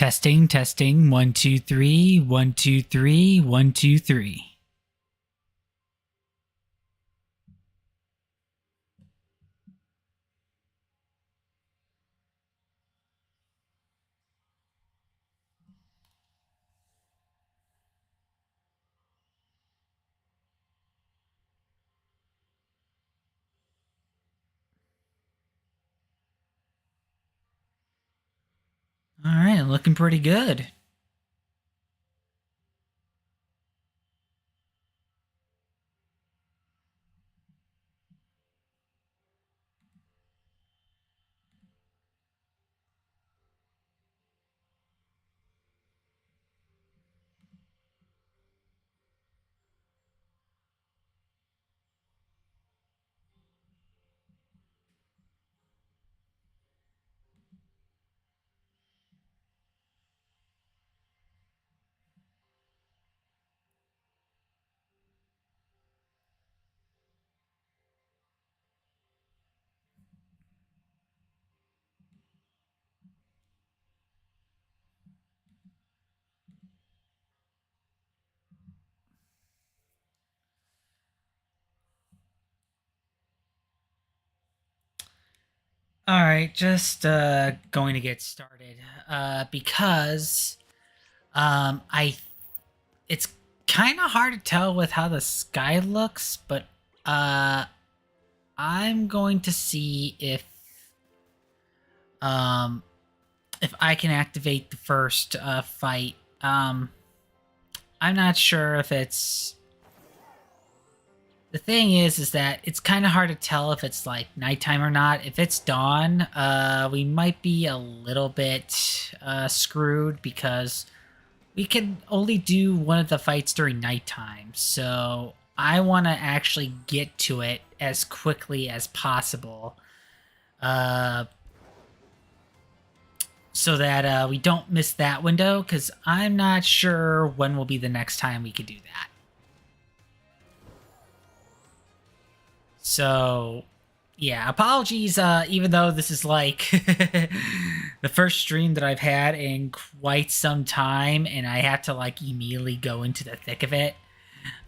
Testing, testing. 1, 2, 3. 1, 2, 3. 1, 2, 3. All right, looking pretty good. All right, just going to get started. Because I it's kind of hard to tell with how the sky looks, but uh I'm going to see um if I can activate the first fight. I'm not sure if it's the thing is that it's kind of hard to tell if it's like nighttime or not. If it's dawn, we might be a little bit screwed because we can only do one of the fights during nighttime. So I want to actually get to it as quickly as possible, uh, so that we don't miss that window. Because I'm not sure when will be the next time we could do that. So, yeah, apologies, even though this is like the first stream that I've had in quite some time, and I had to like immediately go into the thick of it.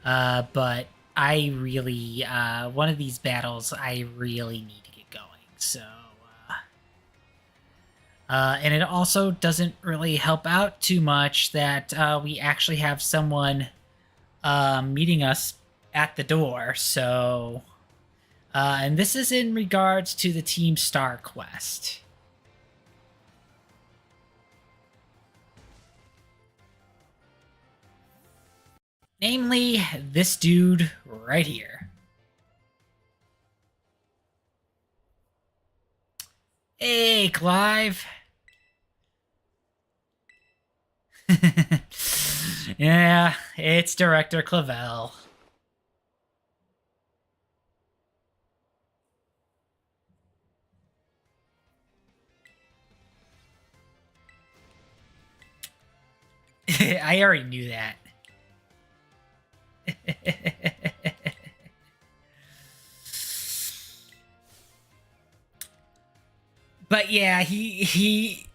But I really, one of these battles, I really need to get going. So, and it also doesn't really help out too much that we actually have someone meeting us at the door. So, and this is in regards to the Team Star quest. Namely, this dude right here. Hey, Clive. Yeah, it's Director Clavel. I already knew that. But yeah, he's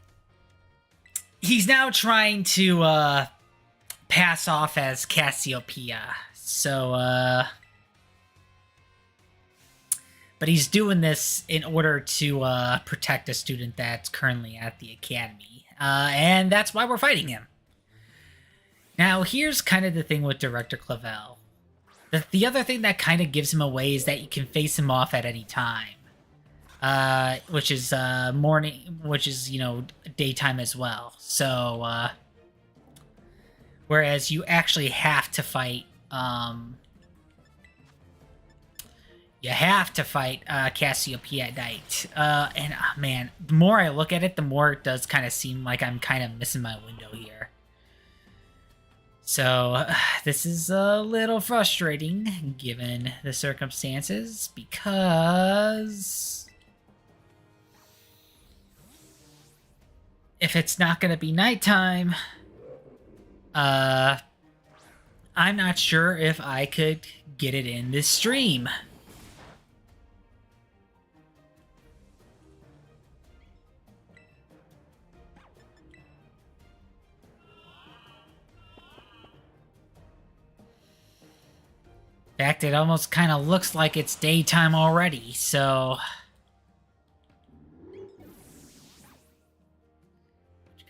now trying to pass off as Cassiopeia. So but he's doing this in order to protect a student that's currently at the academy. And that's why we're fighting him. Now, here's kind of the thing with Director Clavel. The other thing that kind of gives him away is that you can face him off at any time. Which is morning, which is, you know, daytime as well. So, whereas you actually have to fight, Cassiopeia at night. And man, the more I look at it, the more it does kind of seem like I'm kind of missing my window here. So, this is a little frustrating given the circumstances because if it's not going to be nighttime, I'm not sure if I could get it in this stream. In fact, it almost kind of looks like it's daytime already, so...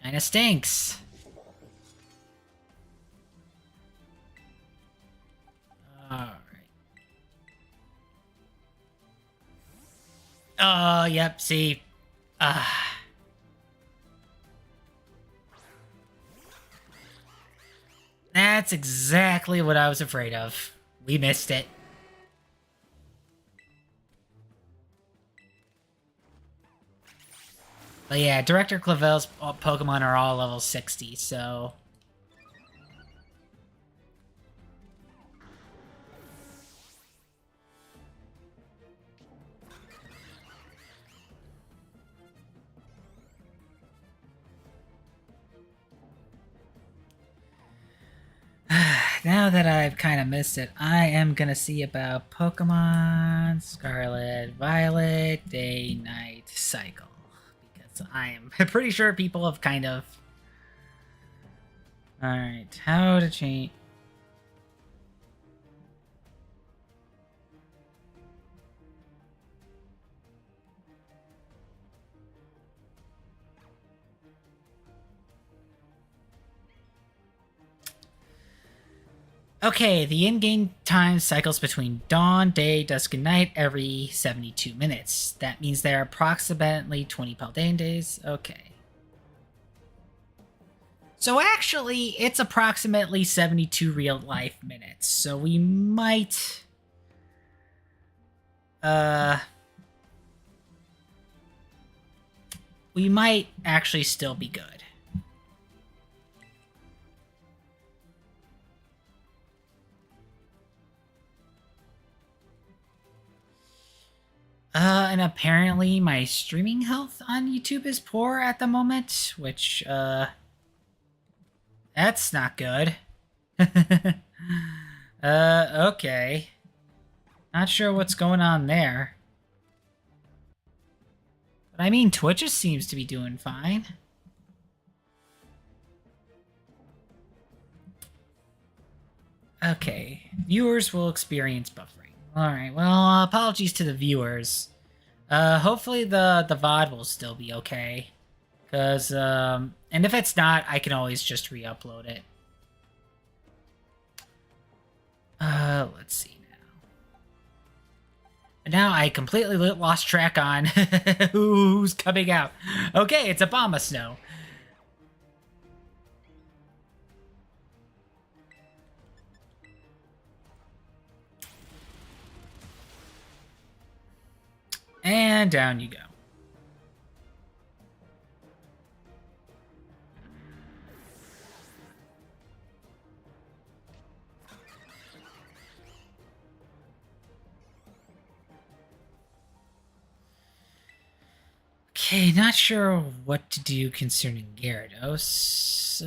kind of stinks. Alright. Oh, yep, see. That's exactly what I was afraid of. We missed it. But yeah, Director Clavel's Pokemon are all level 60, so... Now that I've kind of missed it, I am gonna see about Pokemon Scarlet Violet Day-Night Cycle. Because I am pretty sure people have kind of... Alright, how to change... Okay, the in-game time cycles between dawn, day, dusk, and night every 72 minutes. That means there are approximately 20 Paldean days. Okay. So actually, it's approximately 72 real-life minutes. So we might... We might actually still be good. And apparently my streaming health on YouTube is poor at the moment, which, that's not good. Okay. Not sure what's going on there. But I mean, Twitch just seems to be doing fine. Okay. Viewers will experience buffering. Alright, well, apologies to the viewers. Hopefully the VOD will still be okay. Because, and if it's not, I can always just re-upload it. Let's see now. And now I completely lost track on who's coming out. Okay, it's Abomasnow. And down you go. Okay, not sure what to do concerning Gyarados.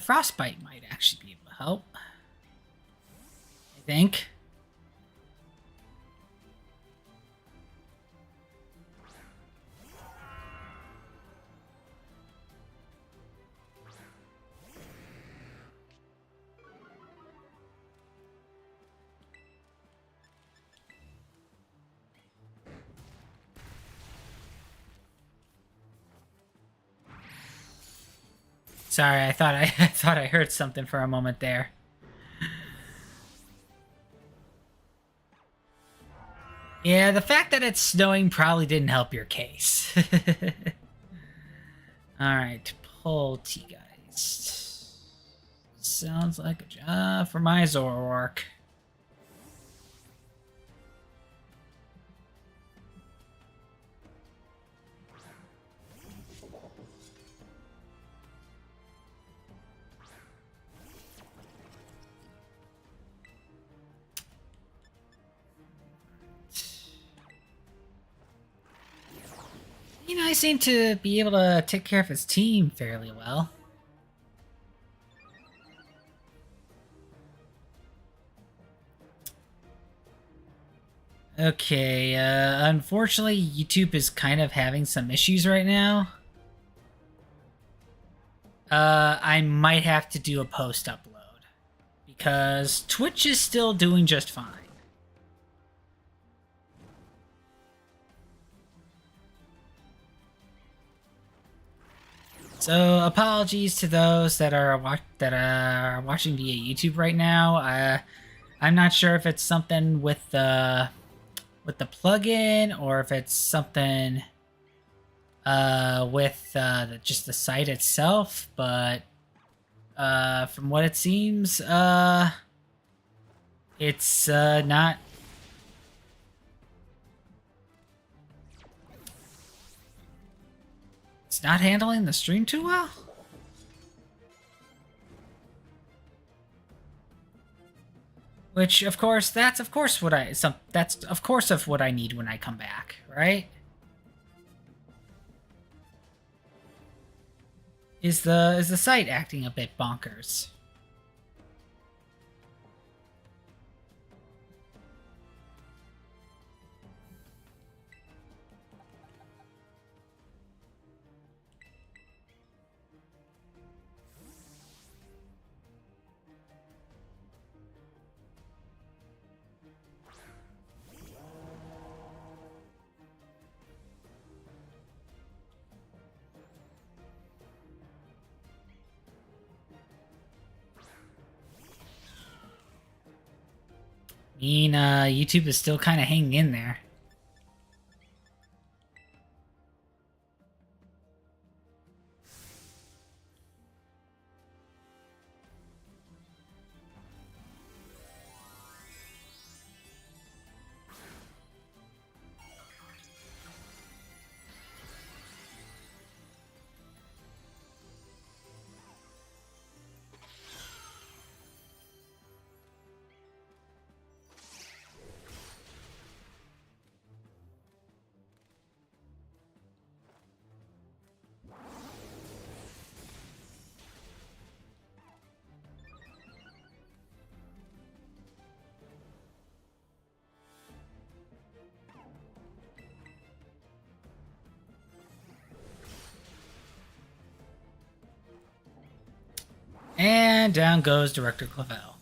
Frostbite might actually be able to help. I think. Sorry, I thought I thought I heard something for a moment there. Yeah, the fact that it's snowing probably didn't help your case. Alright, Poltegeist. Sounds like a job for my Zoroark. You know, I seem to be able to take care of his team fairly well. Okay, unfortunately, YouTube is kind of having some issues right now. I might have to do a post upload because Twitch is still doing just fine. So apologies to those that are watching via YouTube right now. I'm not sure if it's something with the plugin or if it's something with just the site itself, but from what it seems, it's not. It's not handling the stream too well. Which, of course, that's of course what I need when I come back, right? Is the site acting a bit bonkers? I mean, YouTube is still kind of hanging in there. And down goes Director Clavel.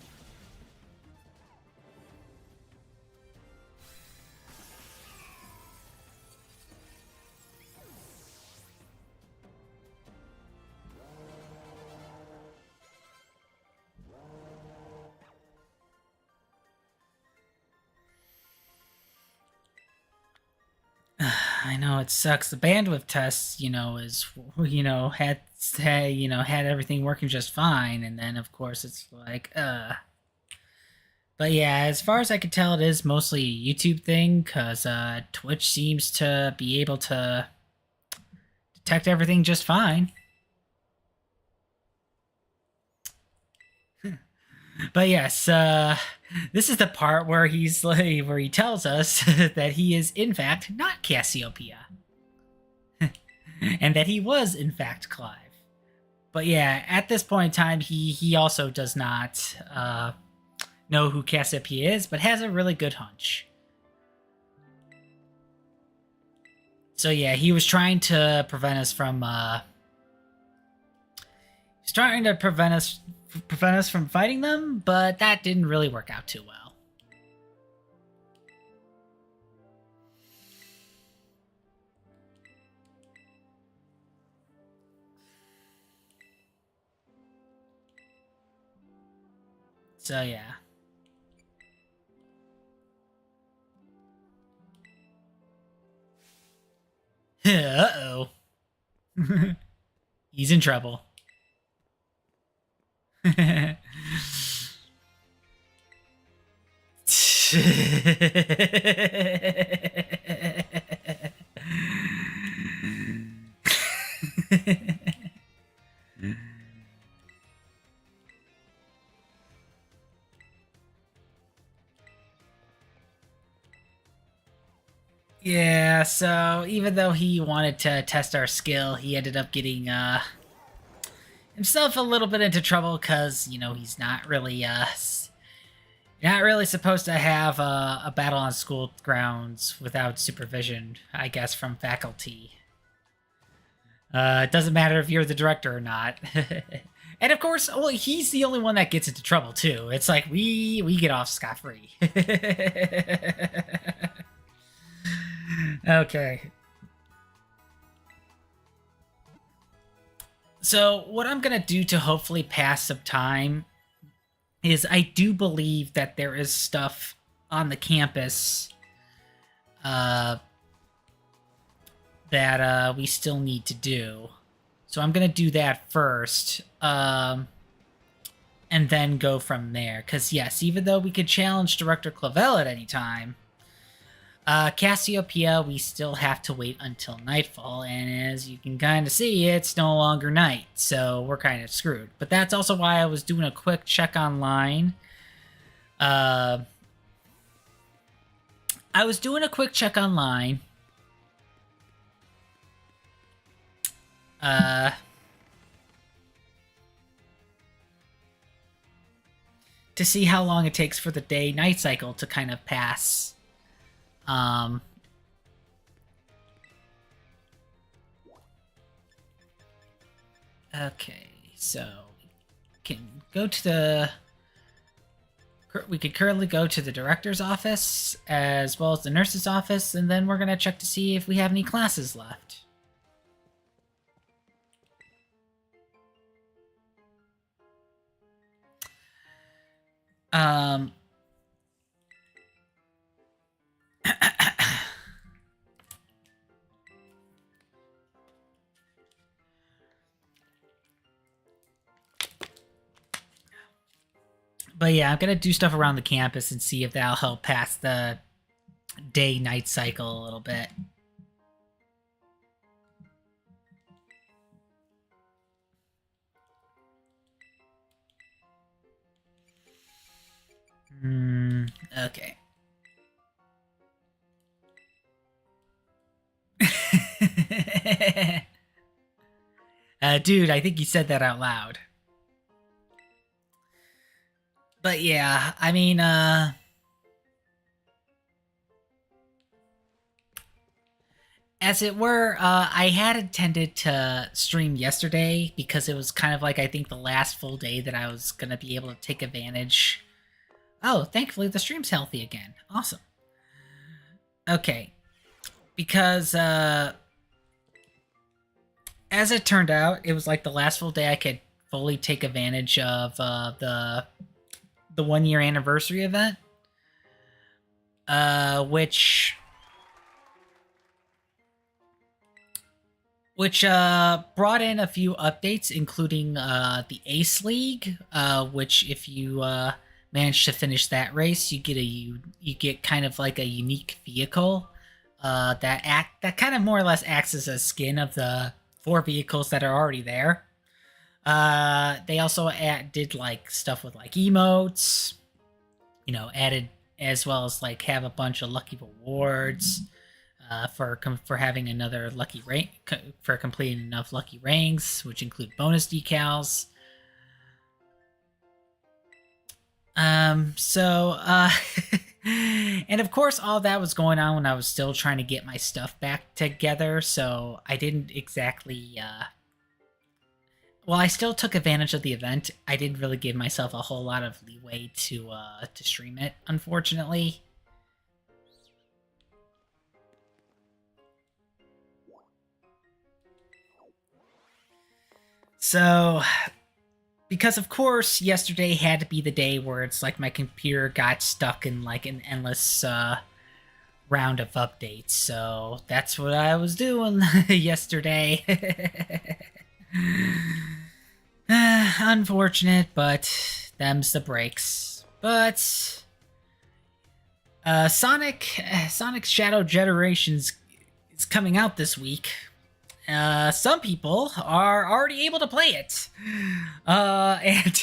I know it sucks. The bandwidth test, had everything working just fine, and then of course it's like, But yeah, as far as I can tell, it is mostly a YouTube thing, because Twitch seems to be able to detect everything just fine. But yes, this is the part where he tells us that he is in fact not Cassiopeia, and that he was in fact Clive. But yeah, at this point in time, he also does not know who Cassiopeia is, but has a really good hunch. So yeah, he was trying to prevent us from from fighting them, but that didn't really work out too well. So yeah. Uh-oh. He's in trouble. Yeah, so even though he wanted to test our skill, he ended up getting himself a little bit into trouble, because he's not really supposed to have a battle on school grounds without supervision, I guess, from faculty. It doesn't matter if you're the director or not. And of course, well, he's the only one that gets into trouble too. It's like we get off scot-free. Okay. So what I'm gonna do to hopefully pass some time is I do believe that there is stuff on the campus uh, that we still need to do. So I'm gonna do that first, and then go from there. Because yes, even though we could challenge Director Clavel at any time, Cassiopeia, we still have to wait until nightfall, and as you can kind of see, it's no longer night, so we're kind of screwed. But that's also why I was doing a quick check online. I was doing a quick check online. To see how long it takes for the day-night cycle to kind of pass. Okay, so we can go to the... We could currently go to the director's office as well as the nurse's office, and then we're going to check to see if we have any classes left. But yeah, I'm going to do stuff around the campus and see if that'll help pass the day-night cycle a little bit. Okay. Dude, I think you said that out loud. But yeah, I mean, as it were, I had intended to stream yesterday because it was kind of like, I think, the last full day that I was going to be able to take advantage. Oh, thankfully the stream's healthy again. Awesome. Okay. Because, as it turned out, it was like the last full day I could fully take advantage of the 1 year anniversary event, which brought in a few updates, including the Ace League, which if you manage to finish that race, you get kind of like a unique vehicle that kind of more or less acts as a skin of the 4 vehicles that are already there. They also did like stuff with like emotes, added, as well as like have a bunch of lucky rewards for having another lucky rank, for completing enough lucky ranks, which include bonus decals. And of course, all that was going on when I was still trying to get my stuff back together, so I didn't exactly, well, I still took advantage of the event. I didn't really give myself a whole lot of leeway to stream it, unfortunately. So, because of course, yesterday had to be the day where it's like my computer got stuck in like an endless round of updates. So that's what I was doing yesterday. Unfortunate, but them's the breaks. But Sonic Shadow Generations is coming out this week. Some people are already able to play it. And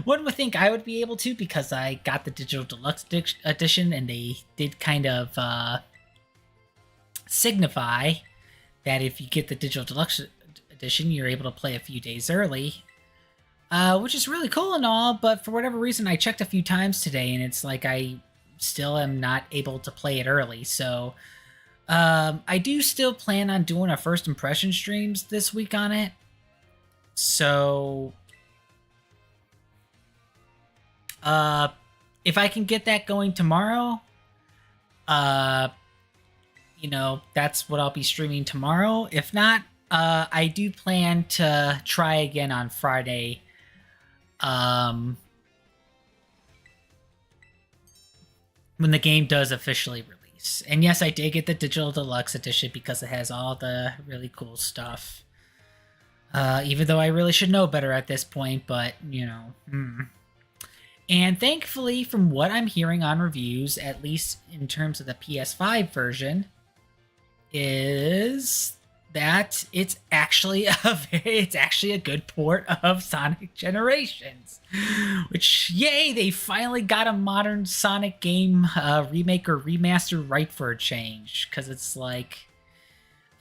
one would think I would be able to because I got the Digital Deluxe Edition, and they did kind of signify that if you get the Digital Deluxe Edition, you're able to play a few days early. Which is really cool and all, but for whatever reason, I checked a few times today, and it's like I still am not able to play it early, so... I do still plan on doing a first impression streams this week on it. So Uh, if I can get that going tomorrow, uh, that's what I'll be streaming tomorrow. If not, I do plan to try again on Friday. Um, when the game does officially release. And yes, I did get the digital deluxe edition because it has all the really cool stuff. Even though I really should know better at this point, but And thankfully, from what I'm hearing on reviews, at least in terms of the PS5 version, is that it's actually a good port of Sonic Generations. Which, yay, they finally got a modern Sonic game remake or remaster right for a change. Because it's like,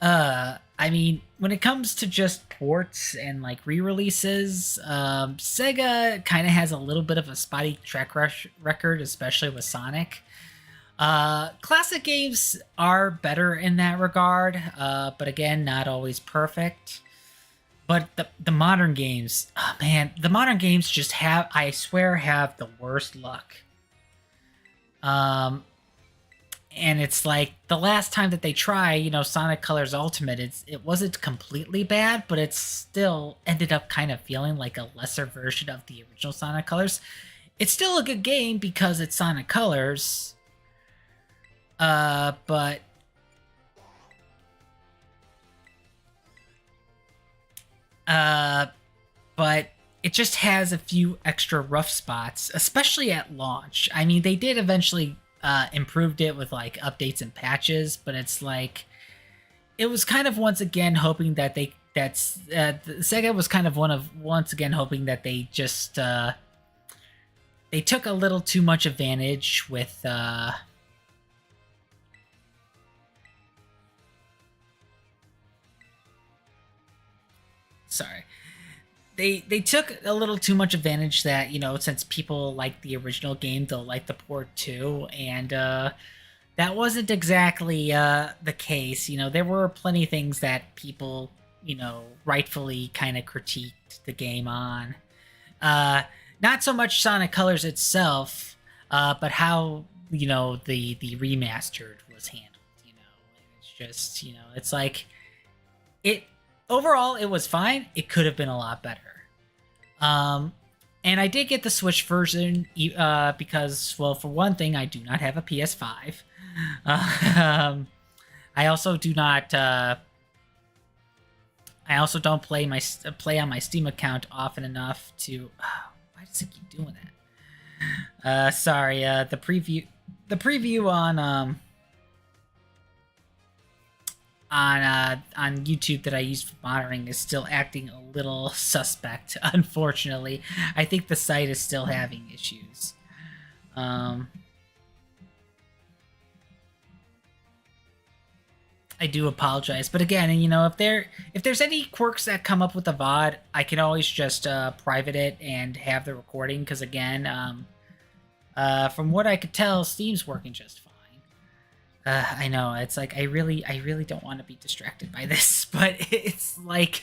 I mean, when it comes to just ports and like re-releases, Sega kind of has a little bit of a spotty track record, especially with Sonic. Classic games are better in that regard, but again, not always perfect. But the modern games, oh man, the modern games just have, I swear, have the worst luck. And it's like the last time that they try, Sonic Colors Ultimate, it wasn't completely bad, but it still ended up kind of feeling like a lesser version of the original Sonic Colors. It's still a good game because it's Sonic Colors. But it just has a few extra rough spots, especially at launch. I mean, they did eventually improved it with like updates and patches, but it's like it was kind of once again hoping that Sega was kind of once again hoping that they just they took a little too much advantage with sorry. They took a little too much advantage that, since people like the original game, they'll like the port too, and that wasn't exactly the case. There were plenty of things that people, rightfully kind of critiqued the game on. Not so much Sonic Colors itself, but how, the remastered was handled, It's just, it's like, overall, it was fine. It could have been a lot better. And I did get the Switch version because, well, for one thing, I do not have a PS5. I also do not. I also don't play on my Steam account often enough to. Why does it keep doing that? Sorry. The preview on YouTube that I used for monitoring is still acting a little suspect, unfortunately. I think the site is still having issues. I do apologize, but again, if there's any quirks that come up with the VOD, I can always just private it and have the recording, because again, from what I could tell, Steam's working just fine. I know, it's like I really don't want to be distracted by this, but it's like,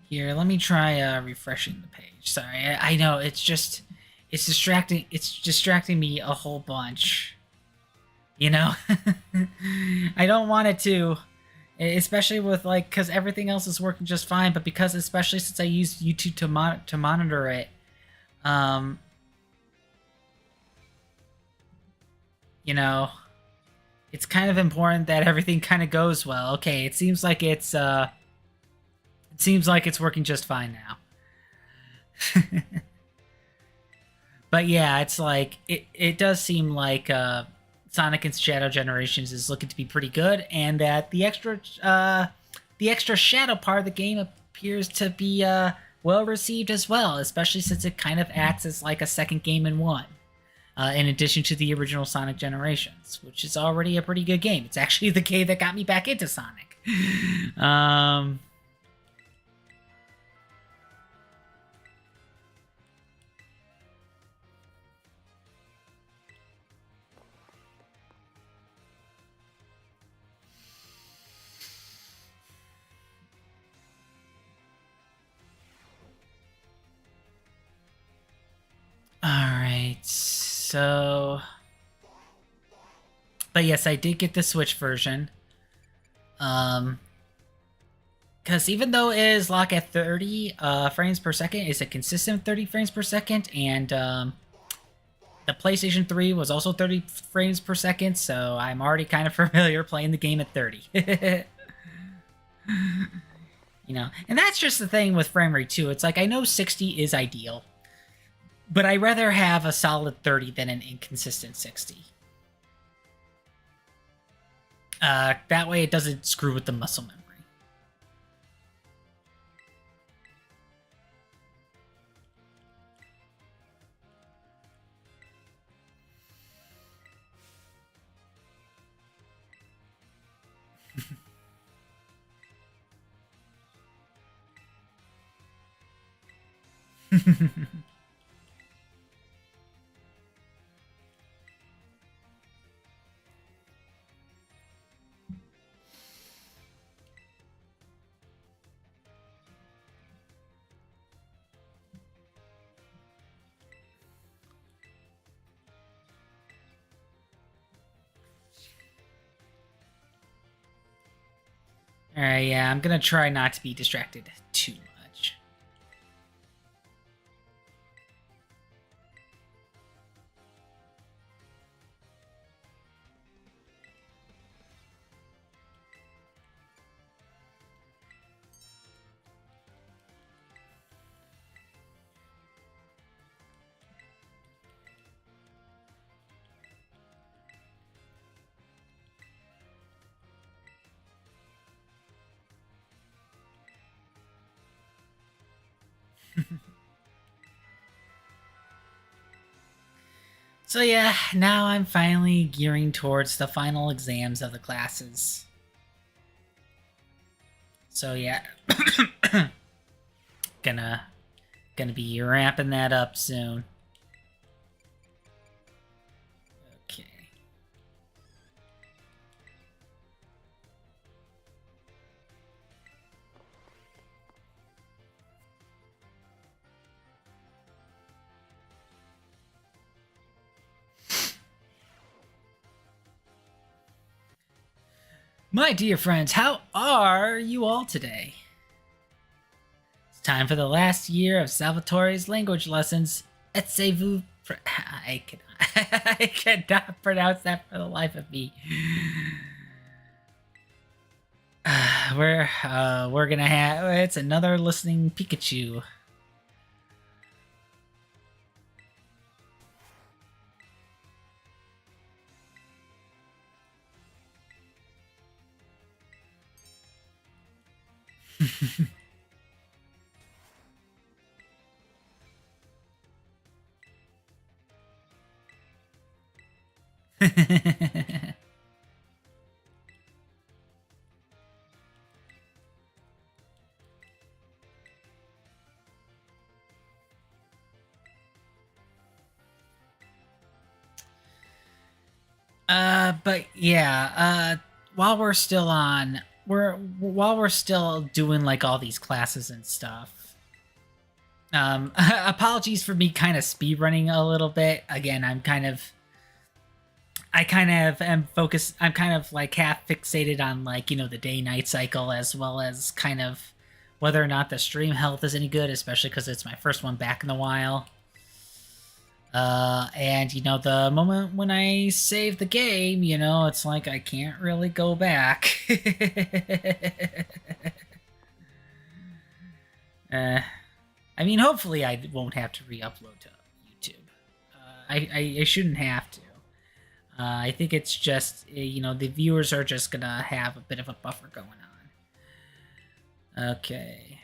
Here, let me try refreshing the page. Sorry, I know it's distracting. It's distracting me a whole bunch. I don't want it to, especially with because everything else is working just fine. But because, especially since I use YouTube to monitor it, it's kind of important that everything kind of goes well. Okay, it seems like it's working just fine now. But yeah, it's like it does seem like Sonic and Shadow Generations is looking to be pretty good, and that the extra shadow part of the game appears to be well received as well, especially since it kind of acts as like a second game in one. in addition to the original Sonic Generations, which is already a pretty good game. It's actually the game that got me back into Sonic. Alright, so... But yes, I did get the Switch version. Because even though it is locked at 30 frames per second, it's a consistent 30 frames per second, and the PlayStation 3 was also 30 frames per second, so I'm already kind of familiar playing the game at 30. You know, and that's just the thing with frame rate too. It's like, I know 60 is ideal, but I'd rather have a solid 30 than an inconsistent 60. That way it doesn't screw with the muscle memory. Alright, yeah, I'm gonna try not to be distracted too much. So yeah, now I'm finally gearing towards the final exams of the classes. So yeah, gonna be ramping that up soon. Okay. My dear friends, how are you all today? It's time for the last year of Salvatore's language lessons. Etsez-vous... I cannot, I cannot pronounce that for the life of me. We're gonna have... It's another listening Pikachu. But yeah, while we're still on, while we're still doing like all these classes and stuff. Apologies for me kind of speed running a little bit. Again, I kind of am focused. I'm kind of like half fixated on like, you know, the day-night cycle, as well as kind of whether or not the stream health is any good, especially because it's my first one back in a while. And you know, the moment when I save the game, you know, it's like I can't really go back. I mean, hopefully I won't have to re-upload to YouTube. I shouldn't have to. I think it's just, you know, the viewers are just gonna have a bit of a buffer going on. Okay.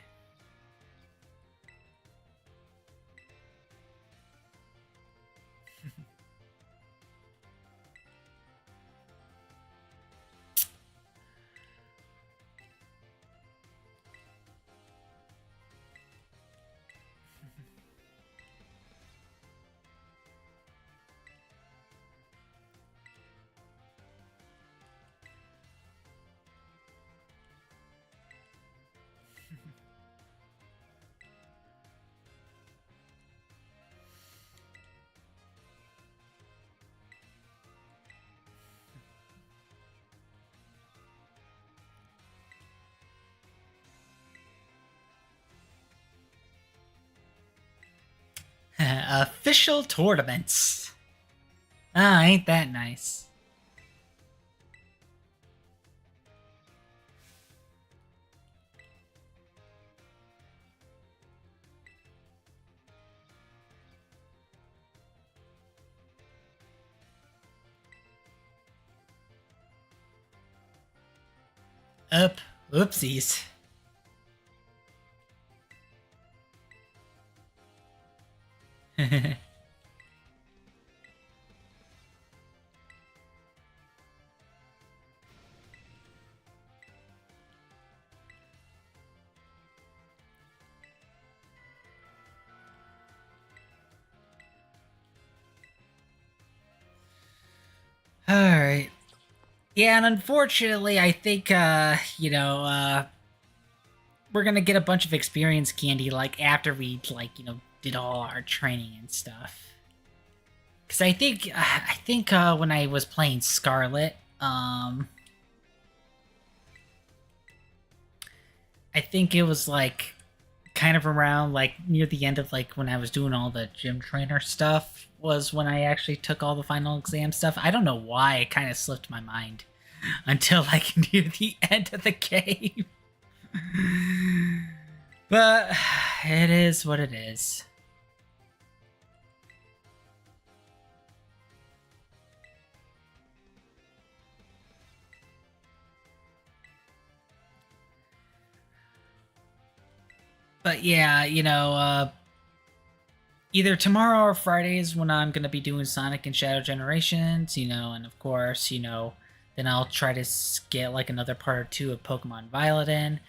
Official tournaments. Ah, ain't that nice? Up. Oopsies. Alright. Yeah, and unfortunately, I think, we're gonna get a bunch of experience candy, like, after we, like, did all our training and stuff. Because I think when I was playing Scarlet, I think it was, like, kind of around, like, near the end of, like, when I was doing all the gym trainer stuff was when I actually took all the final exam stuff. I don't know why it kind of slipped my mind until, like, near the end of the game. But it is what it is. But yeah, either tomorrow or Friday is when I'm going to be doing Sonic and Shadow Generations, and of course, then I'll try to get like another part or two of Pokemon Violet in.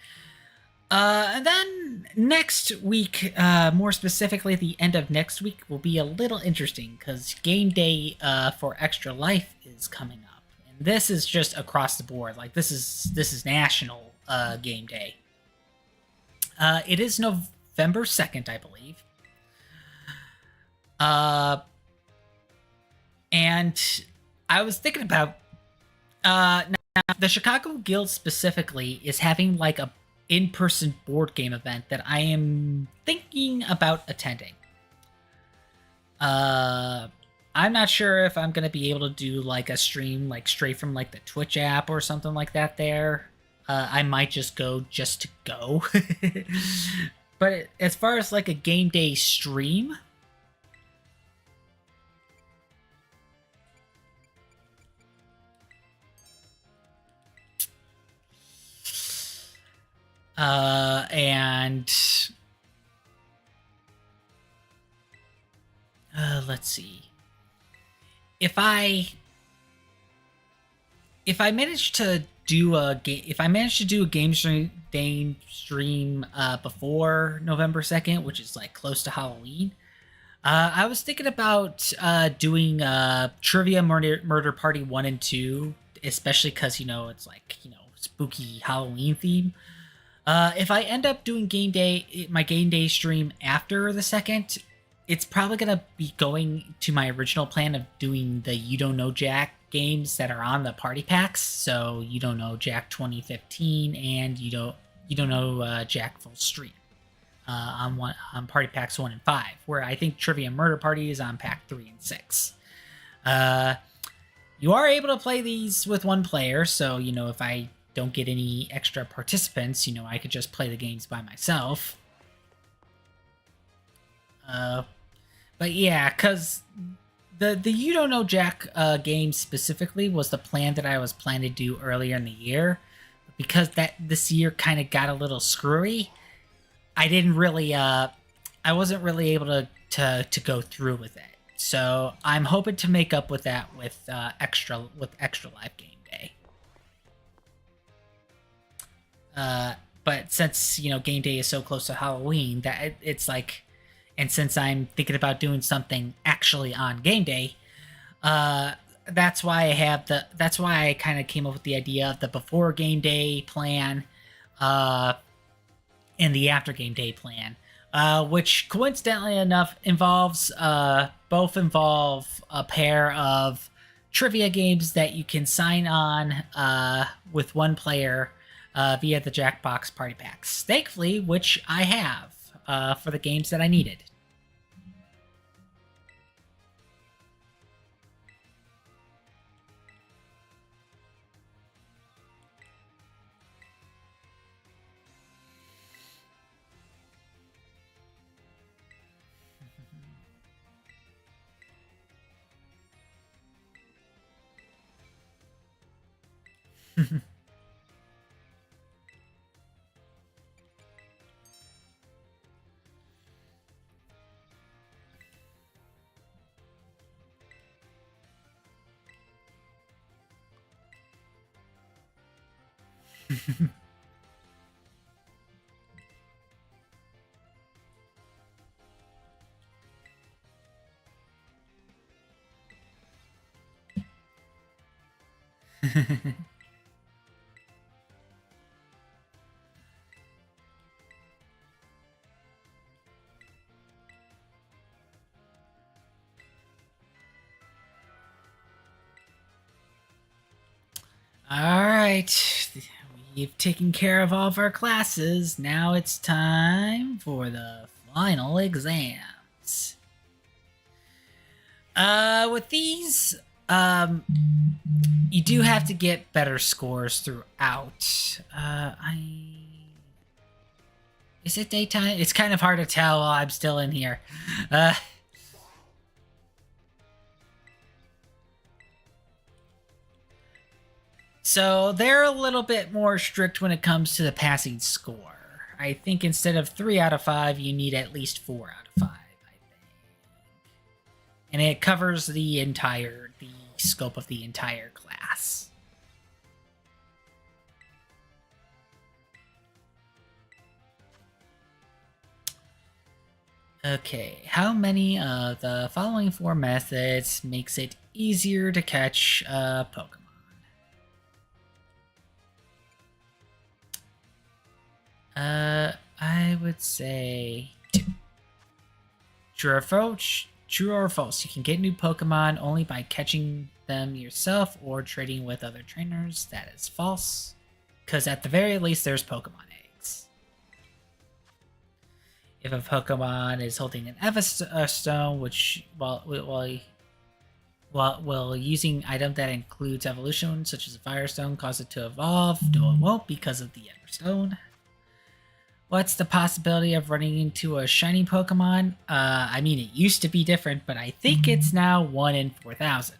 And then next week, more specifically, the end of next week will be a little interesting because game day for Extra Life is coming up, and this is just across the board. Like this is national game day. It is November 2nd, I believe. And I was thinking about now the Chicago Guild specifically is having like a in-person board game event that I am thinking about attending. I'm not sure if I'm gonna be able to do like a stream like straight from like the Twitch app or something like that there. I might just go just to go. But as far as like a game day stream, and let's see. If I manage to do a game, if I manage to do a game stream before November 2nd, which is like close to Halloween, I was thinking about doing Trivia Murder Party 1 and 2, especially because it's like spooky Halloween theme. If I end up doing my game day stream after the 2nd, it's probably gonna be going to my original plan of doing the You Don't Know Jack games that are on the party packs. So You Don't Know Jack 2015 and You Don't Know Jack Full Stream on party packs 1 and 5, where I think Trivia Murder Party is on pack 3 and 6. You are able to play these with one player, so if I don't get any extra participants, I could just play the games by myself. But yeah, because the You Don't Know Jack game specifically was the plan that I was planning to do earlier in the year. Because this year kind of got a little screwy, I didn't really I wasn't really able to go through with it. So I'm hoping to make up with that with extra live game day. But since game day is so close to Halloween, that it's like, and since I'm thinking about doing something actually on game day, that's why I kind of came up with the idea of the before game day plan, and the after game day plan, which coincidentally enough both involve a pair of trivia games that you can sign on with one player via the Jackbox party packs. Thankfully, which I have for the games that I needed. All right. We've taken care of all of our classes. Now it's time for the final exams. With these, you do have to get better scores throughout. Is it daytime? It's kind of hard to tell while I'm still in here. So they're a little bit more strict when it comes to the passing score. I think instead of 3 out of 5, you need at least 4 out of 5, I think. And it covers the scope of the entire class. Okay, how many of the following 4 methods makes it easier to catch a Pokemon? I would say 2. True or false? You can get new Pokemon only by catching them yourself or trading with other trainers. That is false, because at the very least, there's Pokemon eggs. If a Pokemon is holding an Stone, which while using item that includes evolution, such as a Firestone, cause it to evolve, no, it won't because of the Everstone. What's the possibility of running into a shiny Pokemon? I mean, it used to be different, but I think it's now 1 in 4,000.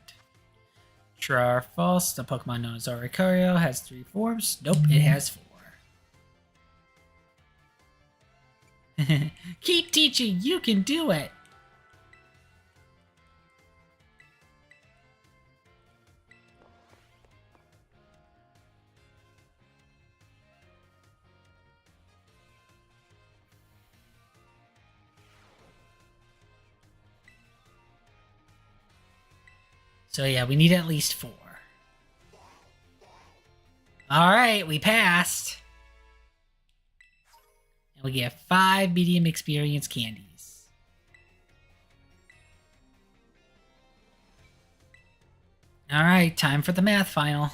True or false? The Pokemon known as Oricorio has 3 forms. Nope, it has 4. Keep teaching, you can do it! So yeah, we need at least 4. Alright, we passed. And we get 5 medium experience candies. Alright, time for the math final.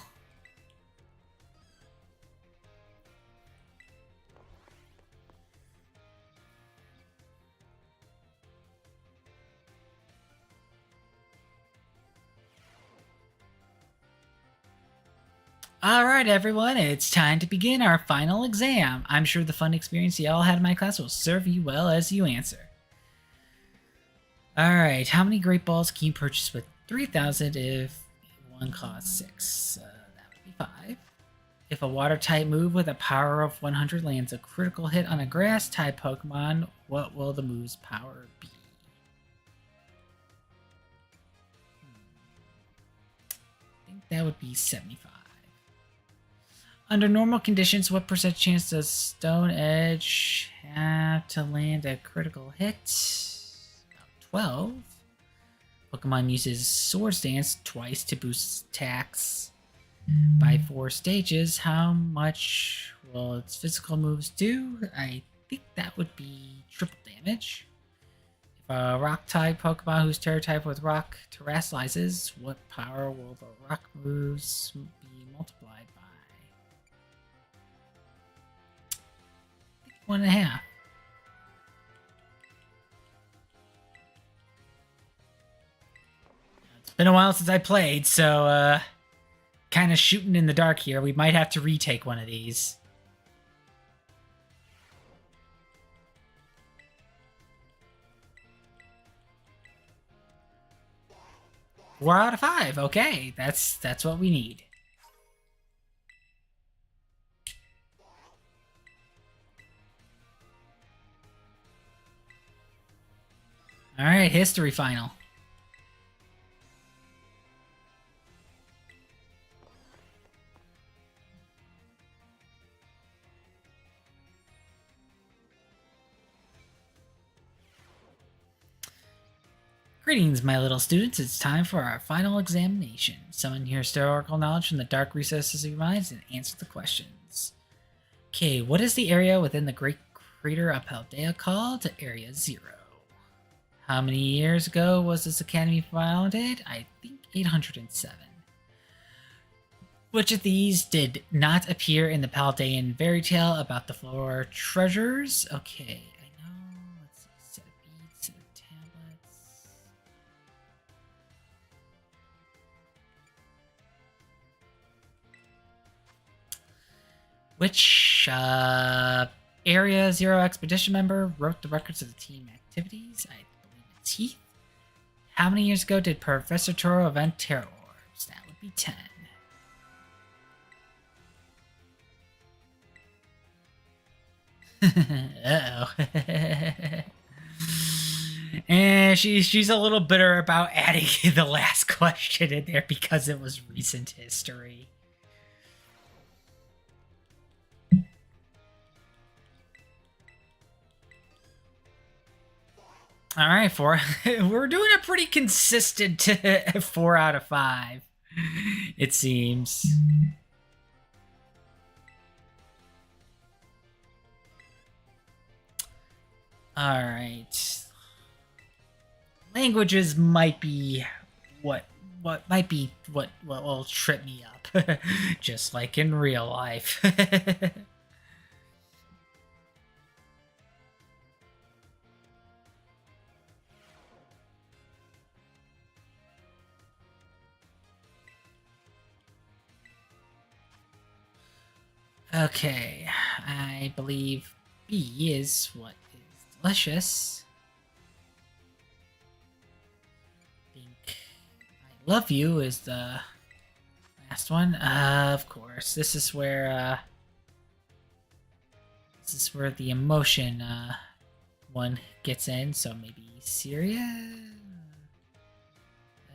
Alright everyone, it's time to begin our final exam. I'm sure the fun experience y'all had in my class will serve you well as you answer. Alright, how many Great Balls can you purchase with 3,000 if one costs 6? That would be 5. If a Water-type move with a power of 100 lands a critical hit on a Grass-type Pokemon, what will the move's power be? I think that would be 75. Under normal conditions, what percent chance does Stone Edge have to land a critical hit? About 12. Pokemon uses Swords Dance twice to boost attacks by 4 stages. How much will its physical moves do? I think that would be triple damage. If a Rock-type Pokemon whose Terra-type with Rock terrestrializes, what power will the Rock moves be multiplied by? 1.5. It's been a while since I played, so kind of shooting in the dark here. We might have to retake one of these. Four out of 5. Okay, that's what we need. All right, history final. Greetings, my little students. It's time for our final examination. Summon your historical knowledge from the dark recesses of your minds and answer the questions. Okay, what is the area within the Great Crater of Paldea called? Area 0. How many years ago was this academy founded? I think 807. Which of these did not appear in the Paldean fairy tale about the floor treasures? Okay, I know. Let's see. Set of beads, set of tablets. Which Area 0 expedition member wrote the records of the team activities? I believe it's Heath. How many years ago did Professor Toro invent Terror Orbs? That would be 10. Uh-oh. And she's a little bitter about adding the last question in there because it was recent history. All right, we're doing a pretty consistent 4 out of 5, it seems. All right. Languages might be what will trip me up, just like in real life. Okay, I believe B is what is delicious. I think I love you is the last one. Of course, this is where the emotion one gets in. So maybe serious.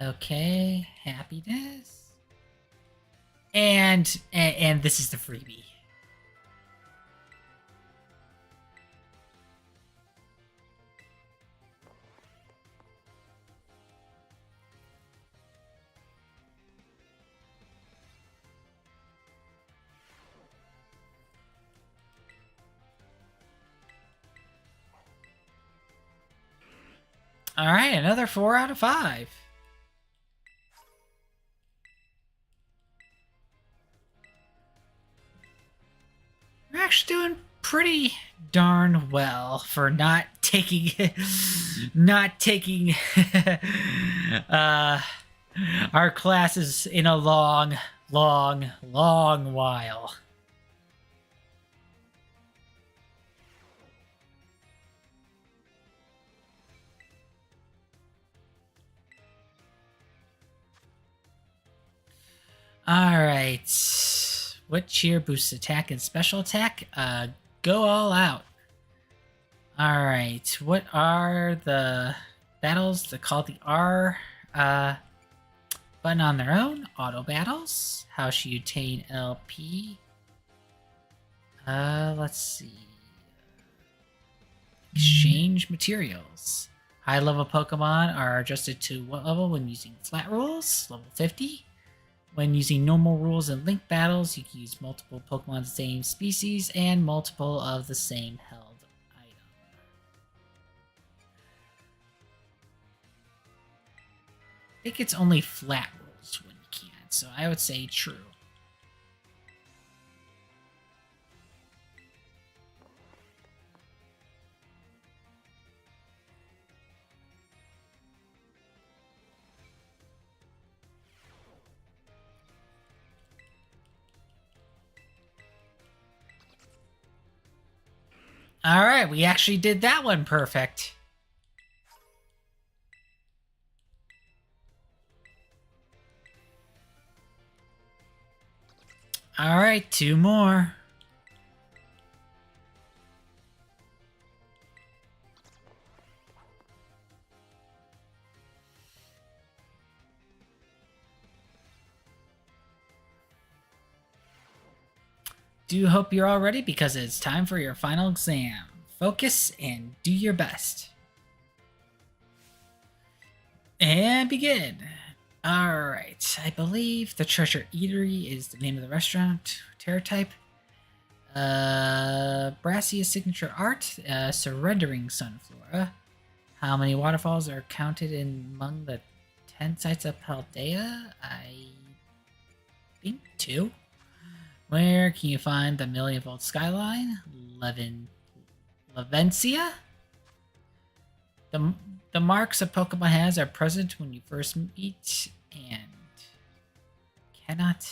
Okay, happiness. And this is the freebie. All right, another 4 out of 5. We're actually doing pretty darn well for not taking our classes in a long while. Alright. What cheer boosts attack and special attack? Go all out. Alright. What are the battles that call the R button on their own? Auto battles. How should you attain LP? Let's see. Exchange materials. High level Pokemon are adjusted to what level when using flat rules? Level 50. When using normal rules in link battles, you can use multiple Pokemon of the same species and multiple of the same held item. I think it's only flat rules when you can, so I would say true. All right, we actually did that one perfect. All right, 2 more. do hope you're all ready because it's time for your final exam. Focus and do your best. And begin. Alright, I believe the Treasure Eatery is the name of the restaurant. Terror type. Brassia's signature art. Surrendering Sunflora. How many waterfalls are counted among the 10 sites of Paldea? I think 2. Where can you find the million-volt skyline? Levencia? The marks a Pokemon has are present when you first meet and cannot...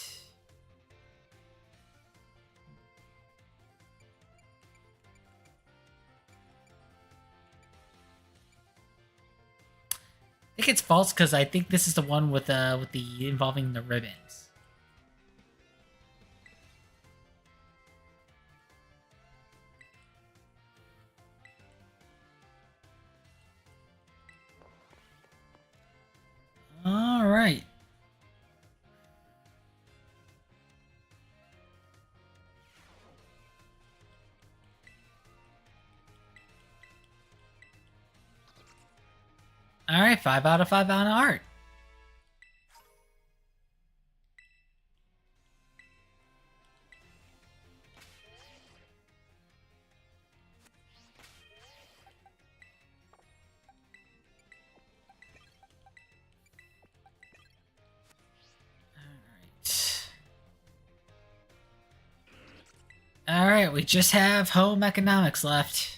I think it's false because I think this is the one with the involving the ribbons. All right. All right, 5 out of 5 on art. All right, we just have home economics left.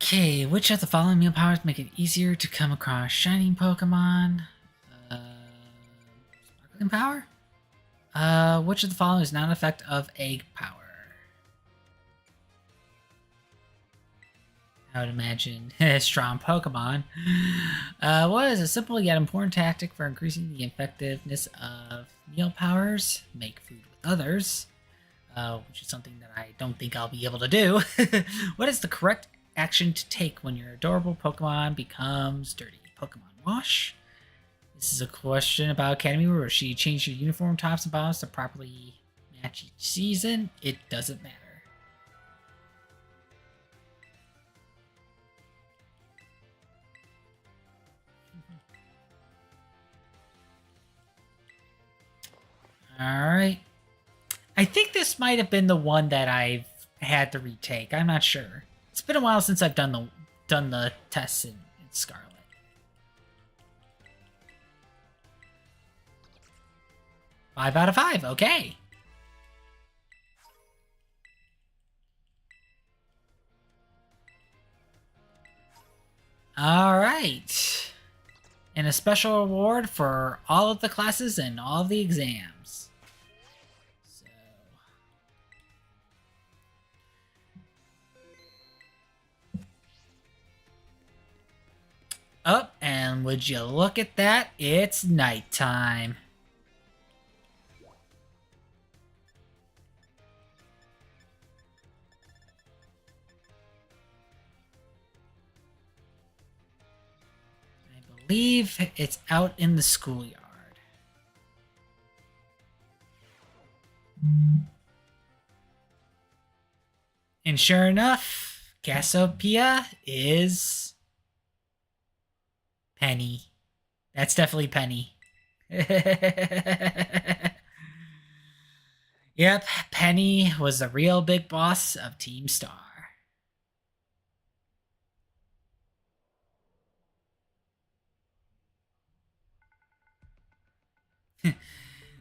Okay, which of the following meal powers make it easier to come across shining Pokemon? Sparkling power? Which of the following is not an effect of egg power? I would imagine strong Pokemon. What is a simple yet important tactic for increasing the effectiveness of meal powers? Make food with others. Which is something that I don't think I'll be able to do. What is the correct action to take when your adorable Pokemon becomes dirty? Pokemon wash? This is a question about Academy where she changed your uniform tops and bottoms to properly match each season. It doesn't matter. Alright. I think this might have been the one that I've had to retake. I'm not sure. It's been a while since I've done the tests in Scarlet. Five out of 5, okay. Alright. And a special reward for all of the classes and all of the exams. So... oh, and would you look at that? It's nighttime. I believe it's out in the schoolyard. And sure enough, Cassiopeia is Penny. That's definitely Penny. Yep, Penny was the real big boss of Team Star.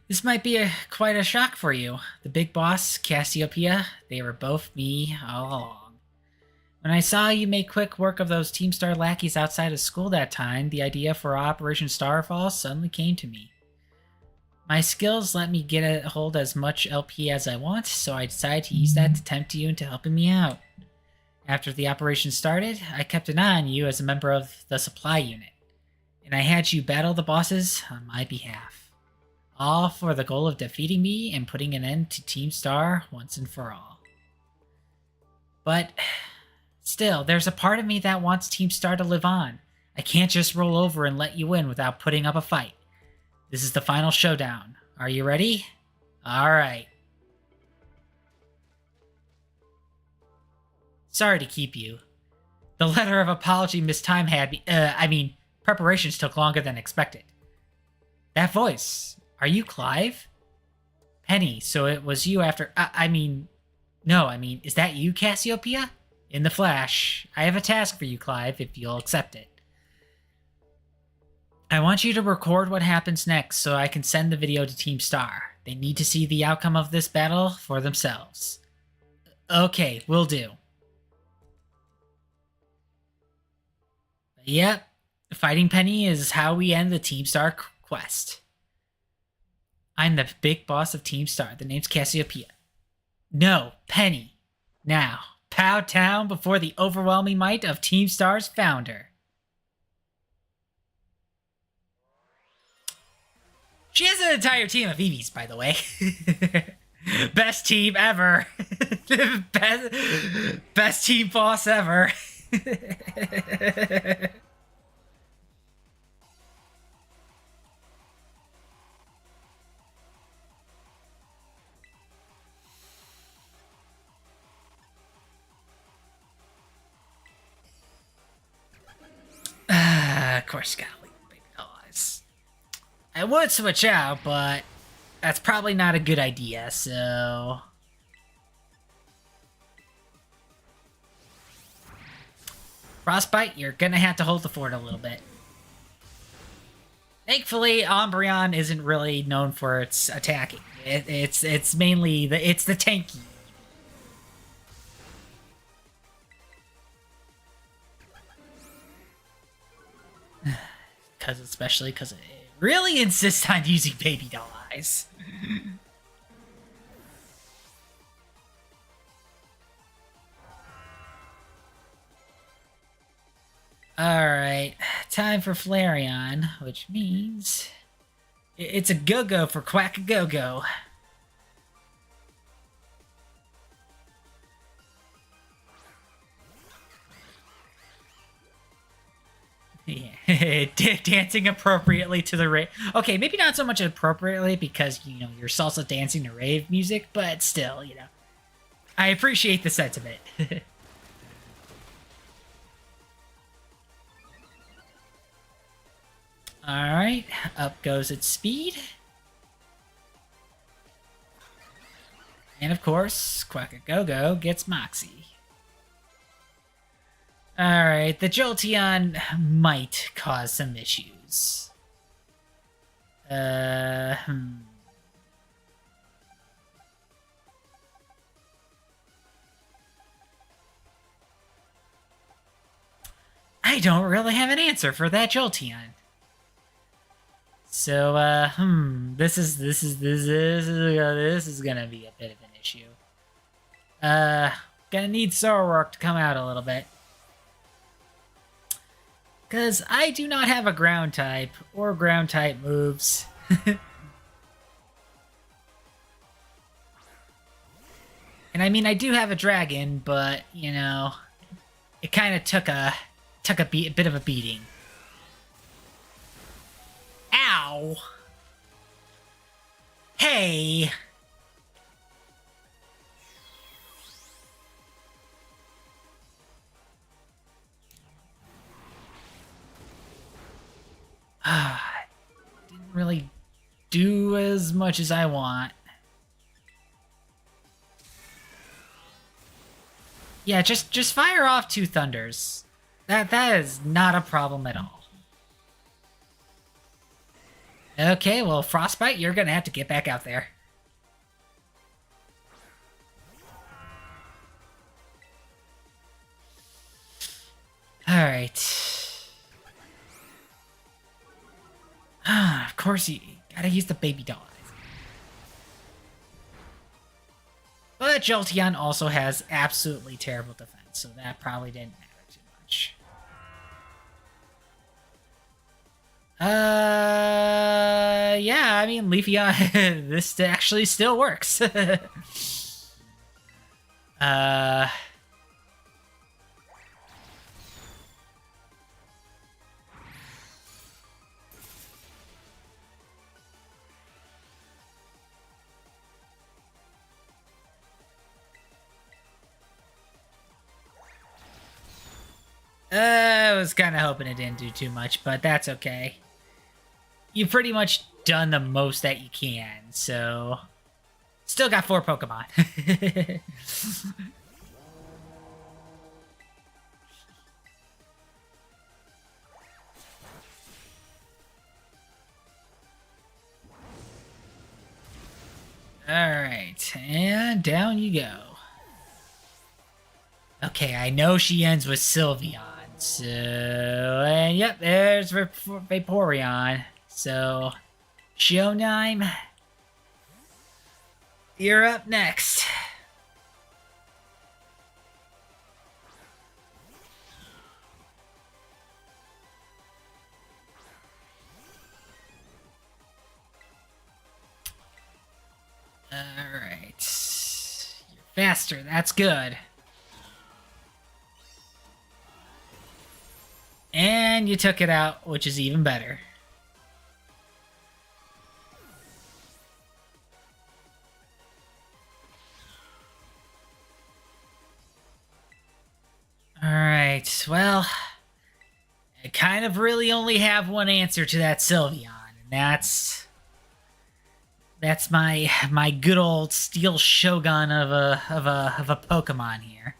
This might be quite a shock for you. The big boss, Cassiopeia, they were both me all along. When I saw you make quick work of those Team Star lackeys outside of school that time, the idea for Operation Starfall suddenly came to me. My skills let me get a hold as much LP as I want, so I decided to use that to tempt you into helping me out. After the operation started, I kept an eye on you as a member of the supply unit. and I had you battle the bosses on my behalf. All for the goal of defeating me and putting an end to Team Star once and for all. But still, there's a part of me that wants Team Star to live on. I can't just roll over and let you win without putting up a fight. This is the final showdown. Are you ready? Alright. Sorry to keep you. The letter of apology Miss Time had me. Preparations took longer than expected. That voice. Are you Clive? Penny, so it was you after. Is that you, Cassiopeia? In the flash. I have a task for you, Clive, if you'll accept it. I want you to record what happens next so I can send the video to Team Star. They need to see the outcome of this battle for themselves. Okay, will do. Yep, fighting Penny is how we end the Team Star quest. I'm the big boss of Team Star. The name's Cassiopeia. No, Penny. Now, pow down before the overwhelming might of Team Star's founder. She has an entire team of Eevees, by the way. Best team ever. best team boss ever. Of course, you gotta leave the baby allies. I would switch out, but that's probably not a good idea, so... Frostbite, you're gonna have to hold the fort a little bit. Thankfully, Umbreon isn't really known for its attacking. It's mainly the tanky. Especially because it really insists on using baby doll eyes. Alright, time for Flareon, which means it's a go-go for Quack-a-Go-Go. Yeah, dancing appropriately to the rave. Okay, maybe not so much appropriately because, you know, you're salsa dancing to rave music, but still, you know. I appreciate the sentiment. Alright, up goes its speed. And of course, Quack-a-Go-Go gets Moxie. Alright, the Jolteon might cause some issues. I don't really have an answer for that Jolteon. So, this is gonna be a bit of an issue. Gonna need Zoroark to come out a little bit. Because I do not have a ground type, or ground type moves. And I mean, I do have a dragon, but, you know, it kind of took a bit of a beating. Ow! Hey! Didn't really do as much as I want. Yeah, just fire off 2 thunders. That is not a problem at all. Okay, well, Frostbite, you're gonna have to get back out there. Alright. Of course, you gotta use the baby doll eyes. But Jolteon also has absolutely terrible defense, so that probably didn't matter too much. Yeah, I mean, Leafeon, this actually still works. uh, I was kind of hoping it didn't do too much, but that's okay. You've pretty much done the most that you can, so... Still got 4 Pokemon. Alright, and down you go. Okay, I know she ends with Sylveon, so... And yep, there's Vaporeon. So, Shonime, you're up next. Alright. You're faster, that's good. And you took it out, which is even better. Alright, well... I kind of really only have one answer to that Sylveon, and that's my good old Steel Shogun of a Pokemon here.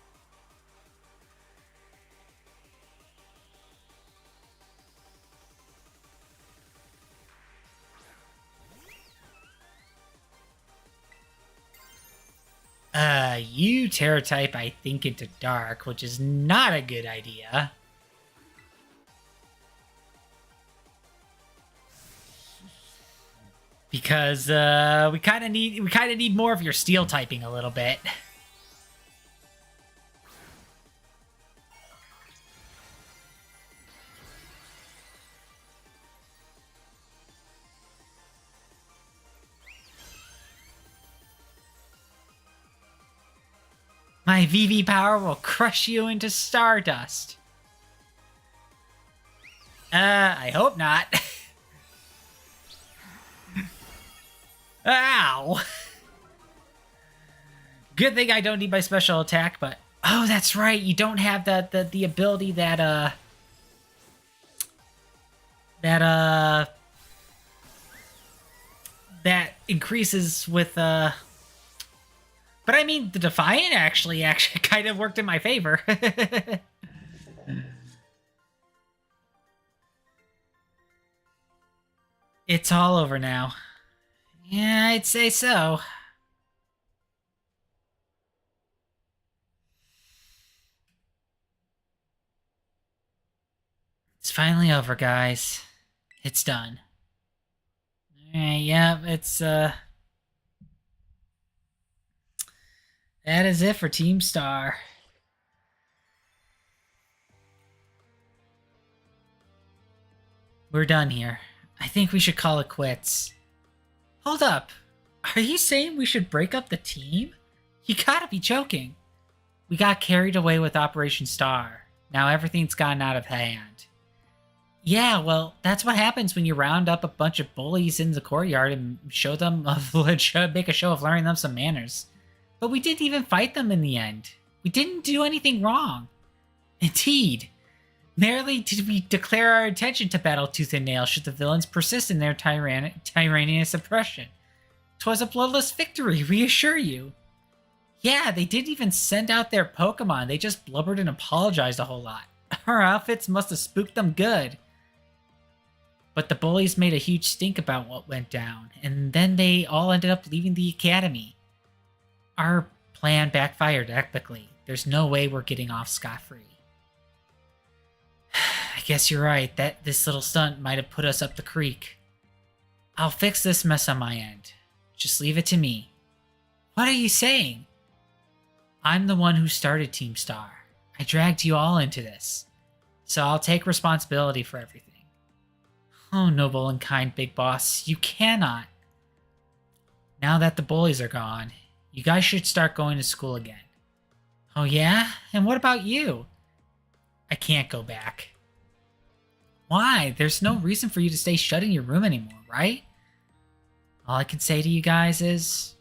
You Terra type, I think, into Dark, which is not a good idea. Because we kind of need more of your Steel typing a little bit. My VV power will crush you into stardust. I hope not. Ow! Good thing I don't need my special attack, but... Oh, that's right, you don't have the ability that, that increases with, But I mean, the Defiant actually kind of worked in my favor. It's all over now. Yeah, I'd say so. It's finally over, guys. It's done. Alright, yeah, it's, That is it for Team Star. We're done here. I think we should call it quits. Hold up. Are you saying we should break up the team? You gotta be joking. We got carried away with Operation Star. Now everything's gotten out of hand. Yeah, well, that's what happens when you round up a bunch of bullies in the courtyard and show them, make a show of learning them some manners. But we didn't even fight them in the end. We didn't do anything wrong. Indeed. Merely did we declare our intention to battle tooth and nail should the villains persist in their tyrannous oppression. 'Twas a bloodless victory, we assure you. Yeah, they didn't even send out their Pokemon. They just blubbered and apologized a whole lot. Our outfits must have spooked them good. But the bullies made a huge stink about what went down, and then they all ended up leaving the academy. Our plan backfired epically. There's no way we're getting off scot-free. I guess you're right, that this little stunt might have put us up the creek. I'll fix this mess on my end. Just leave it to me. What are you saying? I'm the one who started Team Star. I dragged you all into this. So I'll take responsibility for everything. Oh, noble and kind Big Boss, you cannot. Now that the bullies are gone, you guys should start going to school again. Oh yeah? And what about you? I can't go back. Why? There's no reason for you to stay shut in your room anymore, right? All I can say to you guys is,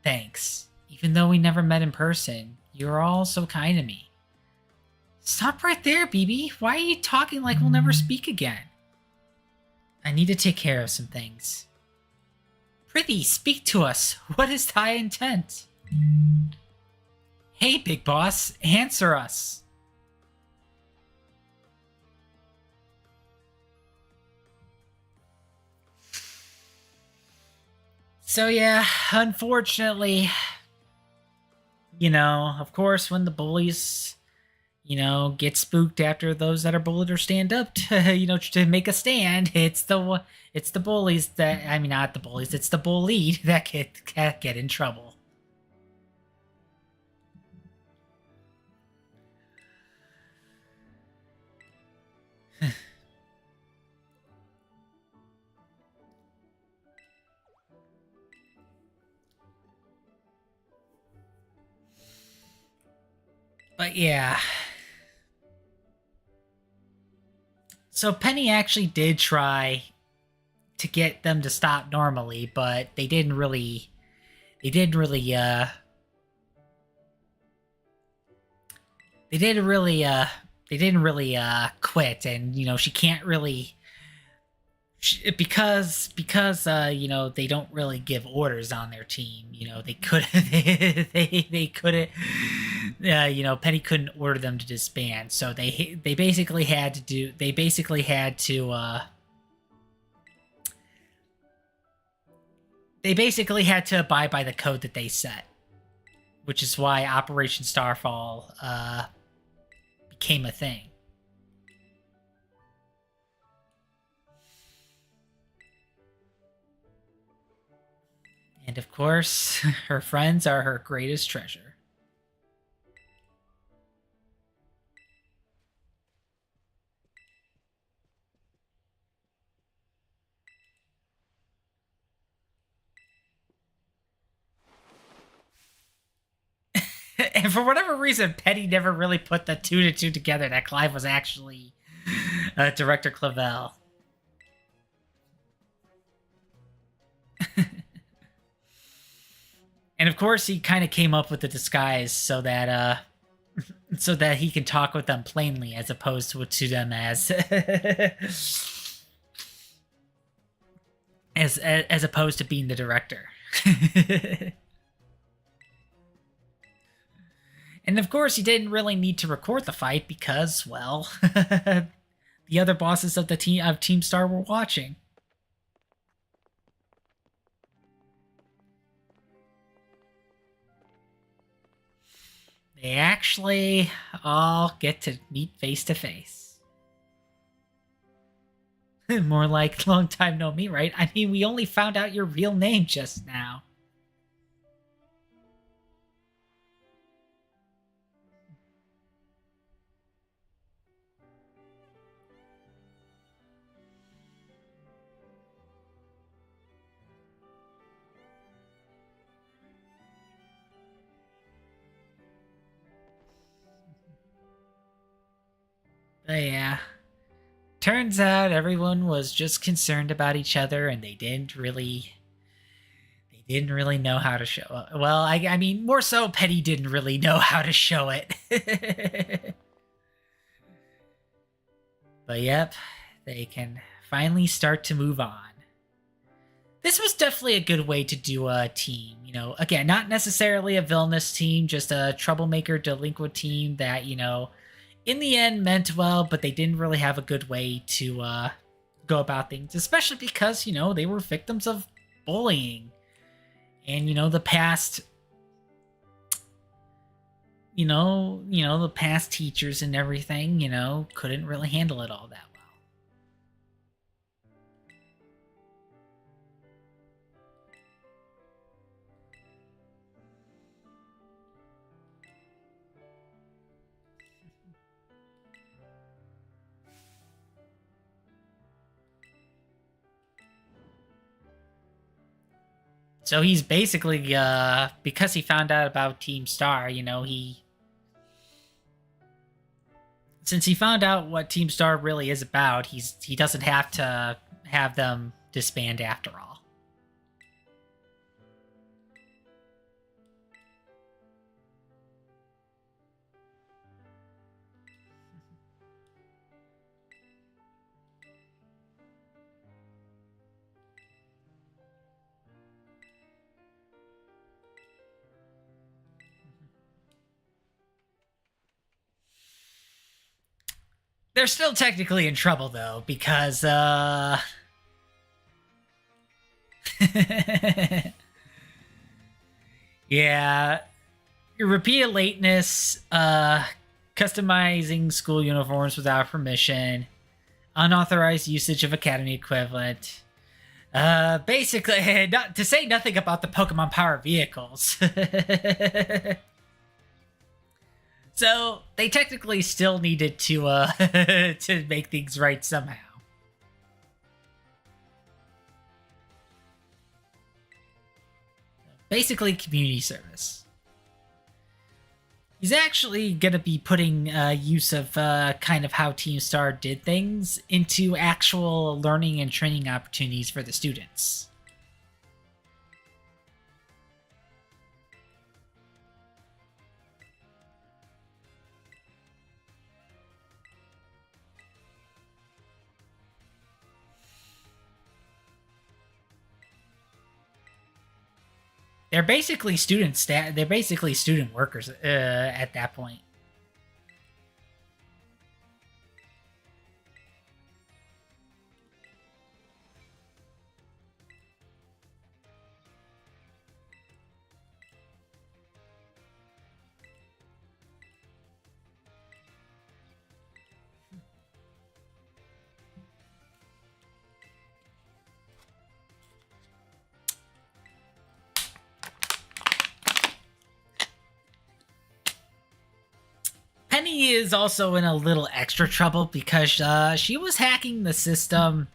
thanks. Even though we never met in person, you're all so kind to me. Stop right there, BB. Why are you talking like we'll never speak again? I need to take care of some things. Prithee, speak to us. What is thy intent? Hey, Big Boss, answer us. So yeah, unfortunately, of course, when the bullies, get spooked after those that are bullied or stand up to, to make a stand, it's the bullies that, I mean, not the bullies, it's the bullied that get in trouble. But yeah. So Penny actually did try to get them to stop normally, but they didn't really they didn't really quit, and she can't really because they don't really give orders on their team. They could they couldn't Penny couldn't order them to disband, so they basically had to abide by the code that they set, which is why Operation Starfall became a thing. And of course, her friends are her greatest treasure. And for whatever reason, Penny never really put the two to two together that Clive was actually Director Clavel. And of course, he kind of came up with the disguise so that he can talk with them plainly, as opposed to them as as opposed to being the director. And of course, he didn't really need to record the fight because, well, the other bosses of Team Star were watching. They actually all get to meet face to face. More like long time no me, right? I mean, we only found out your real name just now. But yeah. Turns out everyone was just concerned about each other, and they didn't really know how to show it. Well, I mean, more so Penny didn't really know how to show it. But yep, they can finally start to move on. This was definitely a good way to do a team. Again, not necessarily a villainous team, just a troublemaker, delinquent team that, in the end meant well, but they didn't really have a good way to go about things, especially because, they were victims of bullying. And, the past the past teachers and everything, couldn't really handle it all that well. So he's basically, because he found out about Team Star, since he found out what Team Star really is about, he doesn't have to have them disband after all. They're still technically in trouble, though, because, yeah, repeated lateness, customizing school uniforms without permission, unauthorized usage of academy equivalent. Basically, not to say nothing about the Pokemon Power vehicles. So they technically still needed to to make things right somehow. Basically, community service. He's actually going to be putting use of kind of how Team Star did things into actual learning and training opportunities for the students. They're basically they're basically student workers at that point. Penny is also in a little extra trouble because she was hacking the system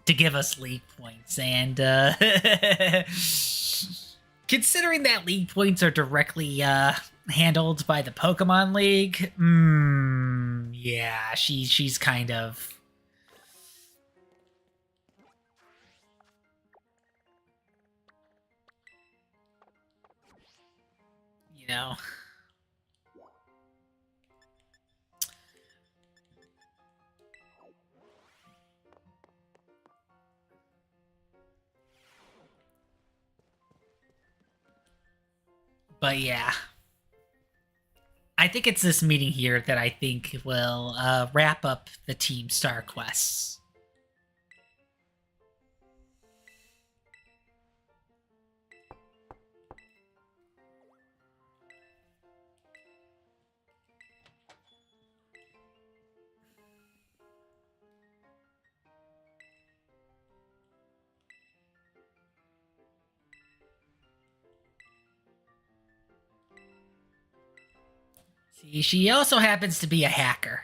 to give us league points, and considering that league points are directly handled by the Pokemon League, yeah, she's kind of, you know. But yeah, I think it's this meeting here that I think will wrap up the Team Star quests. See, she also happens to be a hacker.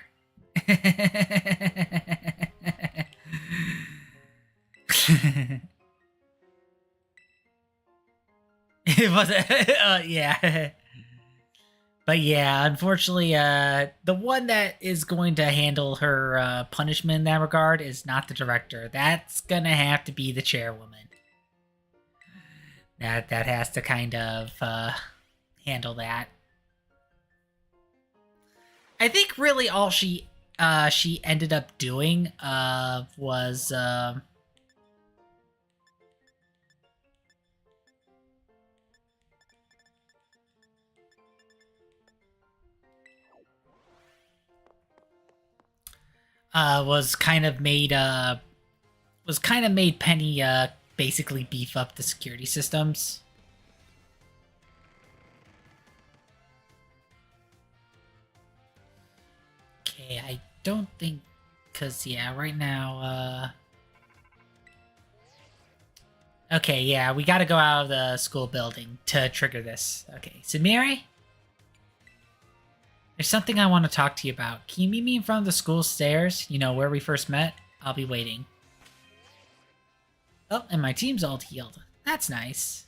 It was, yeah. But yeah, unfortunately, the one that is going to handle her punishment in that regard is not the director. That's gonna have to be the chairwoman. That has to kind of handle that. I think really all she ended up doing was kind of made Penny basically beef up the security systems. Okay, I don't think, because yeah, right now okay, yeah, we gotta go out of the school building to trigger this. Okay, Samiri? There's something I want to talk to you about. Can you meet me in front of the school stairs? You know, where we first met? I'll be waiting. Oh, and my team's all healed. That's nice.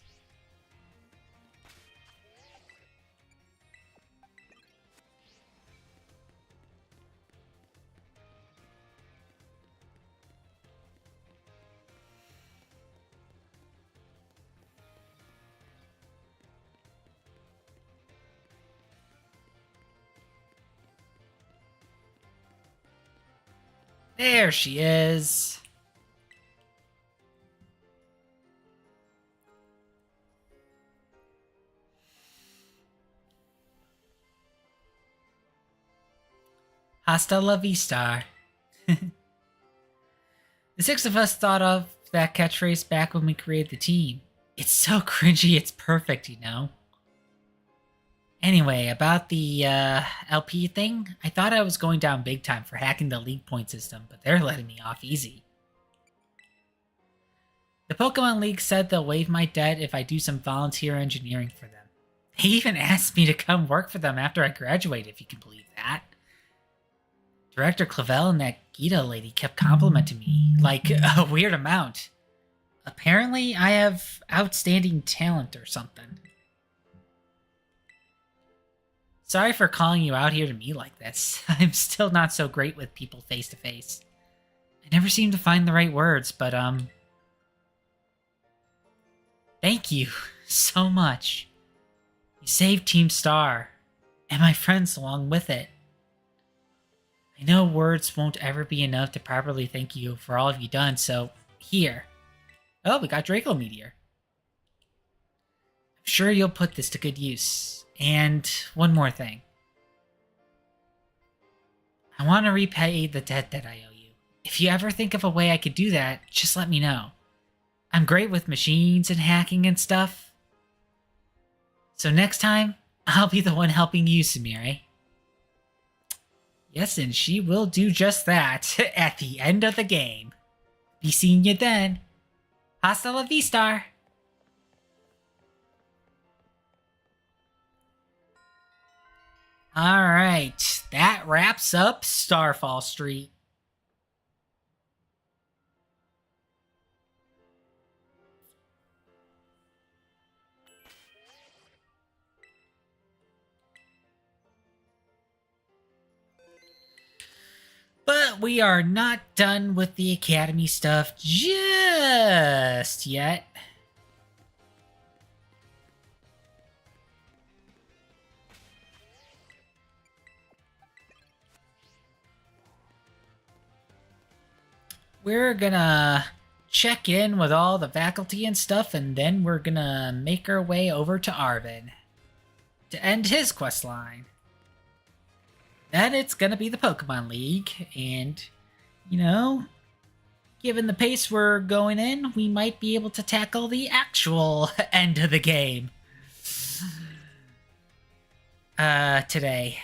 There she is. Hasta la vista. The six of us thought of that catchphrase back when we created the team. It's so cringy, it's perfect, you know? Anyway, about the LP thing, I thought I was going down big time for hacking the league point system, but they're letting me off easy. The Pokemon League said they'll waive my debt if I do some volunteer engineering for them. They even asked me to come work for them after I graduate, if you can believe that. Director Clavel and that Gita lady kept complimenting me, like a weird amount. Apparently, I have outstanding talent or something. Sorry for calling you out here to me like this. I'm still not so great with people face to face. I never seem to find the right words, but thank you so much. You saved Team Star, and my friends along with it. I know words won't ever be enough to properly thank you for all you've done, so here. Oh, we got Draco Meteor. I'm sure you'll put this to good use. And one more thing. I want to repay the debt that I owe you. If you ever think of a way I could do that, just let me know. I'm great with machines and hacking and stuff. So next time, I'll be the one helping you, Sumire. Yes, and she will do just that at the end of the game. Be seeing you then. Hasta la vista! Alright, that wraps up Starfall Street. But we are not done with the Academy stuff just yet. We're gonna check in with all the faculty and stuff, and then we're gonna make our way over to Arvin to end his quest line. Then it's gonna be the Pokemon League, and, you know, given the pace we're going in, we might be able to tackle the actual end of the game. Today.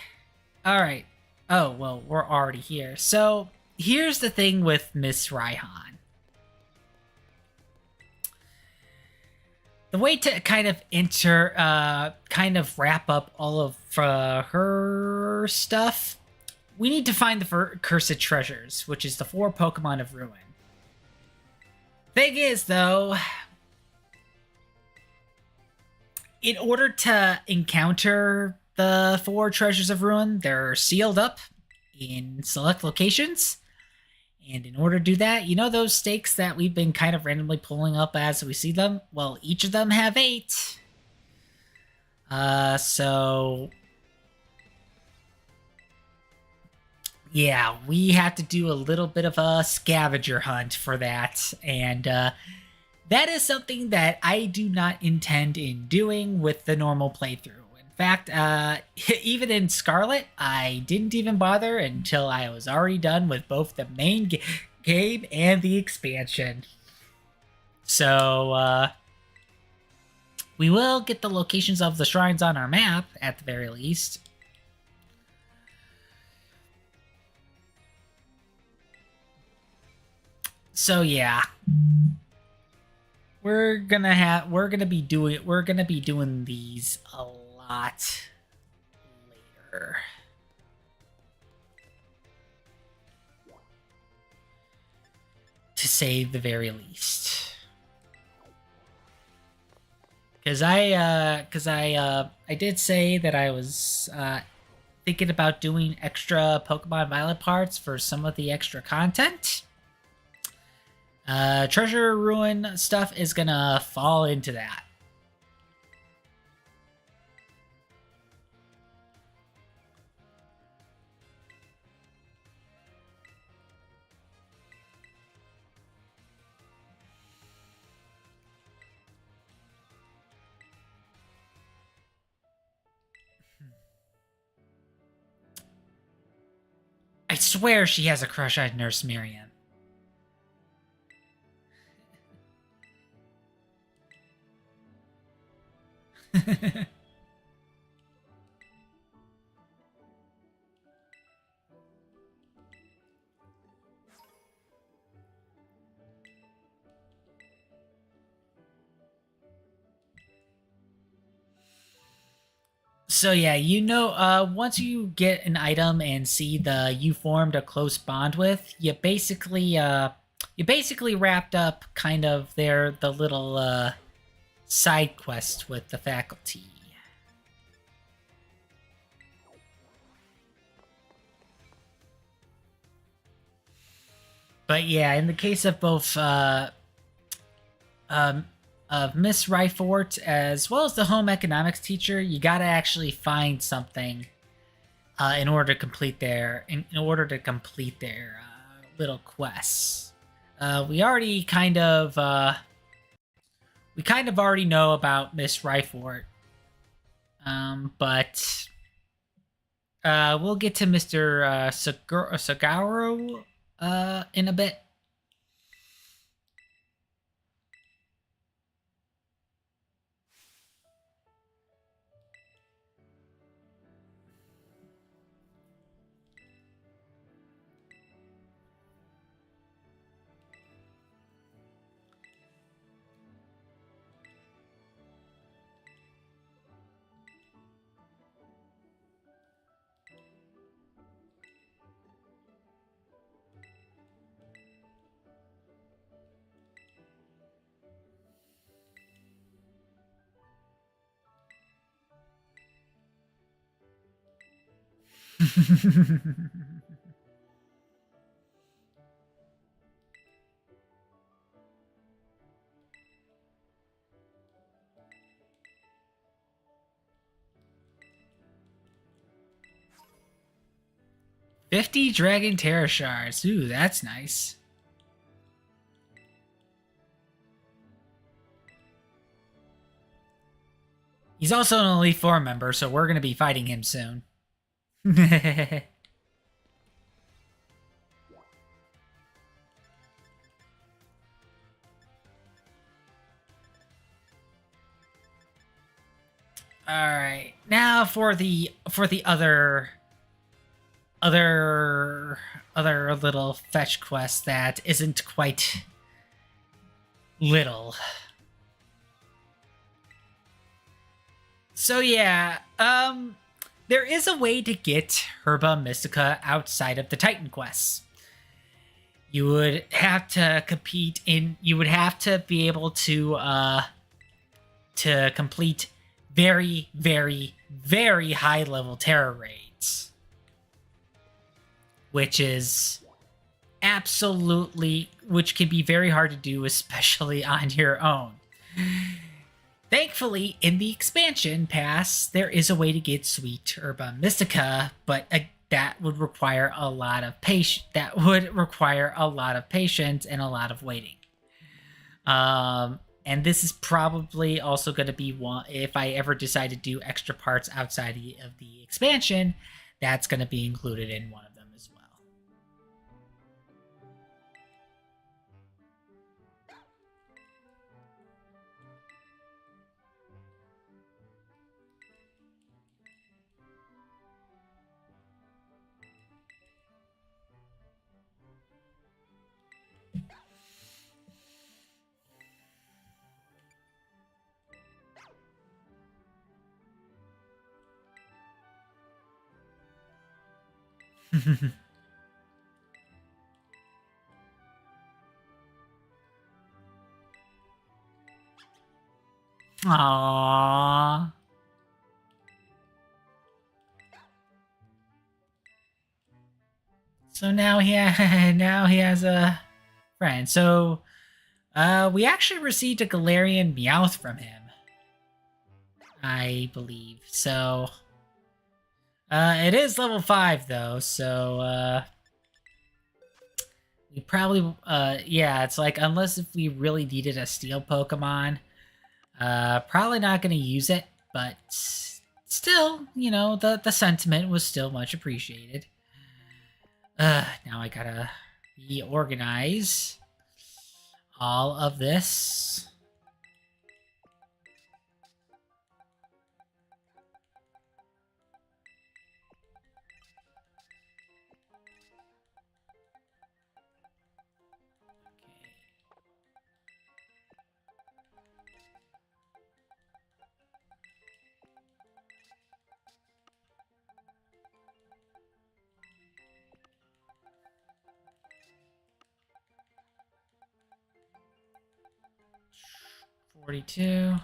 Alright. Oh, well, we're already here. So, here's the thing with Miss Raihan. The way to kind of wrap up all of her stuff, we need to find the Cursed Treasures, which is the 4 Pokemon of Ruin. Thing is, though, in order to encounter the 4 Treasures of Ruin, they're sealed up in select locations. And in order to do that, you know those stakes that we've been kind of randomly pulling up as we see them? Well, each of them have 8. So... yeah, we have to do a little bit of a scavenger hunt for that. And that is something that I do not intend in doing with the normal playthrough. In fact, even in Scarlet, I didn't even bother until I was already done with both the main game and the expansion. So, we will get the locations of the shrines on our map, at the very least. So, yeah. We're gonna be doing these a lot later. To say the very least. Because I did say that I was thinking about doing extra Pokemon Violet parts for some of the extra content. Treasure Ruin stuff is gonna fall into that. swear she has a crush on Nurse Miriam. So yeah, once you get an item and see the you formed a close bond with, you basically wrapped up kind of the little side quest with the faculty. But yeah, in the case of both of Miss Ryfort as well as the home economics teacher, you gotta actually find something in order to complete their little quests. We kind of already know about Miss Ryfort, but we'll get to Mr. Sagaro in a bit. $50 Dragon Terra Shards. Ooh, that's nice. He's also an Elite Four member, so we're going to be fighting him soon. All right, now for the other little fetch quest that isn't quite little. So yeah, there is a way to get Herba Mystica outside of the Titan quests. You would have to compete in. You would have to be able to complete very, very, very high level Terra raids, which can be very hard to do, especially on your own. Thankfully, in the expansion pass, there is a way to get Sweet Herba Mystica, but that would require a lot of patience. That would require a lot of patience and a lot of waiting. And this is probably also going to be one, if I ever decide to do extra parts outside of the expansion, that's going to be included in one of them as well. Aww. So now now he has a friend. So we actually received a Galarian Meowth from him, I believe. So it is level 5 though, so we probably yeah, it's like unless if we really needed a steel Pokemon, probably not going to use it, but still, the sentiment was still much appreciated. Now I gotta reorganize all of this. Okay. 42.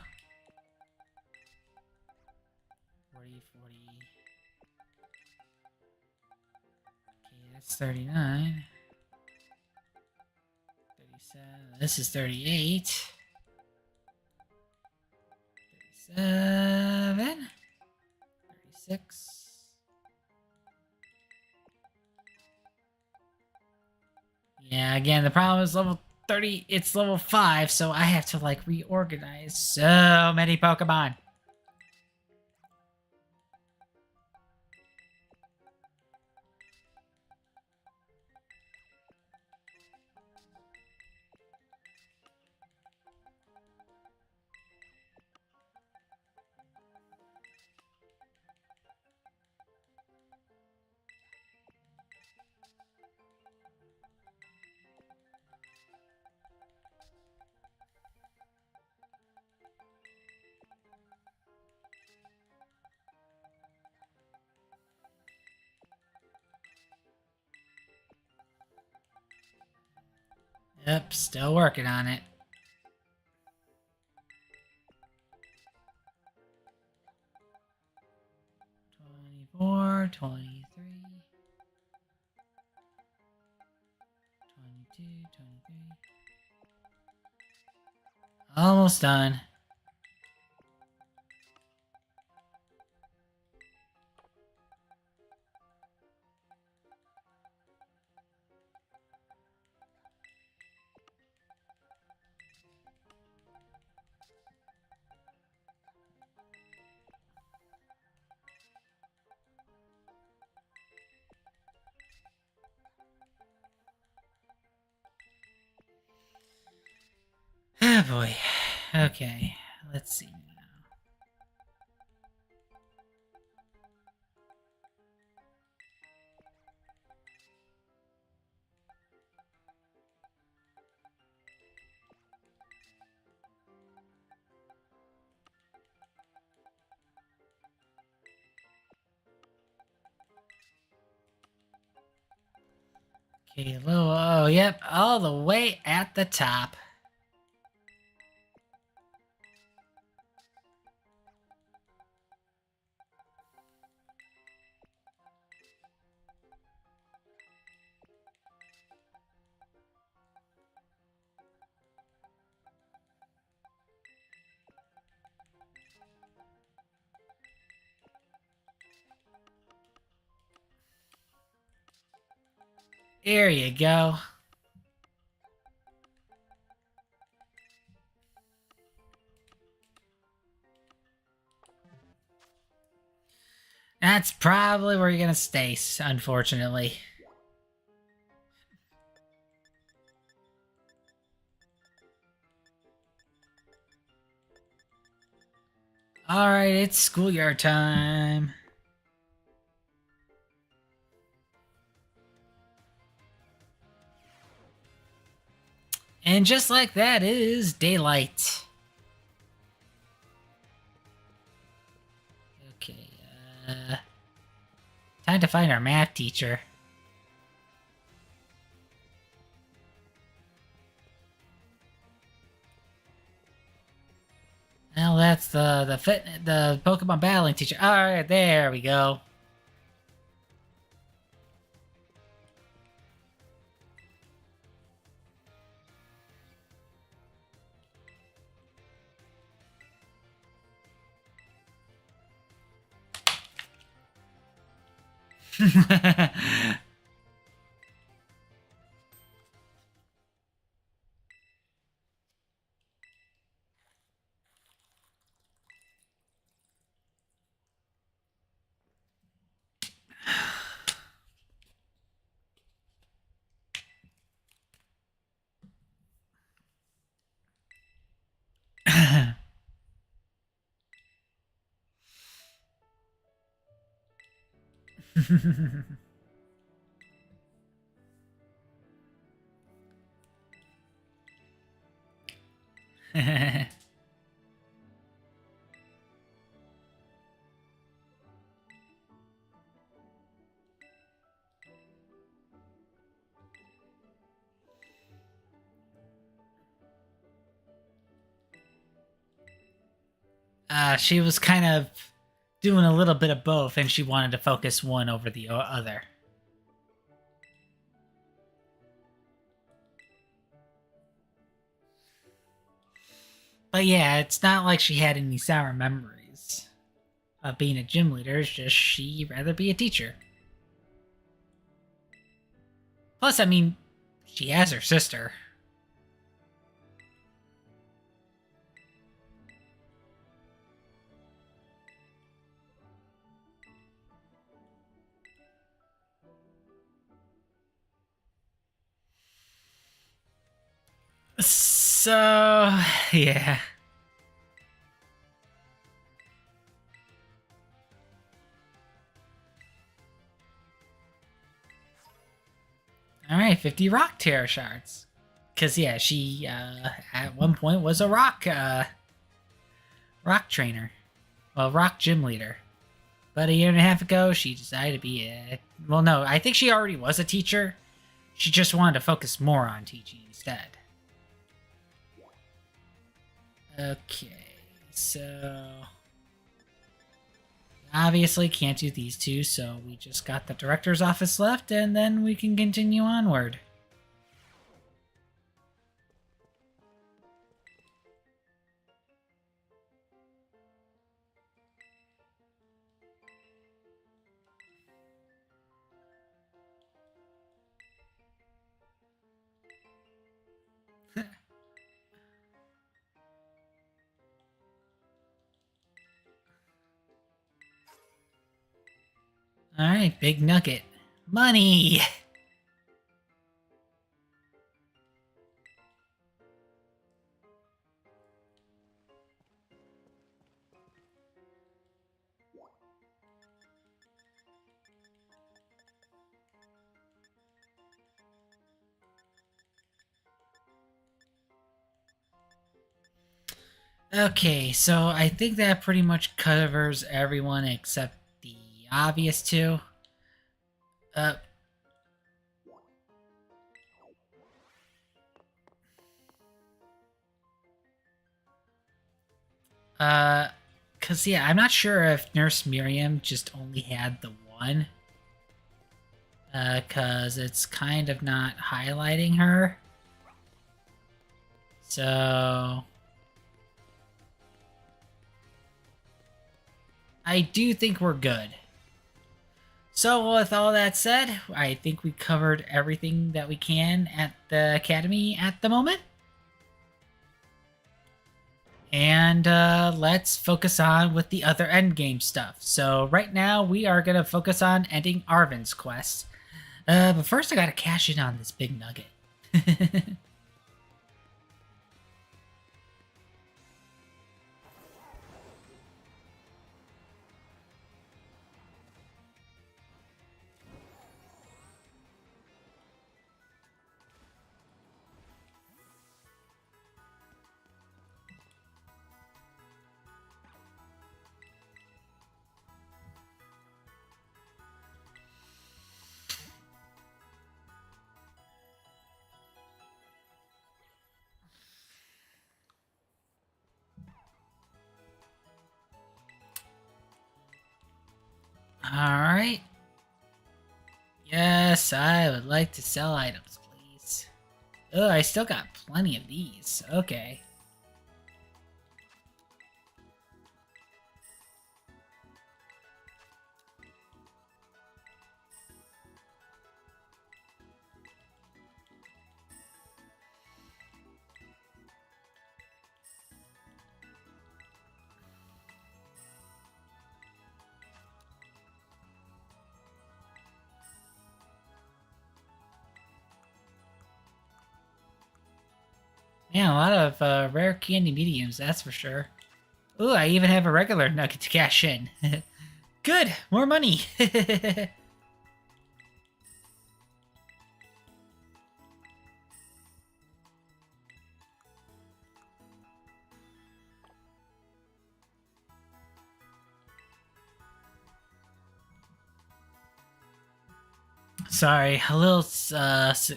40. Okay, that's 39. 37. This is 38. 37. 36. Yeah, again, the problem is level 30. It's level 5, so I have to, like, reorganize so many Pokemon. Yep, still working on it. 24, 23, 22, 23. Almost done. Oh boy. Okay, let's see now. Okay, oh, yep, all the way at the top. Here you go. That's probably where you're gonna stay, unfortunately. Alright, it's schoolyard time. And just like that, it is daylight. Okay, time to find our math teacher. Well, that's the Pokemon battling teacher. All right, there we go. She was kind of doing a little bit of both, and she wanted to focus one over the other. But yeah, it's not like she had any sour memories of being a gym leader. It's just she'd rather be a teacher. Plus, I mean, she has her sister. So, yeah. Alright, 50 rock terror shards. Because, yeah, she, at one point was a rock trainer. Well, rock gym leader. But a year and a half ago, she decided to be a... Well, no, I think she already was a teacher. She just wanted to focus more on teaching instead. Okay, so... Obviously can't do these two, so we just got the director's office left, and then we can continue onward. Alright, big nugget. Money! Okay, so I think that pretty much covers everyone except the obvious two. Uh, cause yeah, I'm not sure if Nurse Miriam just only had the one. Cause it's kind of not highlighting her. So... I do think we're good. So with all that said, I think we covered everything that we can at the Academy at the moment. And let's focus on with the other endgame stuff. So right now we are going to focus on ending Arvin's quest. But first I gotta cash in on this big nugget. Alright. Yes, I would like to sell items, please. Oh, I still got plenty of these. Okay. Yeah, a lot of rare candy mediums, that's for sure. Ooh, I even have a regular nugget to cash in. Good, more money. Sorry, a little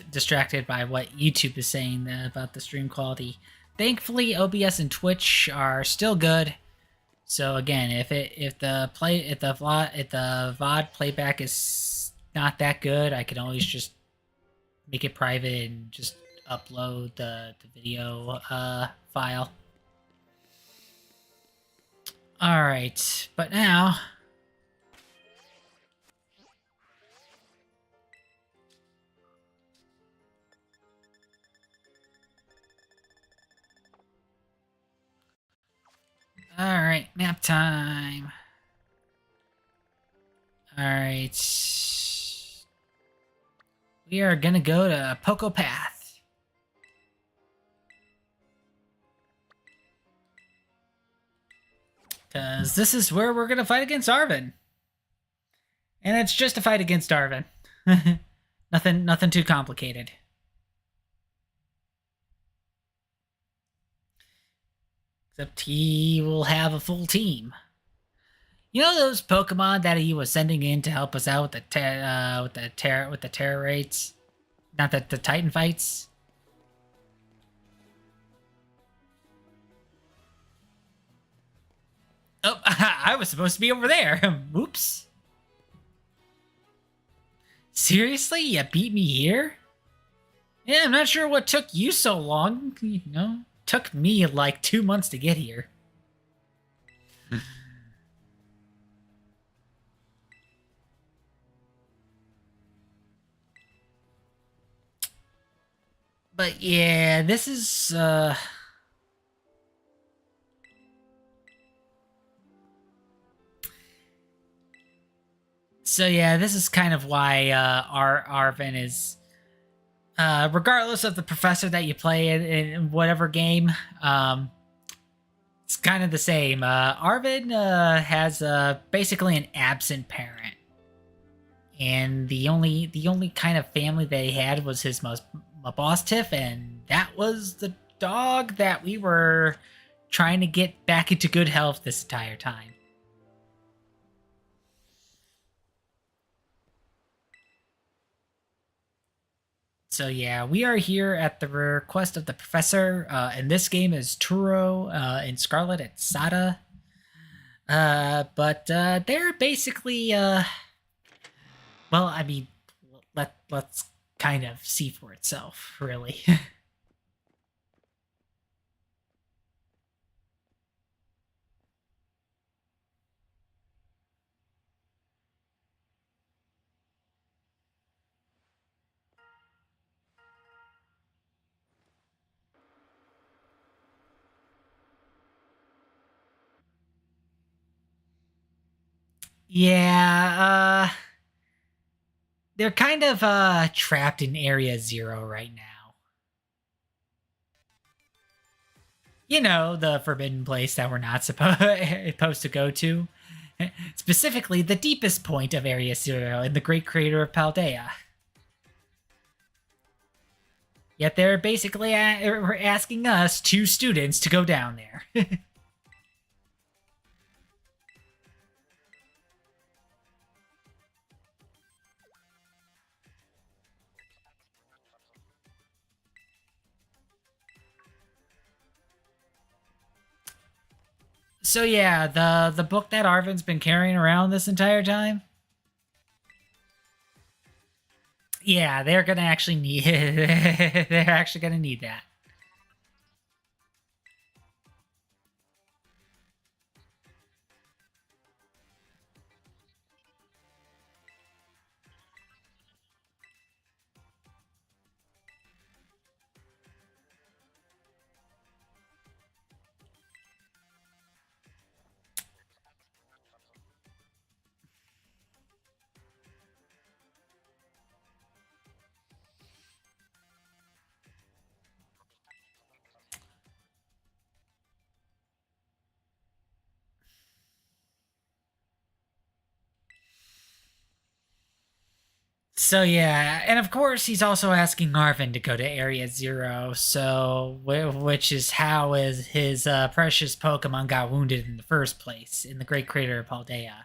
distracted by what YouTube is saying about the stream quality. Thankfully, OBS and Twitch are still good. So again, if the VOD playback is not that good, I can always just make it private and just upload the video file. All right, but now. All right, map time. All right. We are gonna go to Poco Path. Because this is where we're gonna fight against Arven. And it's just a fight against Arven. Nothing too complicated. Except he will have a full team. You know those Pokemon that he was sending in to help us out with the terror raids, not the Titan fights. Oh, I was supposed to be over there. Oops. Seriously, you beat me here? Yeah, I'm not sure what took you so long. You know, took me like 2 months to get here. But yeah, this is so yeah, this is kind of why Arven is regardless of the professor that you play in whatever game, it's kind of the same. Arven has basically an absent parent, and the only kind of family that he had was his boss Tiff, and that was the dog that we were trying to get back into good health this entire time. So yeah, we are here at the request of the professor, and this game is Turo in Scarlet at Sada. But they're basically, well, I mean, let's kind of see for itself, really. Yeah, they're kind of trapped in Area Zero right now. You know, the forbidden place that we're not supposed to go to. Specifically, the deepest point of Area Zero in the Great Crater of Paldea. Yet they're basically asking us, 2 students, to go down there. So yeah, the book that Arven's been carrying around this entire time. Yeah, they're gonna actually need. They're actually gonna need that. So yeah, and of course he's also asking Arven to go to Area Zero. So which is how his precious Pokemon got wounded in the first place in the Great Crater of Paldea.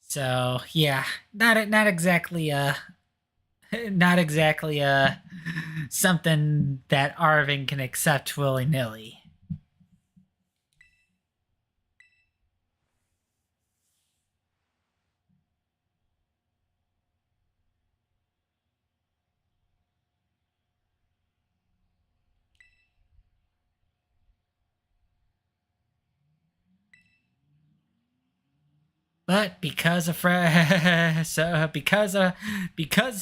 So yeah, not exactly not exactly something that Arvin can accept willy nilly. But because a friend, so because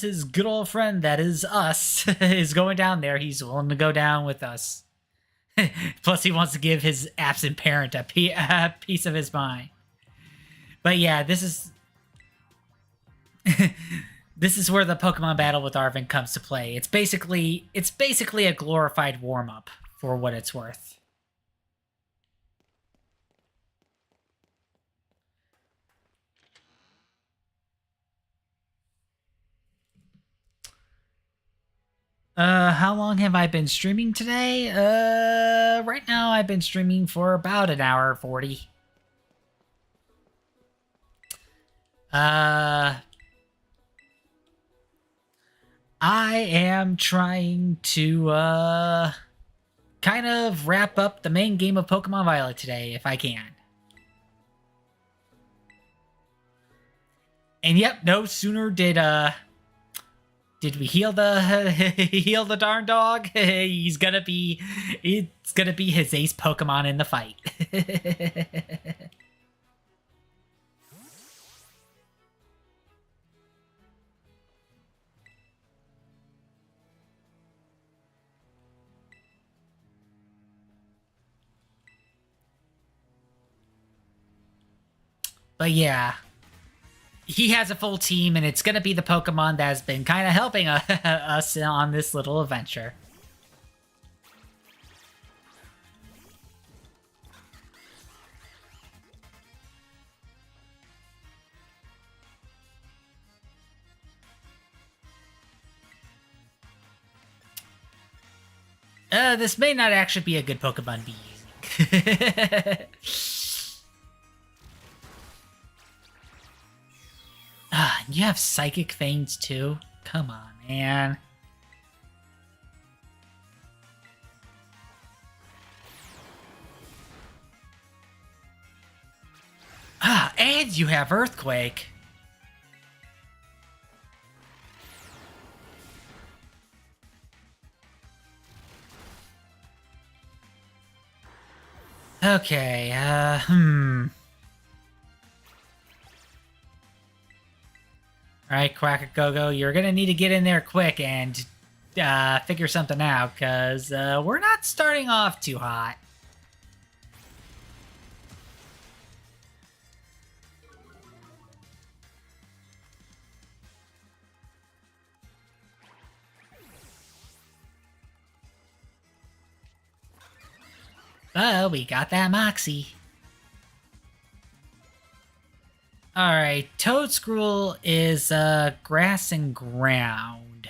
his good old friend that is us is going down there, he's willing to go down with us. Plus, he wants to give his absent parent a piece of his mind. But yeah, this is this is where the Pokemon battle with Arvin comes to play. It's basically a glorified warm up for what it's worth. How long have I been streaming today? Right now I've been streaming for about an hour 40. Uh, I am trying to, kind of wrap up the main game of Pokemon Violet today, if I can. And yep, no sooner did we heal the heal the darn dog? It's gonna be his ace Pokemon in the fight. But yeah, he has a full team, and it's gonna be the Pokemon that's been kind of helping us on this little adventure. This may not actually be a good Pokemon to be using. You have Psychic Veins too? Come on, man. And you have Earthquake. Okay, Alright, Quackagogo, you're gonna need to get in there quick and figure something out, because we're not starting off too hot. Oh, we got that Moxie. Alright, Toadscruel is grass and ground.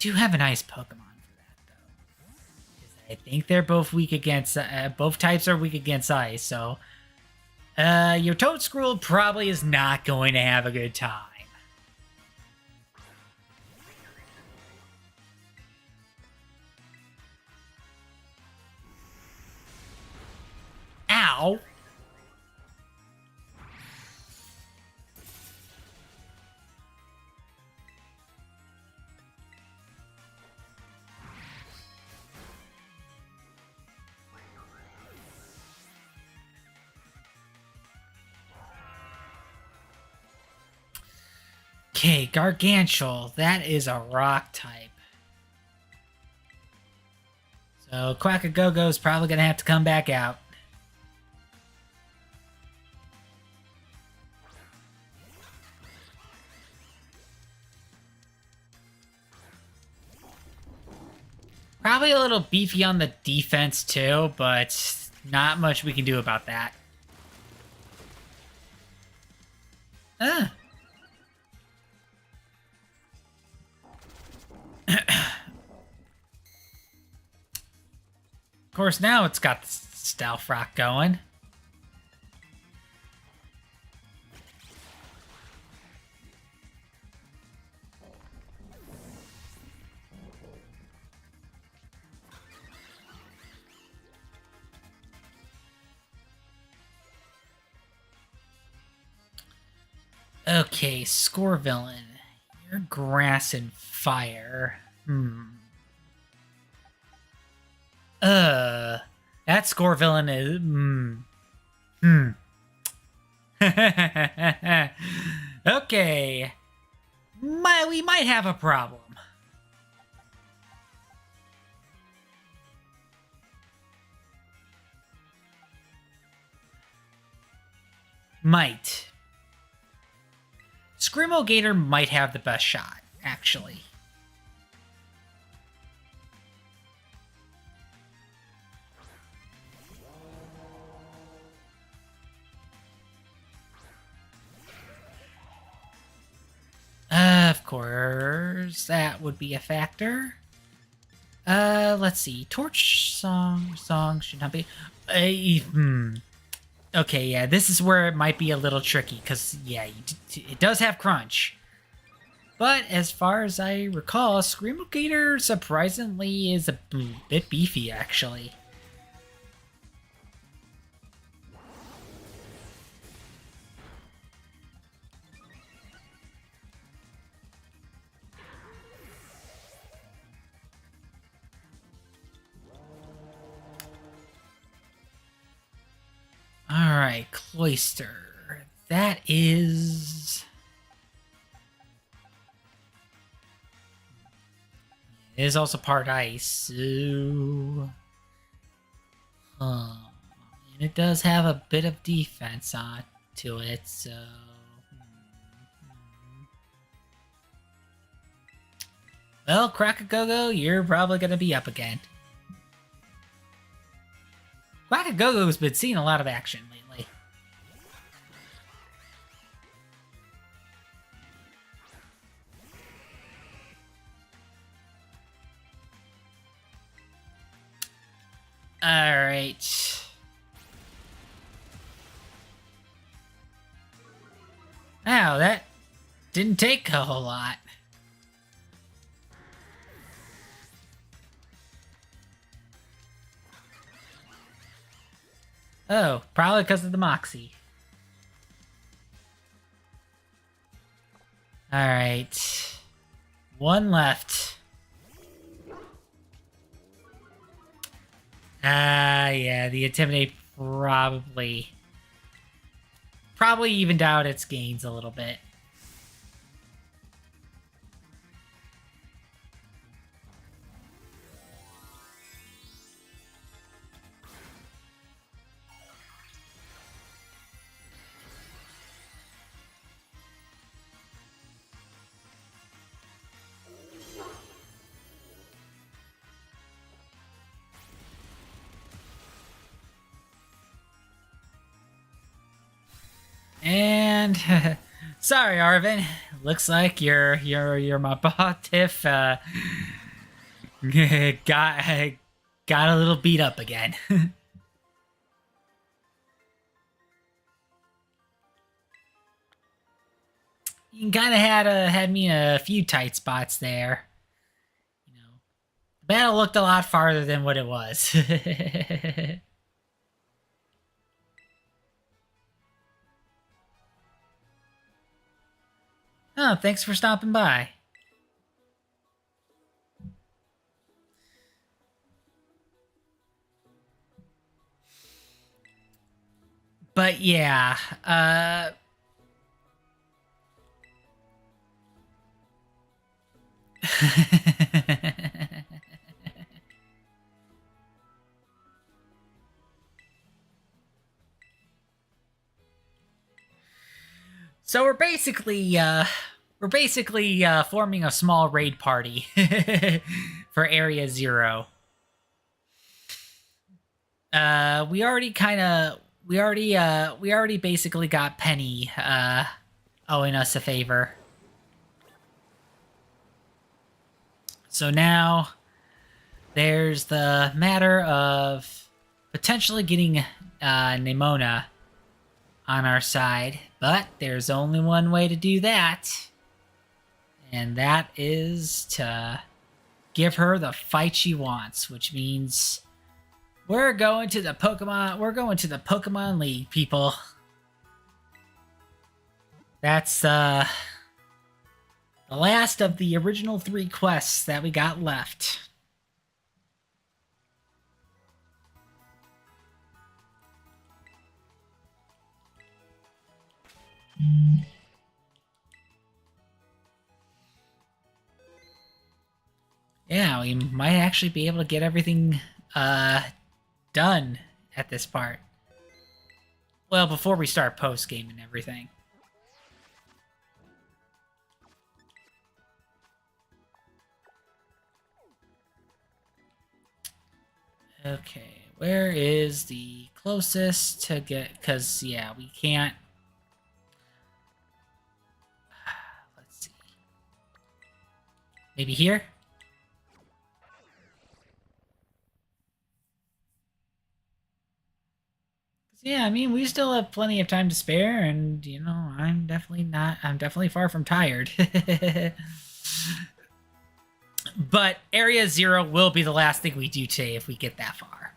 Do have a nice Pokemon for that, though. 'Cause I think they're both weak against... both types are weak against ice, so... your Toadscruel probably is not going to have a good time. Ow! Okay, Gargantual. That is a rock type. So Quackagogo is probably going to have to come back out. Probably a little beefy on the defense too, but not much we can do about that. Ah. Of course, now it's got the Stealth Rock going. Okay, score villain. You're grass and fire. Uh, that score villain is. Okay. We might have a problem. Might. Screamo Gator might have the best shot, actually. Of course, that would be a factor. Let's see. Torch song should not be. Okay, yeah, this is where it might be a little tricky because yeah, it does have crunch. But as far as I recall, Screamo Gator surprisingly is a bit beefy, actually. Alright, Cloister. That is... It is also part ice, so... And it does have a bit of defense on to it, so... Well, Crackagogo, you're probably going to be up again. Crackagogo's been seeing a lot of action lately. Alright. Wow, that didn't take a whole lot. Oh, probably because of the Moxie. Alright. One left. Yeah, the Intimidate probably evened out its gains a little bit. And sorry, Arvin. Looks like your Mabatif got a little beat up again. You kind of had me in a few tight spots there. You know, the battle looked a lot farther than what it was. Oh, thanks for stopping by. But yeah, so we're basically forming a small raid party for Area 0. We already basically got Penny owing us a favor. So now there's the matter of potentially getting Nemona on our side, but there's only one way to do that. And that is to give her the fight she wants, which means we're going to the Pokemon League, people. That's the last of the original 3 quests that we got left. Yeah, we might actually be able to get everything done at this part. Well, before we start post-game and everything. Okay, where is the closest to get... Because, yeah, we can't... Let's see. Maybe here? Yeah, I mean, we still have plenty of time to spare, and, you know, I'm definitely far from tired. But Area Zero will be the last thing we do today if we get that far.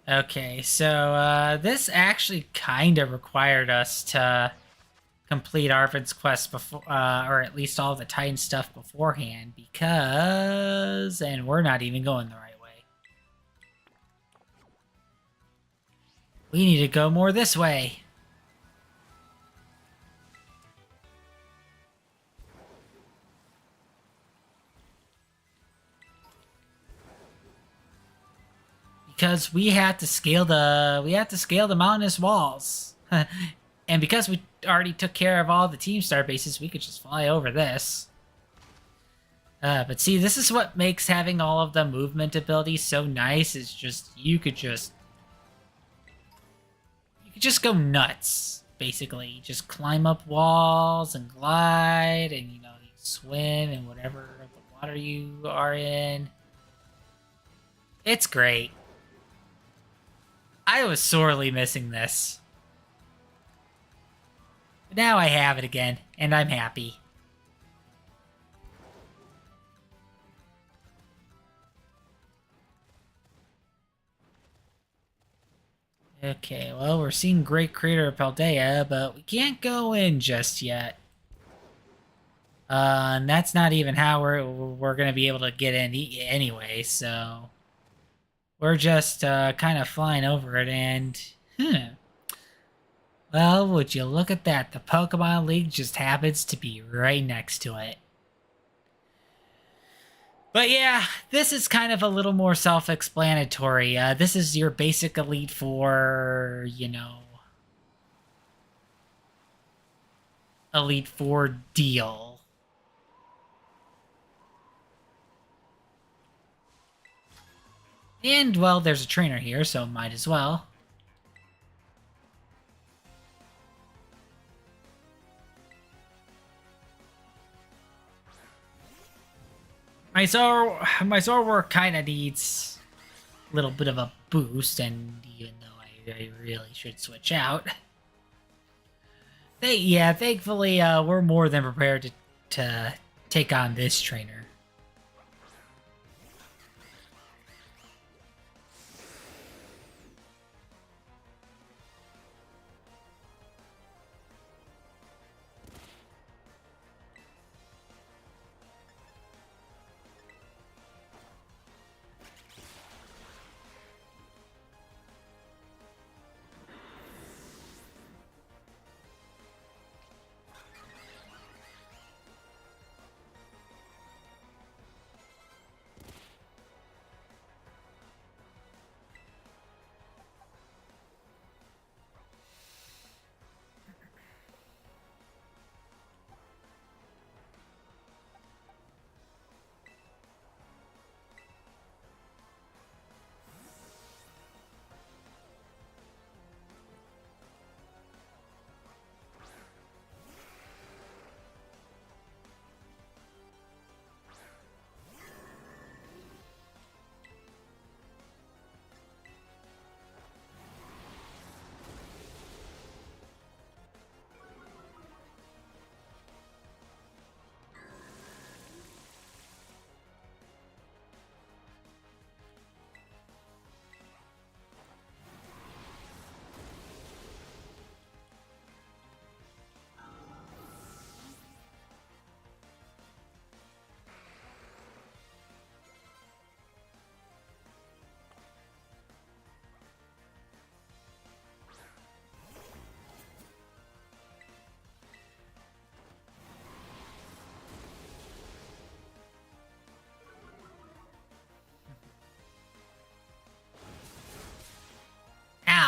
Okay, so this actually kind of required us to complete Arvid's quest before, or at least all the Titan stuff beforehand, because... And we're not even going the right way. We need to go more this way. Because we have to scale the mountainous walls. And because we already took care of all the team star bases, we could just fly over this. But see, this is what makes having all of the movement abilities so nice, is just you could just go nuts, basically. Just climb up walls and glide, and you know, you swim in whatever the water you are in. It's great. I was sorely missing this. But now I have it again, and I'm happy. Okay, well, we're seeing Great Crater of Paldea, but we can't go in just yet. And that's not even how we're gonna be able to get in anyway, so... We're just kind of flying over it, and... Well, would you look at that? The Pokemon League just happens to be right next to it. But yeah, this is kind of a little more self-explanatory. This is your basic Elite Four, you know... Elite Four deal. And, well, there's a trainer here, so might as well. My Zorwork kind of needs a little bit of a boost, and even though I really should switch out. Thankfully, we're more than prepared to take on this trainer.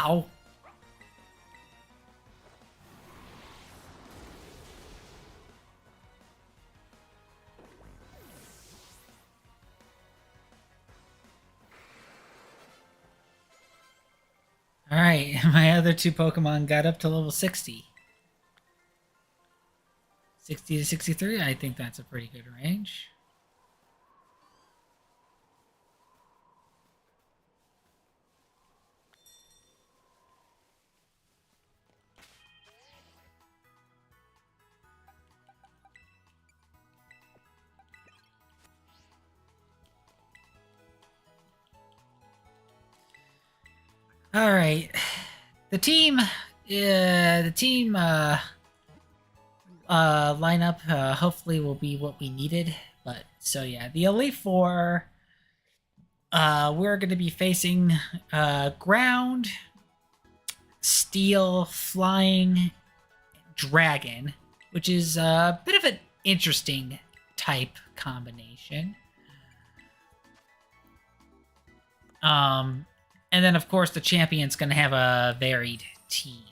Ow. Alright, my other two Pokemon got up to level 60. 60 to 63, I think that's a pretty good range. All right, the team lineup hopefully will be what we needed. But so yeah, the Elite Four. We're going to be facing ground, steel, flying, dragon, which is a bit of an interesting type combination. And then of course the champion's going to have a varied team.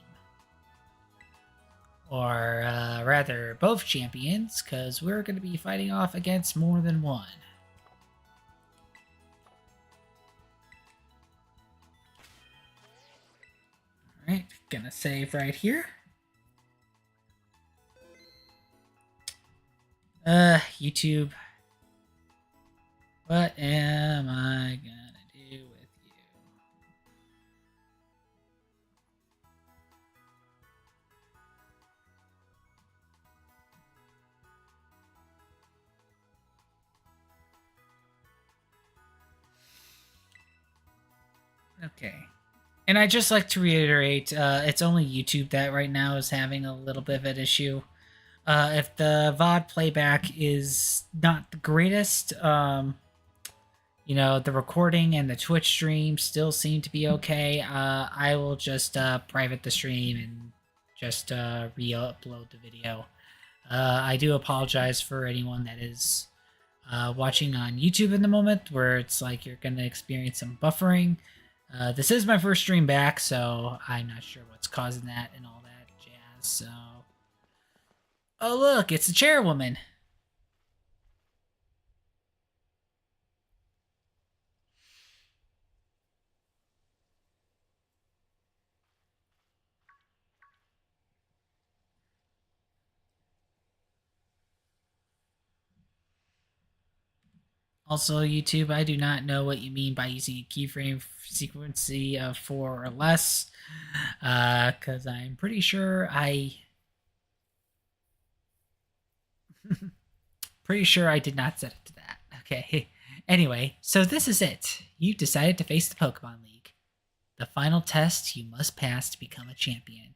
Or rather, both champions, because we're going to be fighting off against more than one. Alright, gonna save right here. YouTube. What am I gonna do with you? Okay. And I just like to reiterate, it's only YouTube that right now is having a little bit of an issue. If the VOD playback is not the greatest, you know, the recording and the Twitch stream still seem to be okay. I will just private the stream and just re-upload the video. I do apologize for anyone that is watching on YouTube in the moment, where it's like you're going to experience some buffering. This is my first stream back, so I'm not sure what's causing that and all that jazz. So, oh look, it's the chairwoman. Also, YouTube, I do not know what you mean by using a keyframe frequency of 4 or less, because I'm pretty sure pretty sure I did not set it to that. Okay. Anyway, so this is it. You decided to face the Pokemon League. The final test you must pass to become a champion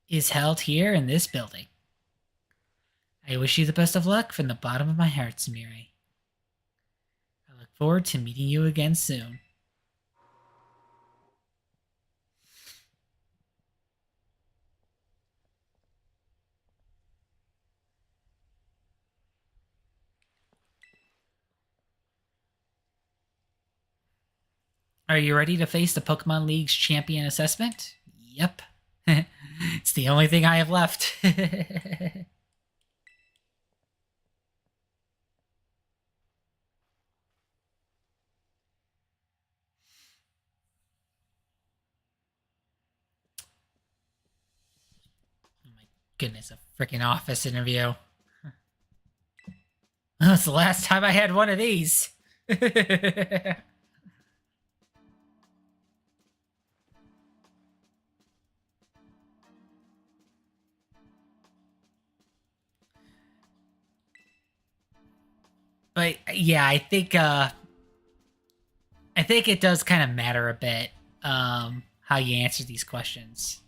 is held here in this building. I wish you the best of luck from the bottom of my heart, Samire. I look forward to meeting you again soon. Are you ready to face the Pokemon League's champion assessment? Yep. It's the only thing I have left. Goodness, a freaking office interview. That's the last time I had one of these. But yeah, I think it does kind of matter a bit how you answer these questions.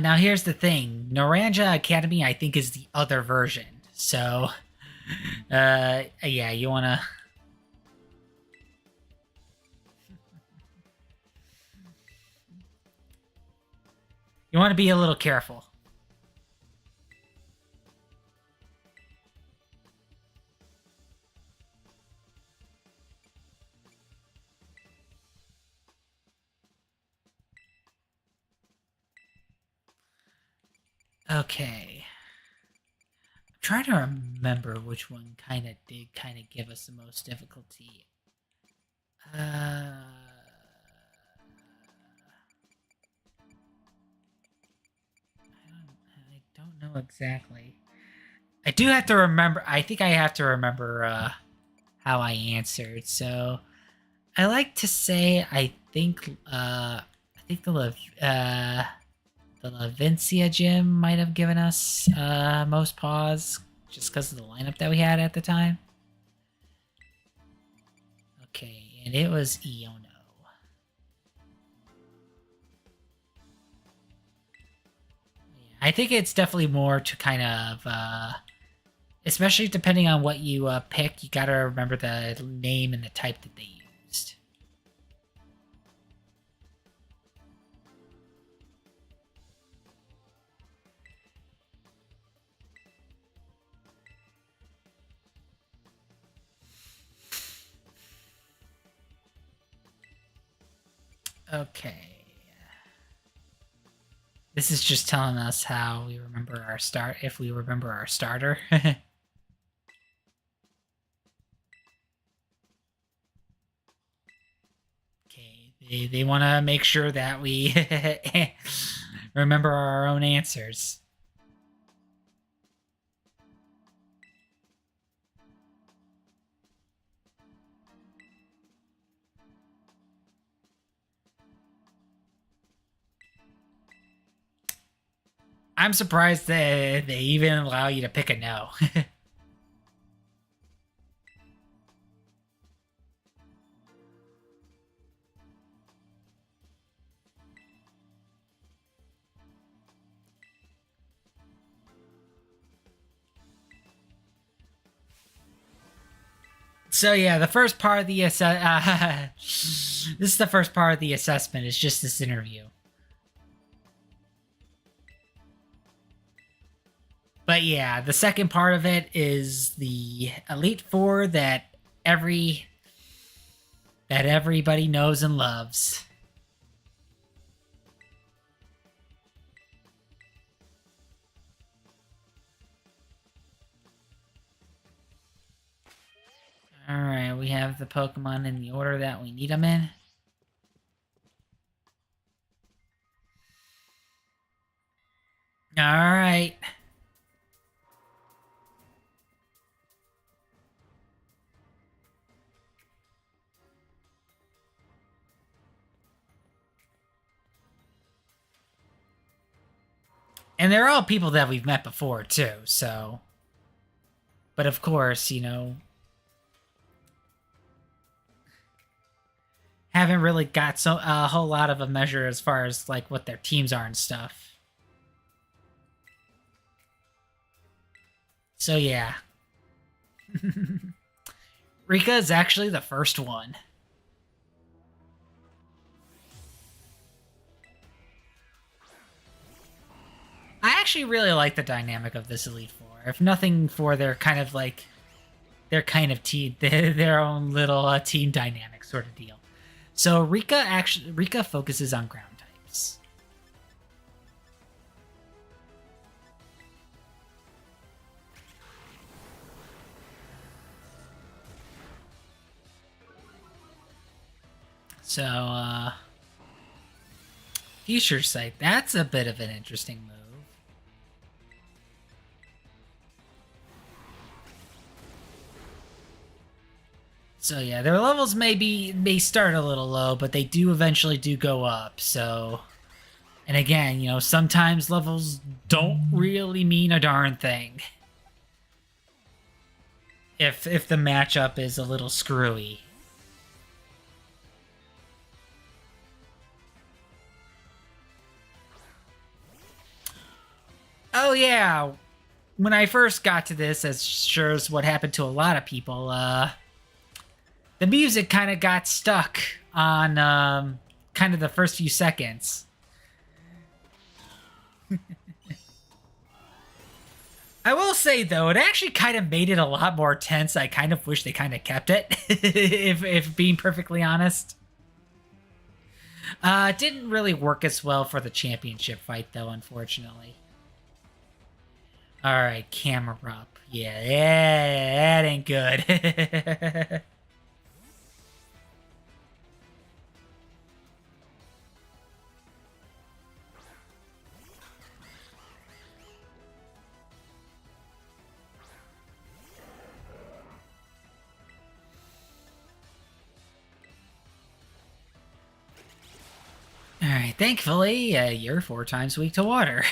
Now here's the thing. Naranja Academy, I think, is the other version. So, yeah, you wanna... You want to be a little careful. Okay. I'm trying to remember which one did kind of give us the most difficulty. I don't know exactly. I do have to remember. I think I have to remember how I answered. So I like to say I think the Lavincia gym might have given us most pause just because of the lineup that we had at the time. Okay, and it was Iono. Yeah, I think it's definitely more to kind of, especially depending on what you pick, you gotta remember the name and the type that they used. Okay. This is just telling us how we remember our start, if we remember our starter. Okay, they want to make sure that we remember our own answers. I'm surprised that they even allow you to pick a no. So yeah, the first part of the this is the first part of the assessment. Is just this interview. But yeah, the second part of it is the Elite Four that everybody knows and loves. Alright, we have the Pokemon in the order that we need them in. Alright. And they're all people that we've met before, too, so... But of course, you know... Haven't really got a whole lot of a measure as far as, like, what their teams are and stuff. So, yeah. Rika is actually the first one. I actually really like the dynamic of this Elite Four. If nothing for their kind of like their kind of team, their own little team dynamic sort of deal. So Rika focuses on ground types. So Future Sight, that's a bit of an interesting move. So yeah, their levels may start a little low, but they do eventually go up. So, and again, you know, sometimes levels don't really mean a darn thing. If the matchup is a little screwy. Oh yeah, when I first got to this, as sure as what happened to a lot of people, the music kind of got stuck on kind of the first few seconds. I will say though, it actually kind of made it a lot more tense. I kind of wish they kind of kept it, if being perfectly honest. It didn't really work as well for the championship fight though, unfortunately. All right, camera up. Yeah, that ain't good. All right, thankfully, you're 4 times weak to water.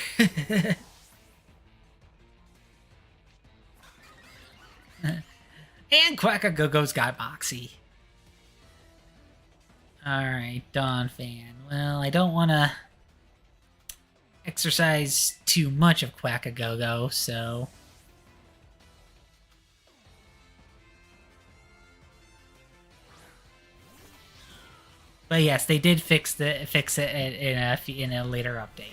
And Quackagogo's got Moxie. Alright, Dawn Fan. Well, I don't want to exercise too much of Quackagogo, so... But yes, they did fix it in a later update.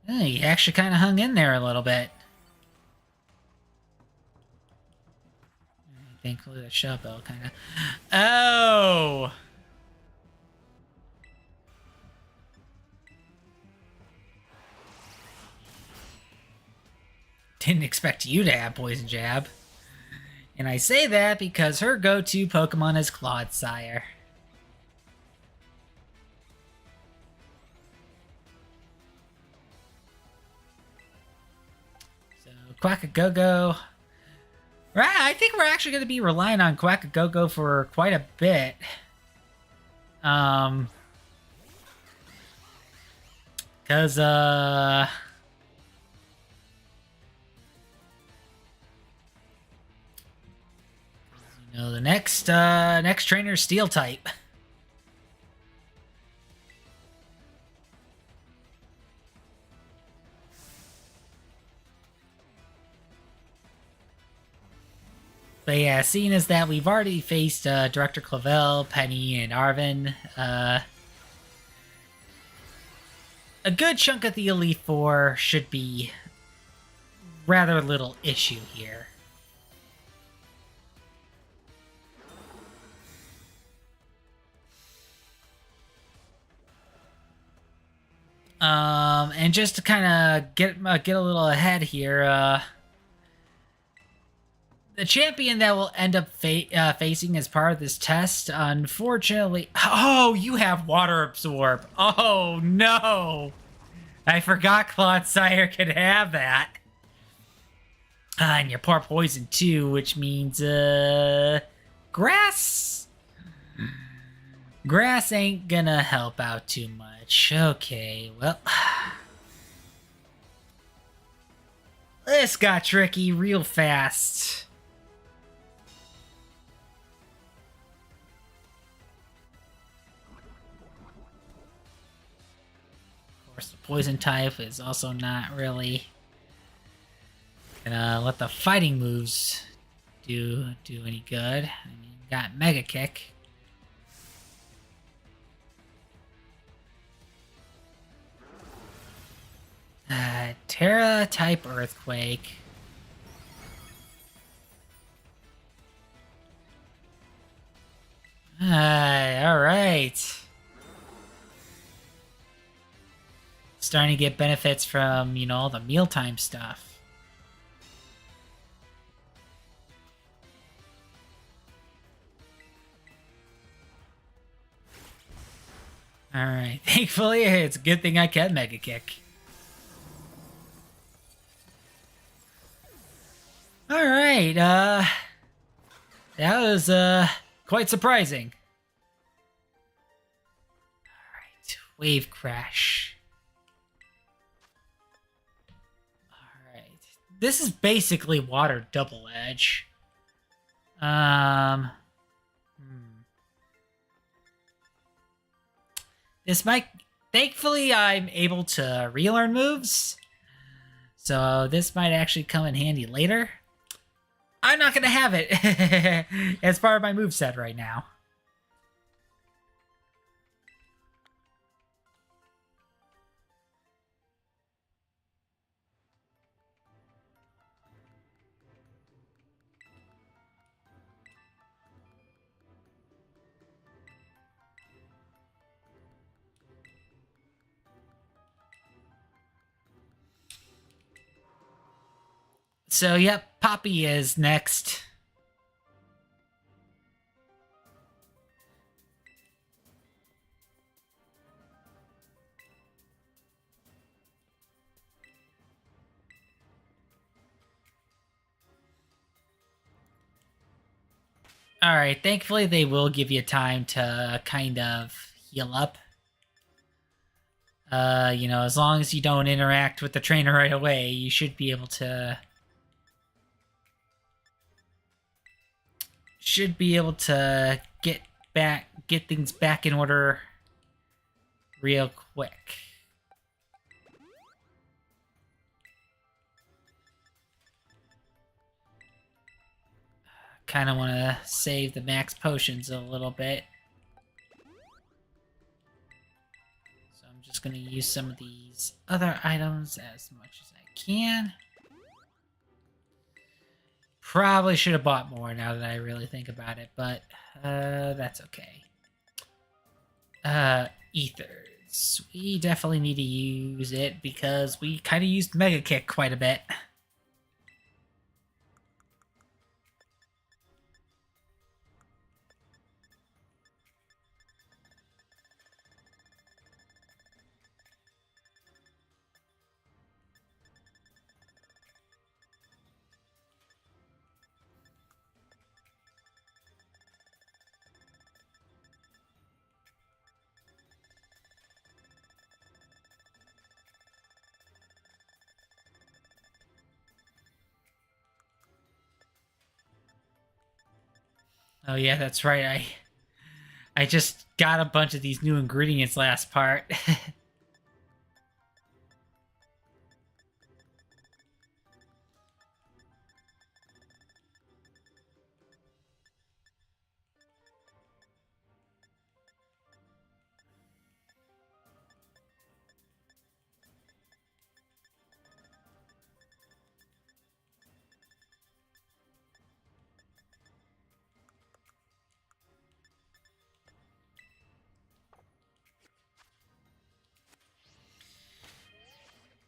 He actually kind of hung in there a little bit. Thankfully, the shovel kind of... Oh! Didn't expect you to have Poison Jab. And I say that because her go-to Pokemon is Clodsire. So, Quackagogo... Right, I think we're actually going to be relying on Quackagogo for quite a bit. Because, you know, the next trainer is Steel type. But yeah, seeing as that we've already faced Director Clavel, Penny, and Arvin, a good chunk of the Elite Four should be rather little issue here. And just to kind of get a little ahead here, the champion that will end up facing as part of this test, unfortunately... Oh, you have Water Absorb. Oh, no. I forgot Clodsire could have that. And your poor Poison, too, which means, Grass? Grass ain't gonna help out too much. Okay, well... This got tricky real fast. Of course, the Poison type is also not really gonna let the fighting moves do any good. I mean, you got Mega Kick. Terra type Earthquake. Alright. Starting to get benefits from, you know, all the mealtime stuff. Alright, thankfully it's a good thing I kept Mega Kick. Alright, that was, quite surprising. Alright, Wave Crash. Alright, this is basically Water Double Edge. This might... Thankfully, I'm able to relearn moves. So this might actually come in handy later. I'm not going to have it as part of my moveset right now. So, yep, Poppy is next. Alright, thankfully they will give you time to kind of heal up. You know, as long as you don't interact with the trainer right away, you should be able to... get things back in order real quick. Kind of want to save the max potions a little bit. So I'm just going to use some of these other items as much as I can. Probably should have bought more now that I really think about it, but that's okay. Ethers. We definitely need to use it because we kind of used Mega Kick quite a bit. Oh yeah, that's right. I just got a bunch of these new ingredients last part.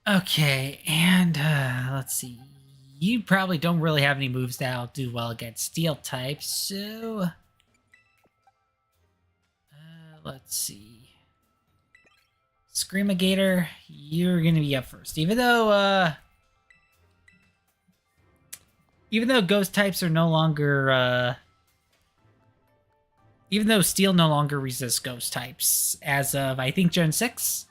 Okay, and let's see. You probably don't really have any moves that'll do well against steel types, so let's see. Screamigator, you're gonna be up first. Even though ghost types are no longer even though steel no longer resists ghost types as of I think Gen 6.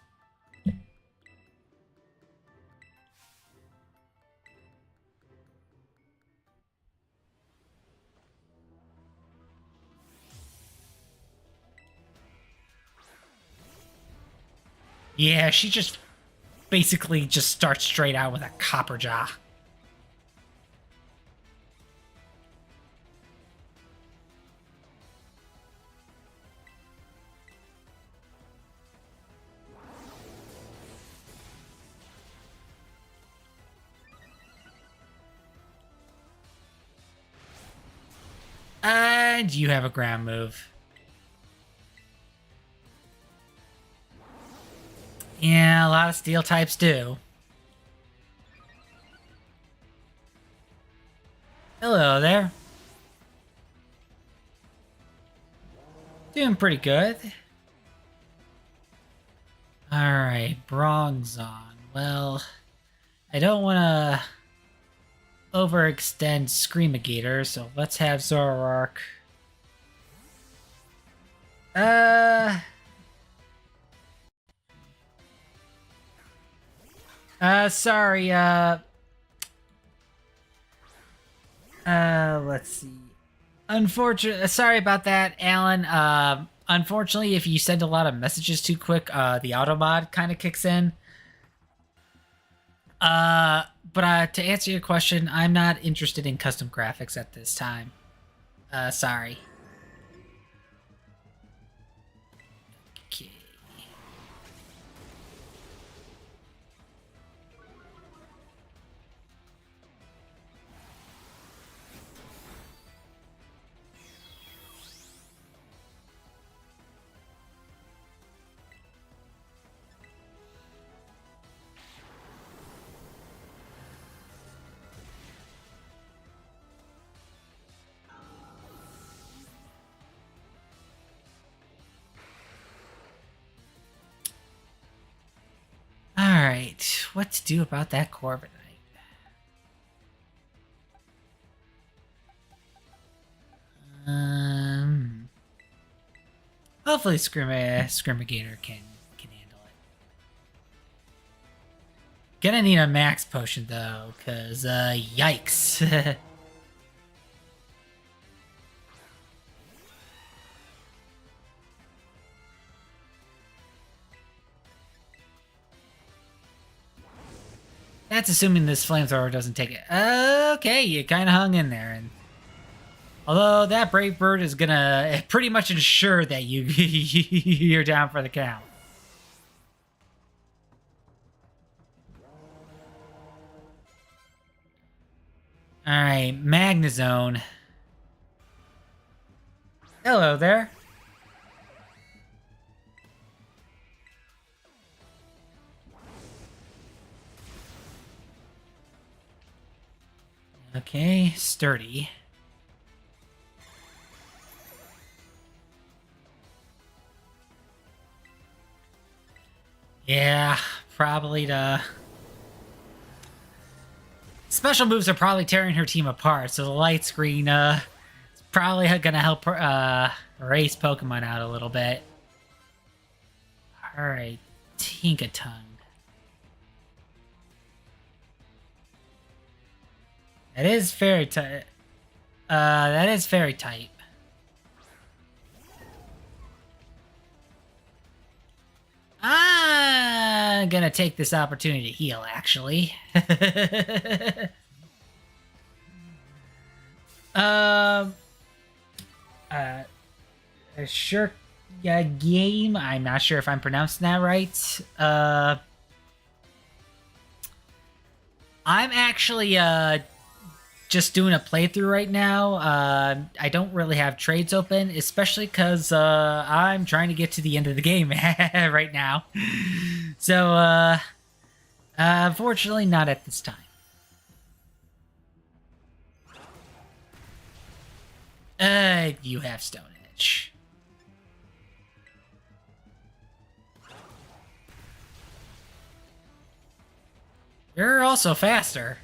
Yeah, she just basically just starts straight out with a copper jaw. And you have a ground move. Yeah, a lot of steel types do. Hello there. Doing pretty good. Alright, Bronzong. Well, I don't want to overextend Screamigator, so let's have Zoroark. Sorry, let's see. Unfortunately, sorry about that, Alan. Unfortunately, if you send a lot of messages too quick, the auto mod kind of kicks in. But to answer your question, I'm not interested in custom graphics at this time. Sorry. Okay. Alright, what to do about that Corviknight? Um, Hopefully Scrimmigator can handle it. Gonna need a max potion though, cause yikes. That's assuming this flamethrower doesn't take it. Okay, you kind of hung in there, and although that brave bird is gonna pretty much ensure that you're down for the count. All right, Magnezone. Hello there. Okay, sturdy. Yeah, probably the special moves are probably tearing her team apart, so the light screen is probably gonna help race Pokemon out a little bit. Alright, Tinkatongue. That is fairy type. That is fairy type. I'm gonna take this opportunity to heal, actually. um, sure, yeah, game. I'm not sure if I'm pronouncing that right. I'm actually just doing a playthrough right now. I don't really have trades open, especially because I'm trying to get to the end of the game right now. So, unfortunately, not at this time. You have Stone Edge. You're also faster.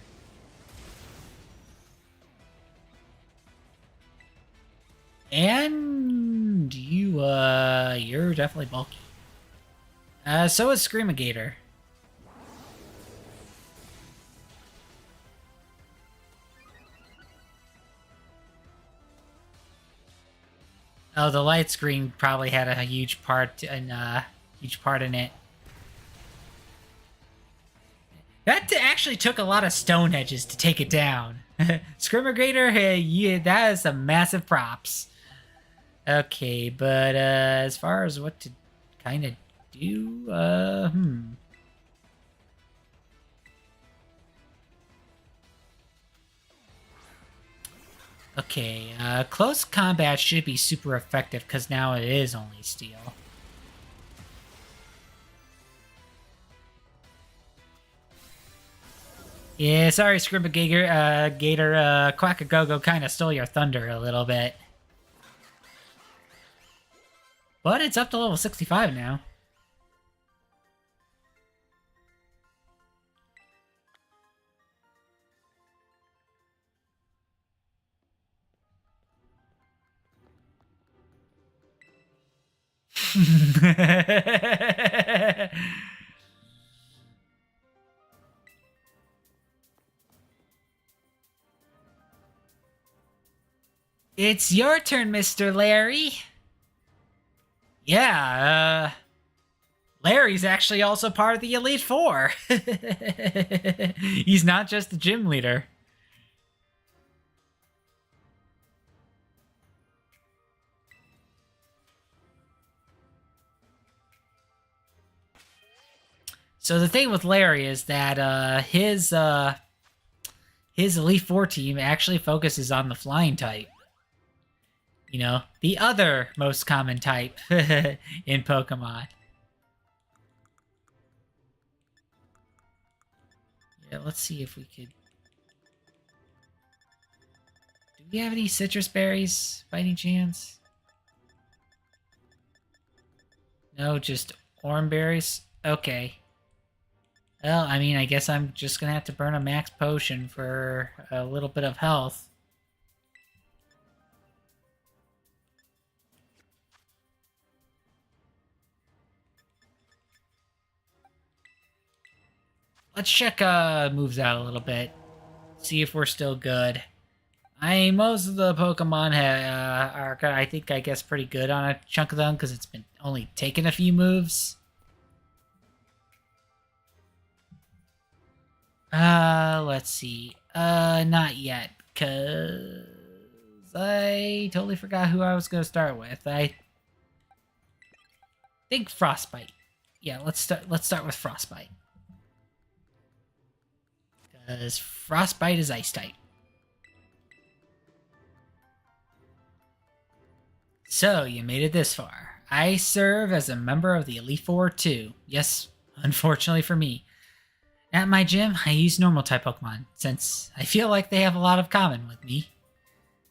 And you're definitely bulky. So is Screamigator. Oh, the light screen probably had a huge part in it. That actually took a lot of stone edges to take it down. Screamigator, hey, yeah, that is some massive props. Okay, but as far as what to kind of do, Okay, close combat should be super effective because now it is only steel. Yeah, sorry, Scrimmigator, Quackagogo kind of stole your thunder a little bit. But it's up to level 65 now. It's your turn, Mr. Larry. Yeah, Larry's actually also part of the Elite Four. He's not just the gym leader. So the thing with Larry is that his Elite Four team actually focuses on the flying type. You know, the other most common type in Pokemon. Yeah, let's see if we could... Do we have any citrus berries by any chance? No, just orange berries? Okay. Well, I mean, I guess I'm just gonna have to burn a max potion for a little bit of health. Let's check moves out a little bit. See if we're still good. Most of the Pokemon are, I guess, pretty good on a chunk of them because it's been only taken a few moves. Let's see. Not yet, because I totally forgot who I was going to start with. I think Frostbite. Yeah, let's start with Frostbite. Because Frostbite is Ice type. So, you made it this far. I serve as a member of the Elite Four too. Yes, unfortunately for me. At my gym, I use normal type Pokemon, since I feel like they have a lot of common with me.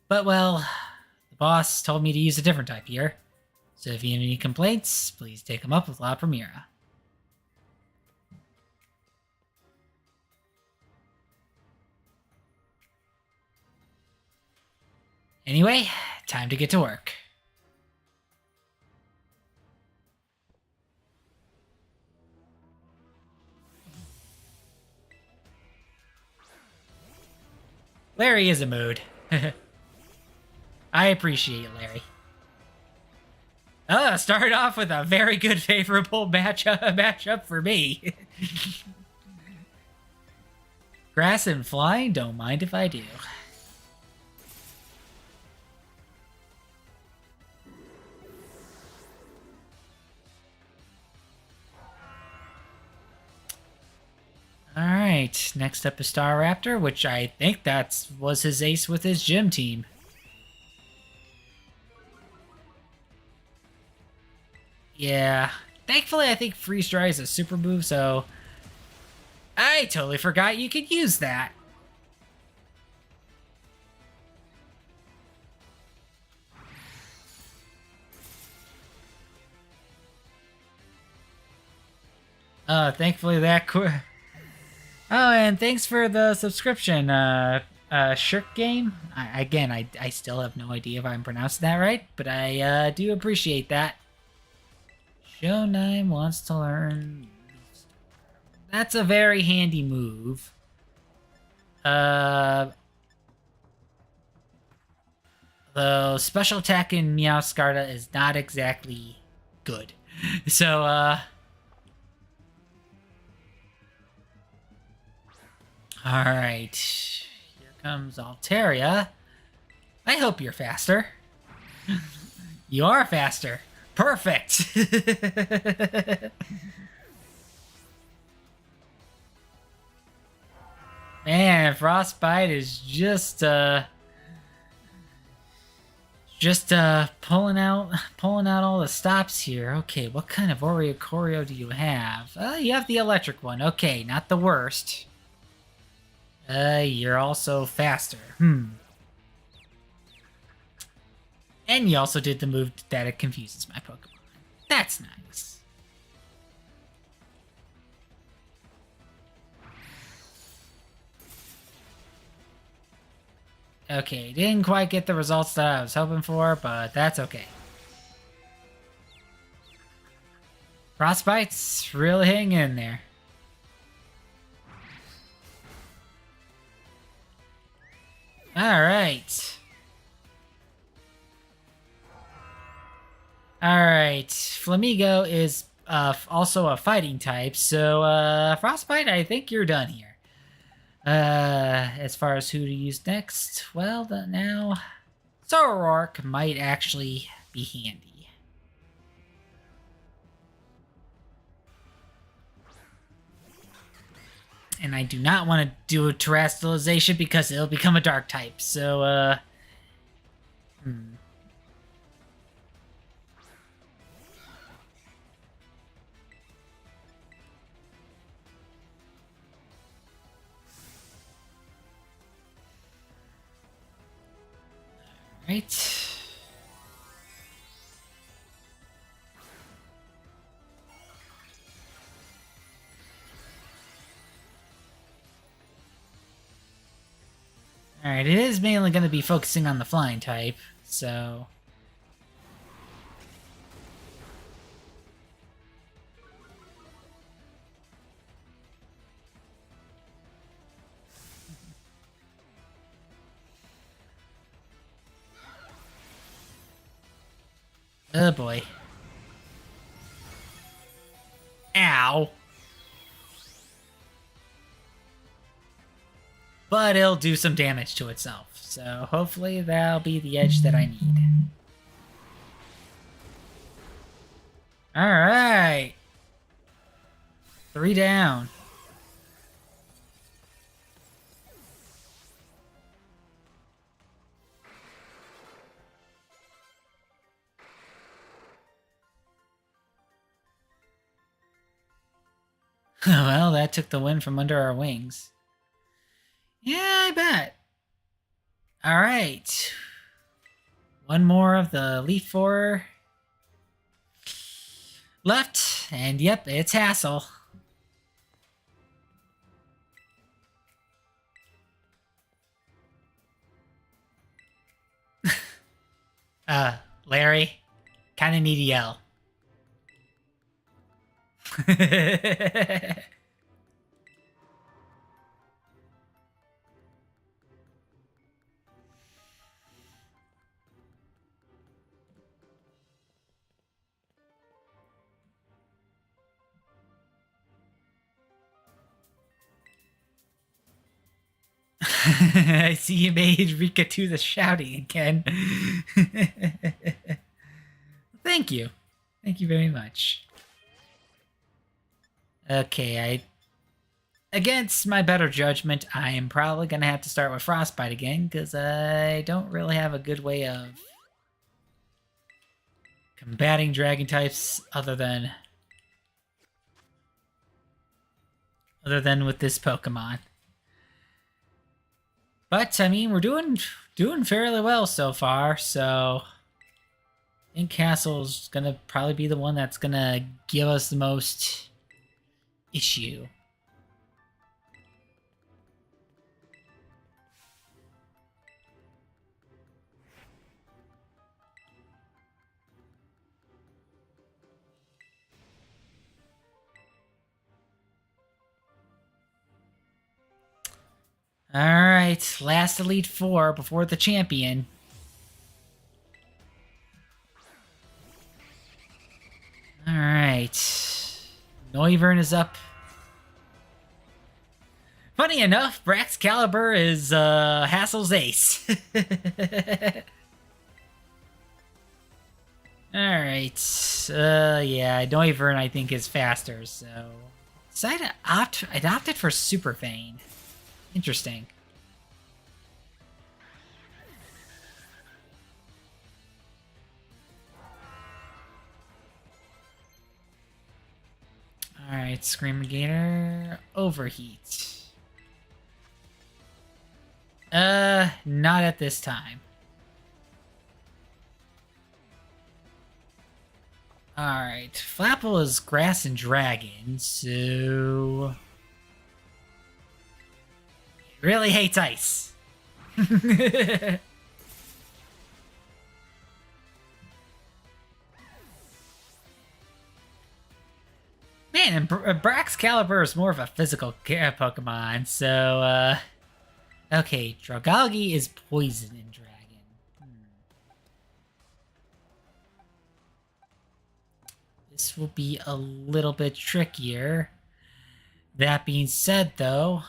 But well, the boss told me to use a different type here. So if you have any complaints, please take them up with La Primera. Anyway, time to get to work. Larry is a mood. I appreciate it, Larry. Started off with a very good favorable matchup for me. Grass and flying, don't mind if I do. Alright, next up is Staraptor, which I think was his ace with his gym team. Yeah, thankfully I think Freeze Dry is a super move, so I totally forgot you could use that. Thankfully that Oh, and thanks for the subscription, Shirk Game. I still have no idea if I'm pronouncing that right, but I do appreciate that. Show 9 wants to learn. That's a very handy move. The special attack in Meowscarda is not exactly good. So, Alright. Here comes Altaria. I hope you're faster. You are faster. Perfect! Man, Frostbite is just pulling out all the stops here. Okay, what kind of choreo do you have? You have the electric one. Okay, not the worst. You're also faster. And you also did the move that it confuses my Pokemon. That's nice. Okay, didn't quite get the results that I was hoping for, but that's okay. Frostbite's really hanging in there. Alright. Alright. Flamigo is also a fighting type. So, Frostbite, I think you're done here. As far as who to use next, well, now Zoroark might actually be handy. And I do not want to do a terrestrialization because it'll become a dark type. So, Right. Alright, it is mainly going to be focusing on the flying type, so... Oh boy. Ow. But it'll do some damage to itself, so hopefully that'll be the edge that I need. Alright. 3 down. Well, that took the wind from under our wings. Yeah, I bet. Alright. One more of the Elite Four left, and yep, it's Hassel. Larry, kinda need to yell. I see you made Rika do the shouting again. Thank you. Thank you very much. Okay, against my better judgment, I am probably going to have to start with Frostbite again, because I don't really have a good way of combating dragon types other than with this Pokemon. But I mean, we're doing fairly well so far, so I think Castle's gonna probably be the one that's gonna give us the most issue. Alright, last Elite Four before the champion. Alright. Noivern is up. Funny enough, Braxcalibur is Hassel's ace. Alright. Yeah, Noivern I think is faster, so... Decided I opted for Super Feint. Interesting. Alright, Screamagator. Overheat. Not at this time. Alright, Flapple is Grass and Dragon, so... He really hates ice. Man, and Braxcalibur is more of a physical Pokemon, so, okay, Dragalge is Poison and Dragon. This fights will be a little bit trickier. That being said, though,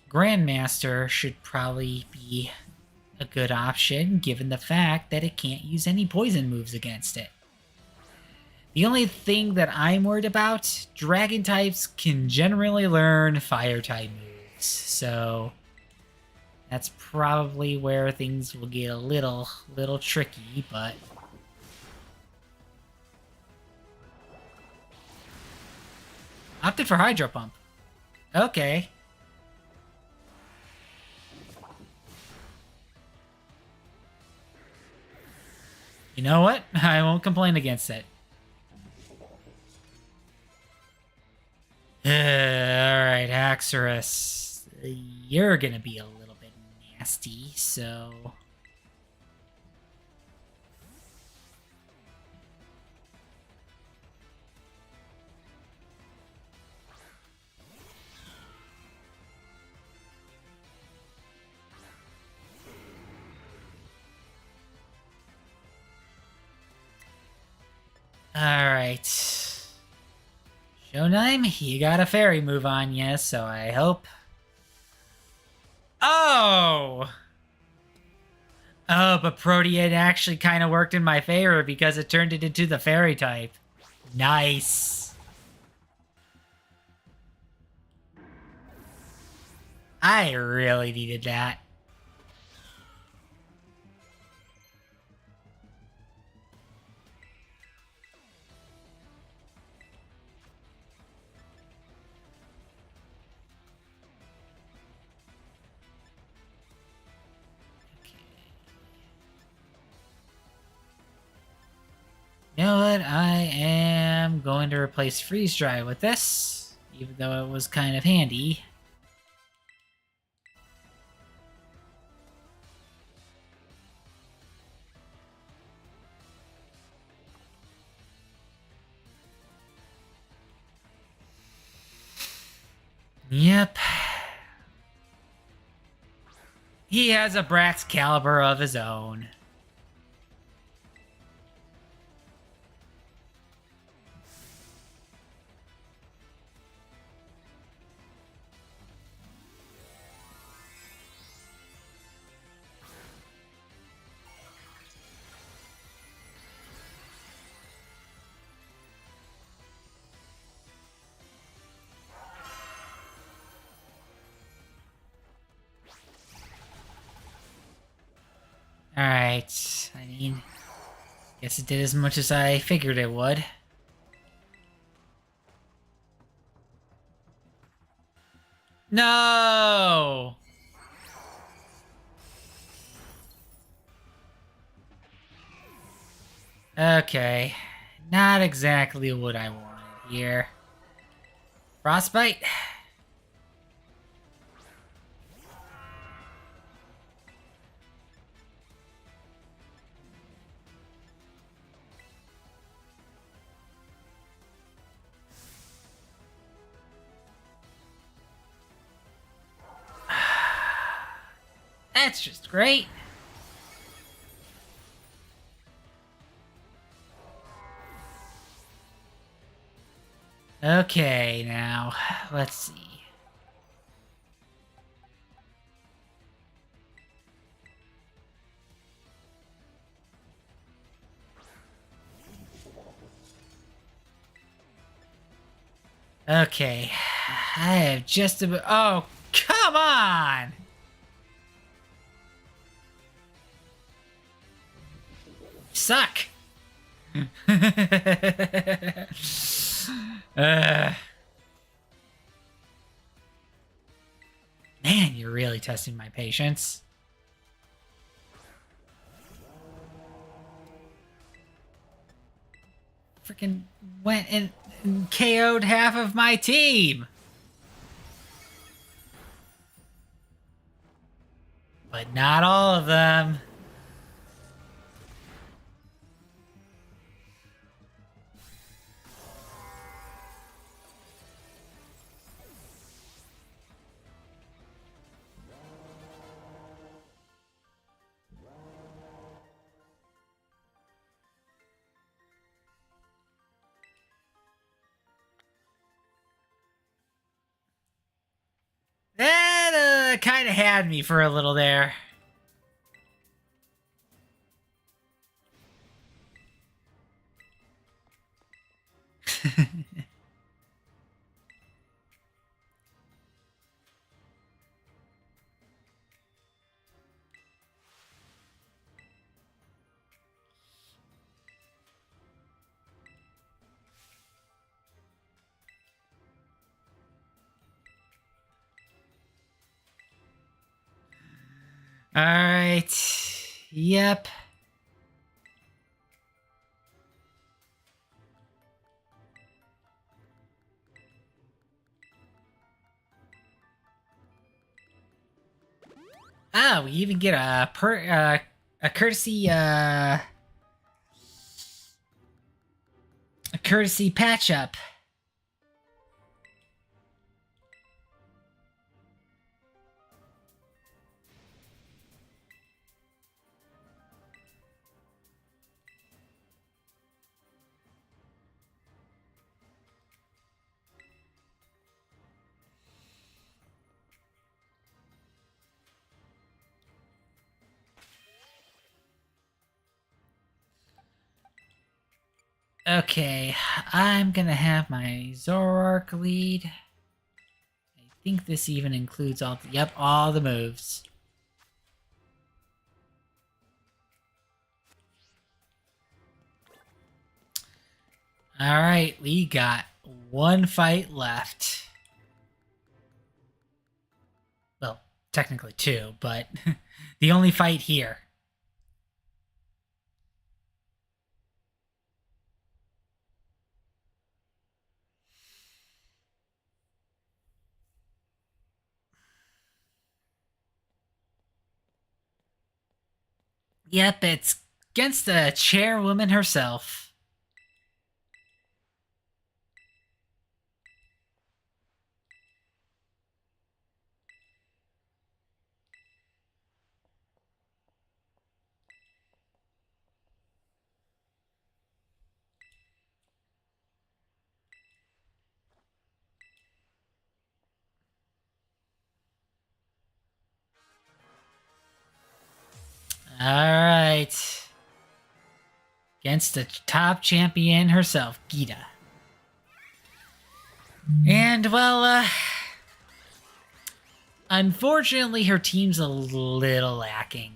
Grandmaster should probably be a good option given the fact that it can't use any poison moves against it. The only thing that I'm worried about, dragon types can generally learn fire type moves, so that's probably where things will get a little tricky, but opted for Hydro Pump. Okay. You know what? I won't complain against it. Alright, Haxorus. You're gonna be a little bit nasty, so... Alright. Shonime, you got a fairy move on you, so I hope... Oh! Oh, but Protean actually kind of worked in my favor because it turned it into the fairy type. Nice. I really needed that. You know what? I am going to replace Freeze Dry with this, even though it was kind of handy. Yep. He has a Brax caliber of his own. Alright, I mean, guess it did as much as I figured it would. No! Okay, not exactly what I wanted here. Frostbite? That's just great. Okay, now, let's see. Okay, I have just about... Oh, come on! Suck! Man, you're really testing my patience. Freaking went and KO'd half of my team. But not all of them. kind of had me for a little there. All right. Yep. Ah, we even get a courtesy patch up. Okay, I'm gonna have my Zoroark lead. I think this even includes all the moves. Alright, we got one fight left. Well, technically two, but the only fight here. Yep, it's against the chairwoman herself. Alright. Against the top champion herself, Gita. And, well, unfortunately, her team's a little lacking.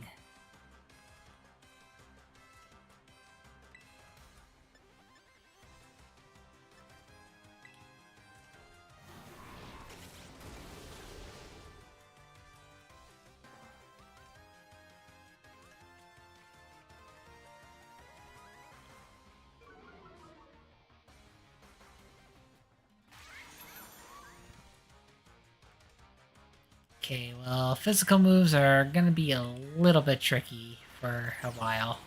Okay, well, physical moves are gonna be a little bit tricky for a while.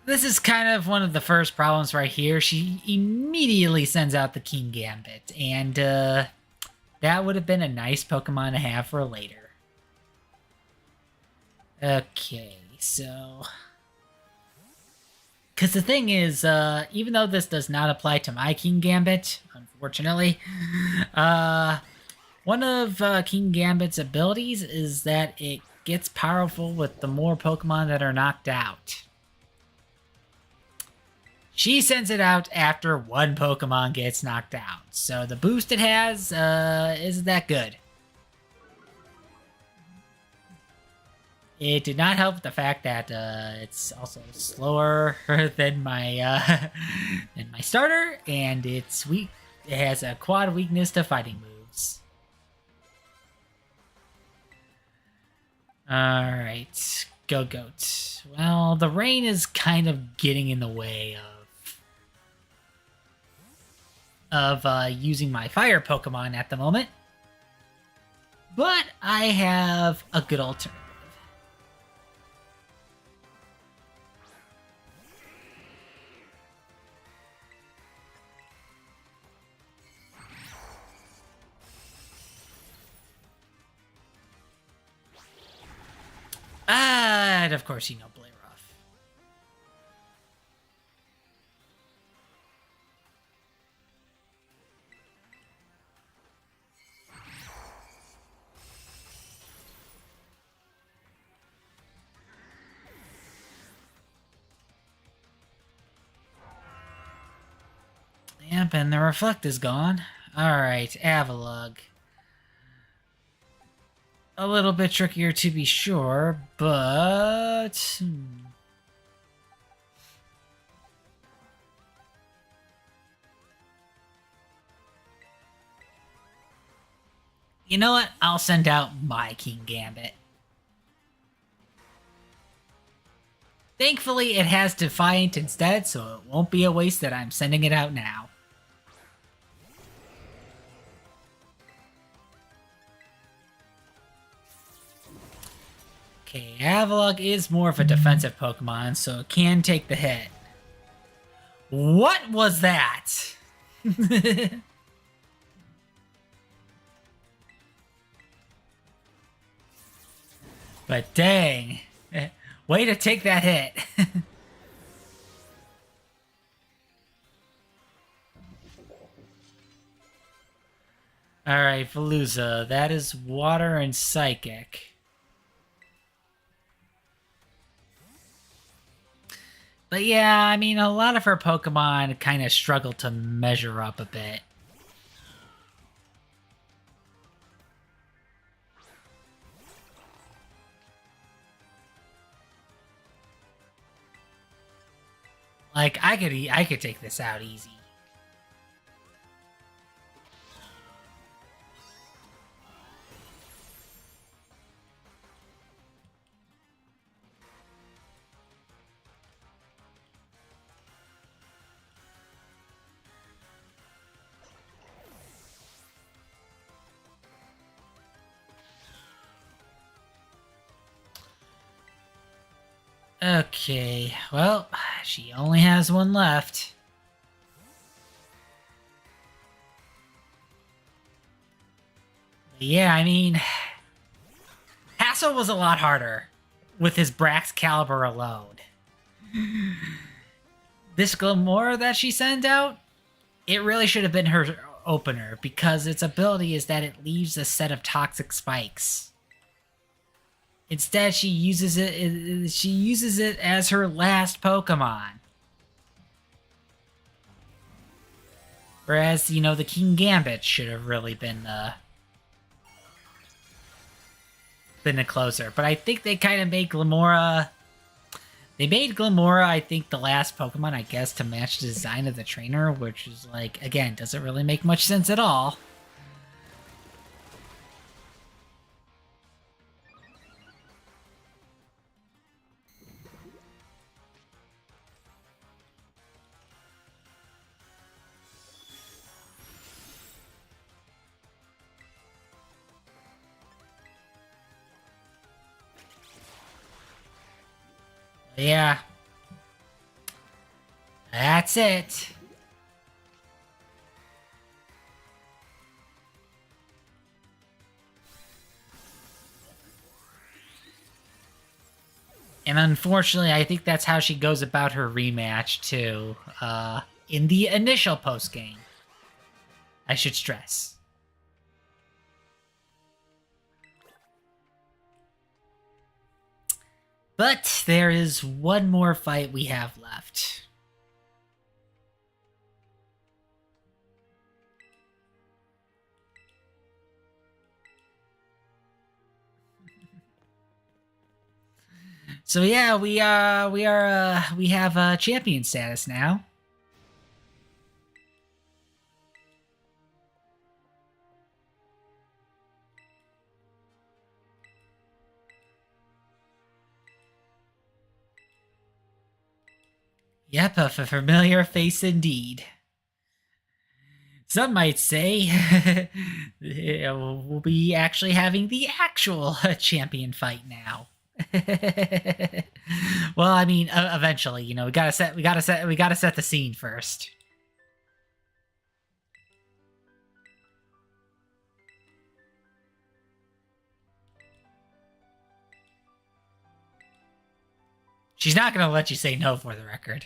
This is kind of one of the first problems right here. She immediately sends out the King Gambit, and that would have been a nice Pokemon to have for later. Okay, so... Because the thing is, even though this does not apply to my King Gambit, unfortunately, one of King Gambit's abilities is that it gets powerful with the more Pokemon that are knocked out. She sends it out after one Pokemon gets knocked out, so the boost it has isn't that good. It did not help the fact that it's also slower than my starter, and it's weak. It has a quad weakness to fighting moves. All right, go Goat. Well, the rain is kind of getting in the way of using my fire Pokemon at the moment, but I have a good alternative. And of course, you know, Blairoff. Yep, and the reflect is gone. Alright, Avalugg. A little bit trickier to be sure, but... You know what? I'll send out my King Gambit. Thankfully, it has Defiant instead, so it won't be a waste that I'm sending it out now. Okay, Avalugg is more of a defensive Pokemon, so it can take the hit. What was that? But dang. Way to take that hit. Alright, Veluza. That is Water and Psychic. But yeah, I mean, a lot of her Pokemon kind of struggle to measure up a bit. Like, I could take this out easy. Okay, well, she only has one left. But yeah, I mean, Hassel was a lot harder with his Brax Caliber alone. This Glamora that she sent out, it really should have been her opener because its ability is that it leaves a set of toxic spikes. Instead, she uses it as her last Pokemon. Whereas, you know, the King Gambit should have really been the closer. But I think they kind of made Glamora... They made Glamora, I think, the last Pokemon, I guess, to match the design of the trainer, which is, like, again, doesn't really make much sense at all. Yeah. That's it. And unfortunately, I think that's how she goes about her rematch, too. In the initial post-game. I should stress. But there is one more fight we have left. So yeah, we have champion status now. Yep, a familiar face indeed. Some might say we'll be actually having the actual champion fight now. Well, I mean, eventually, you know, we gotta set the scene first. She's not gonna let you say no, for the record.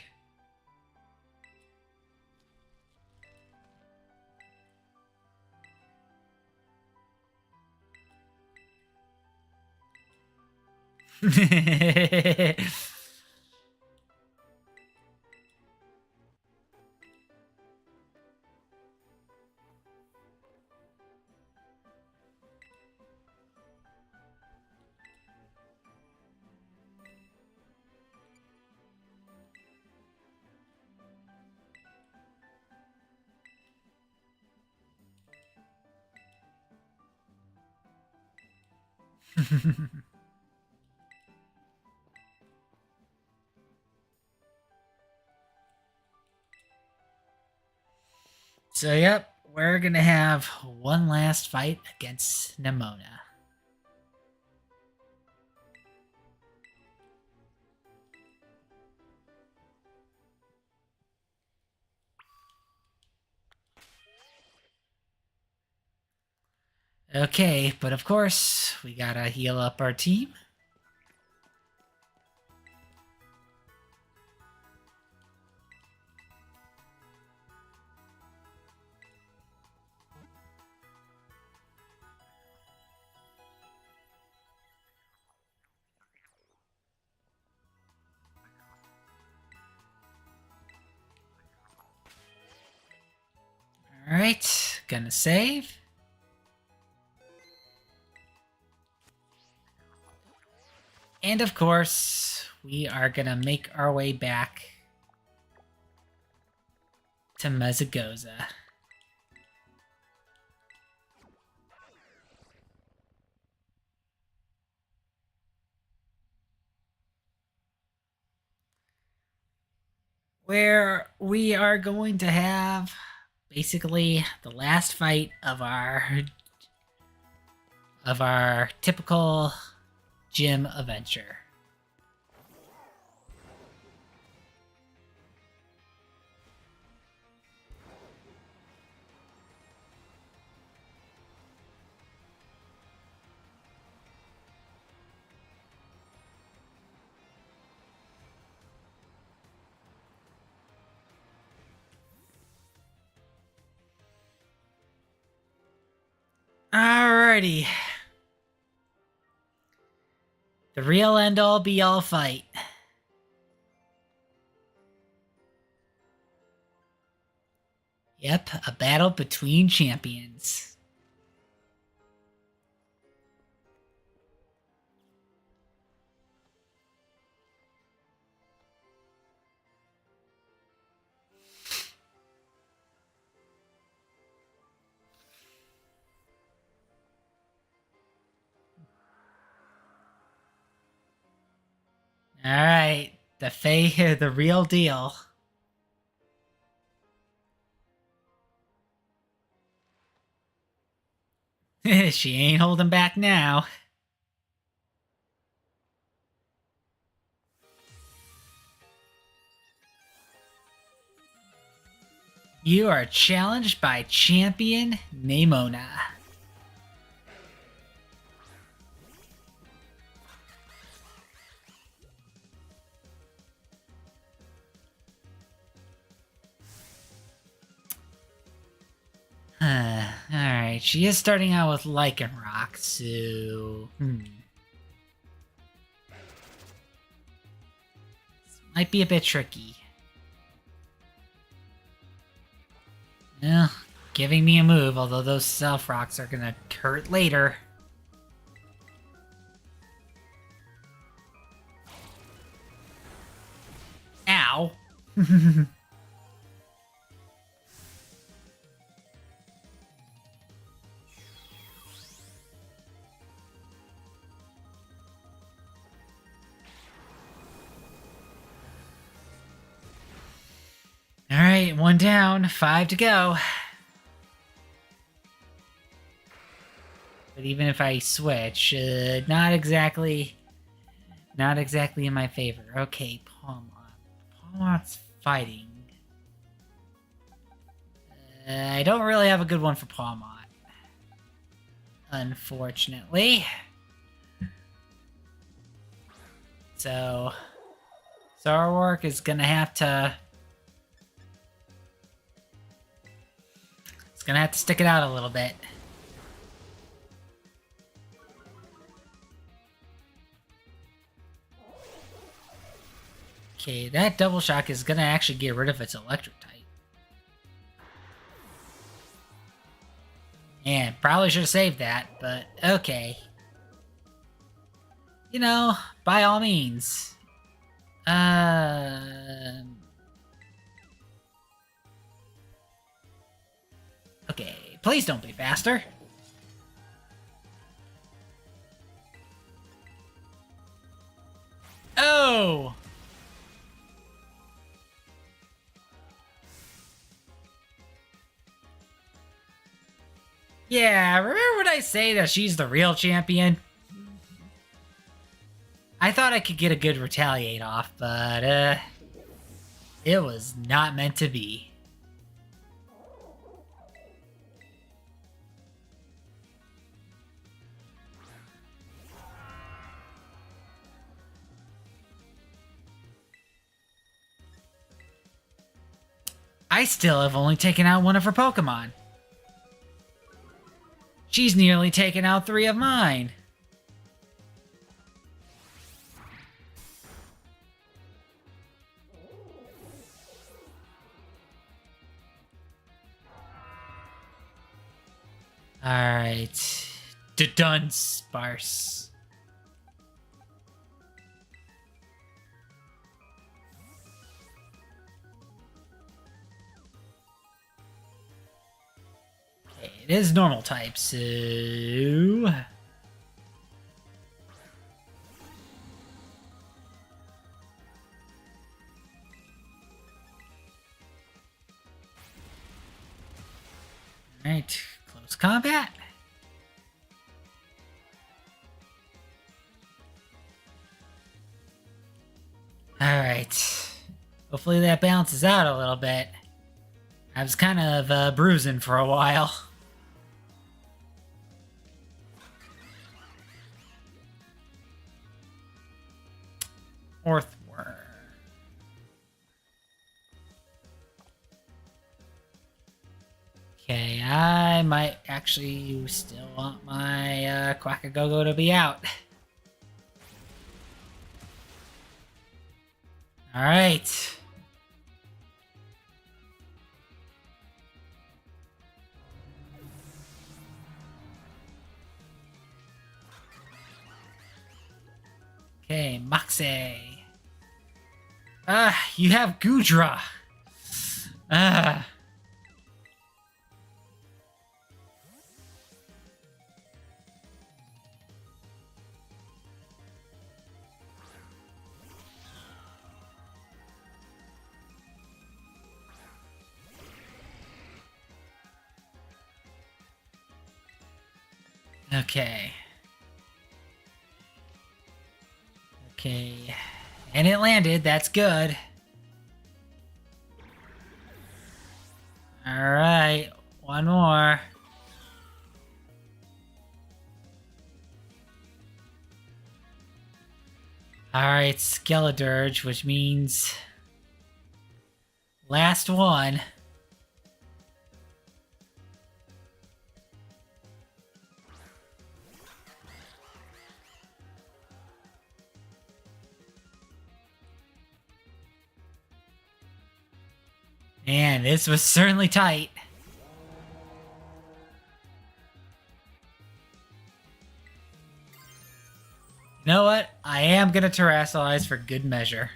So, yep, we're gonna have one last fight against Nemona. Okay, but of course, we gotta heal up our team. Alright, gonna save. And of course, we are gonna make our way back to Mezagoza. Where we are going to have basically the last fight of our typical gym adventure. Alrighty. The real end all be all fight. Yep, a battle between champions. Alright, the real deal. She ain't holding back now. You are challenged by champion Nemona. Alright, she is starting out with Lycanroc, so... Might be a bit tricky. Well, giving me a move, although those Self Rocks are gonna hurt later. Ow. Alright, one down, 5 to go. But even if I switch, not exactly in my favor. Okay, Palmot's fighting. I don't really have a good one for Palmot. Unfortunately. So, Sarwark is gonna have to... It's gonna have to stick it out a little bit. Okay, that double shock is gonna actually get rid of its electric type. And probably should have saved that, but okay. You know, by all means. Okay, please don't be faster. go! Yeah, remember when I say that she's the real champion? I thought I could get a good retaliate off, but it was not meant to be. I still have only taken out one of her Pokemon. She's nearly taken out 3 of mine. Alright. Dunsparce. Okay, it is normal type, so... Alright, close combat. Alright. Hopefully that balances out a little bit. I was kind of bruising for a while. Orthworm. Okay, I might actually still want my Quackagogo to be out. Alright. Okay, Moxie. You have Gudra. Okay. Okay. And it landed. That's good. Alright. One more. Alright, Skeledirge, which means... last one. Man, this was certainly tight. You know what? I am gonna Terrasilize for good measure.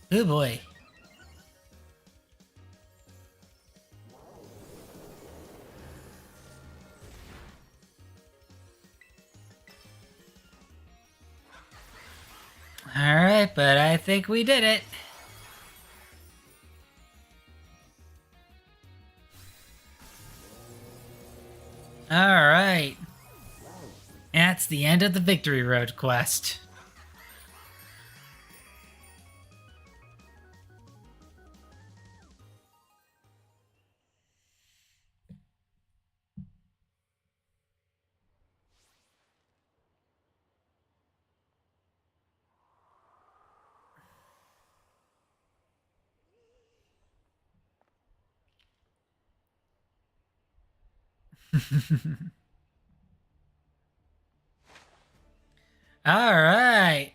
Oh boy. Alright, but I think we did it. Alright. That's the end of the Victory Road quest. All right.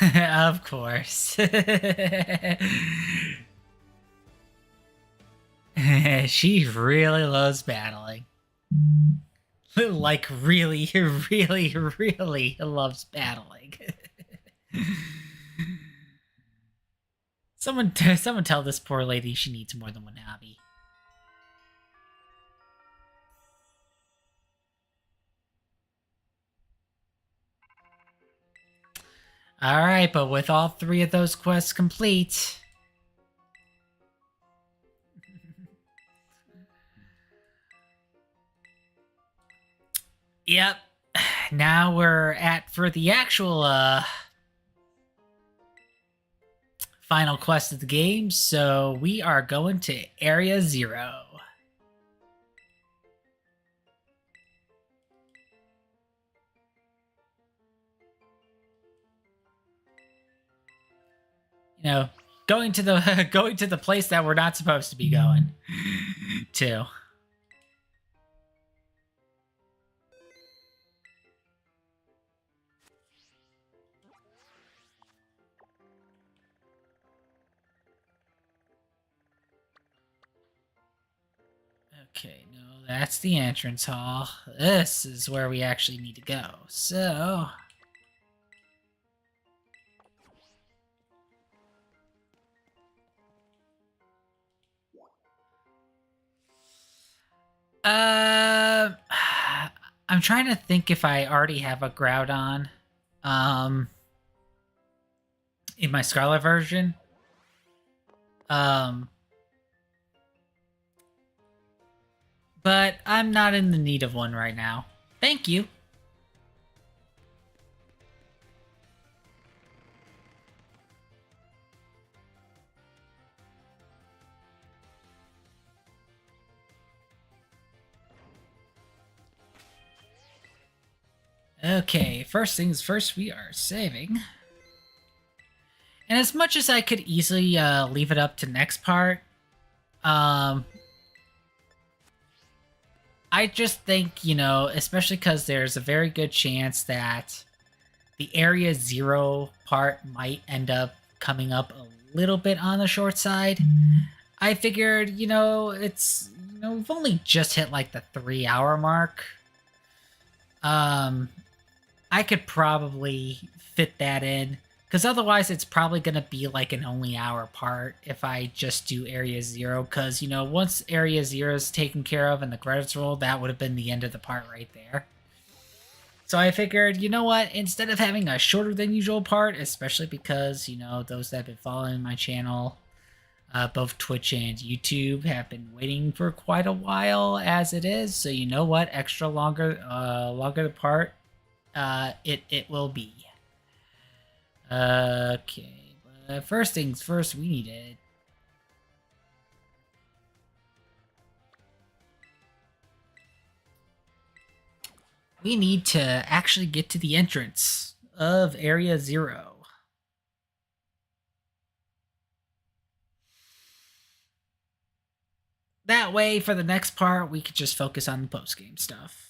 Of course. She really loves battling. Like, really, really, really loves battling. Someone tell this poor lady she needs more than one hobby. Alright, but with all three of those quests complete... Yep. Now we're at for the actual final quest of the game, so we are going to Area 0. You know, going to the going to the place that we're not supposed to be going to. Okay, no, that's the entrance hall. This is where we actually need to go. So... Uh, I'm trying to think if I already have a Groudon, in my Scarlet version. But I'm not in the need of one right now. Thank you. Okay, first things first, we are saving. And as much as I could easily leave it up to next part, I just think, you know, especially because there's a very good chance that the Area 0 part might end up coming up a little bit on the short side. I figured, you know, we've only just hit like the 3-hour mark. I could probably fit that in, because otherwise it's probably going to be like an only hour part if I just do Area 0, because, you know, once Area 0 is taken care of and the credits roll, that would have been the end of the part right there. So I figured, you know what, instead of having a shorter than usual part, especially because, you know, those that have been following my channel, both Twitch and YouTube, have been waiting for quite a while as it is, so you know what, extra longer the part, it will be. Okay, but first things first, we need to actually get to the entrance of Area 0. That way, for the next part, we could just focus on the post-game stuff.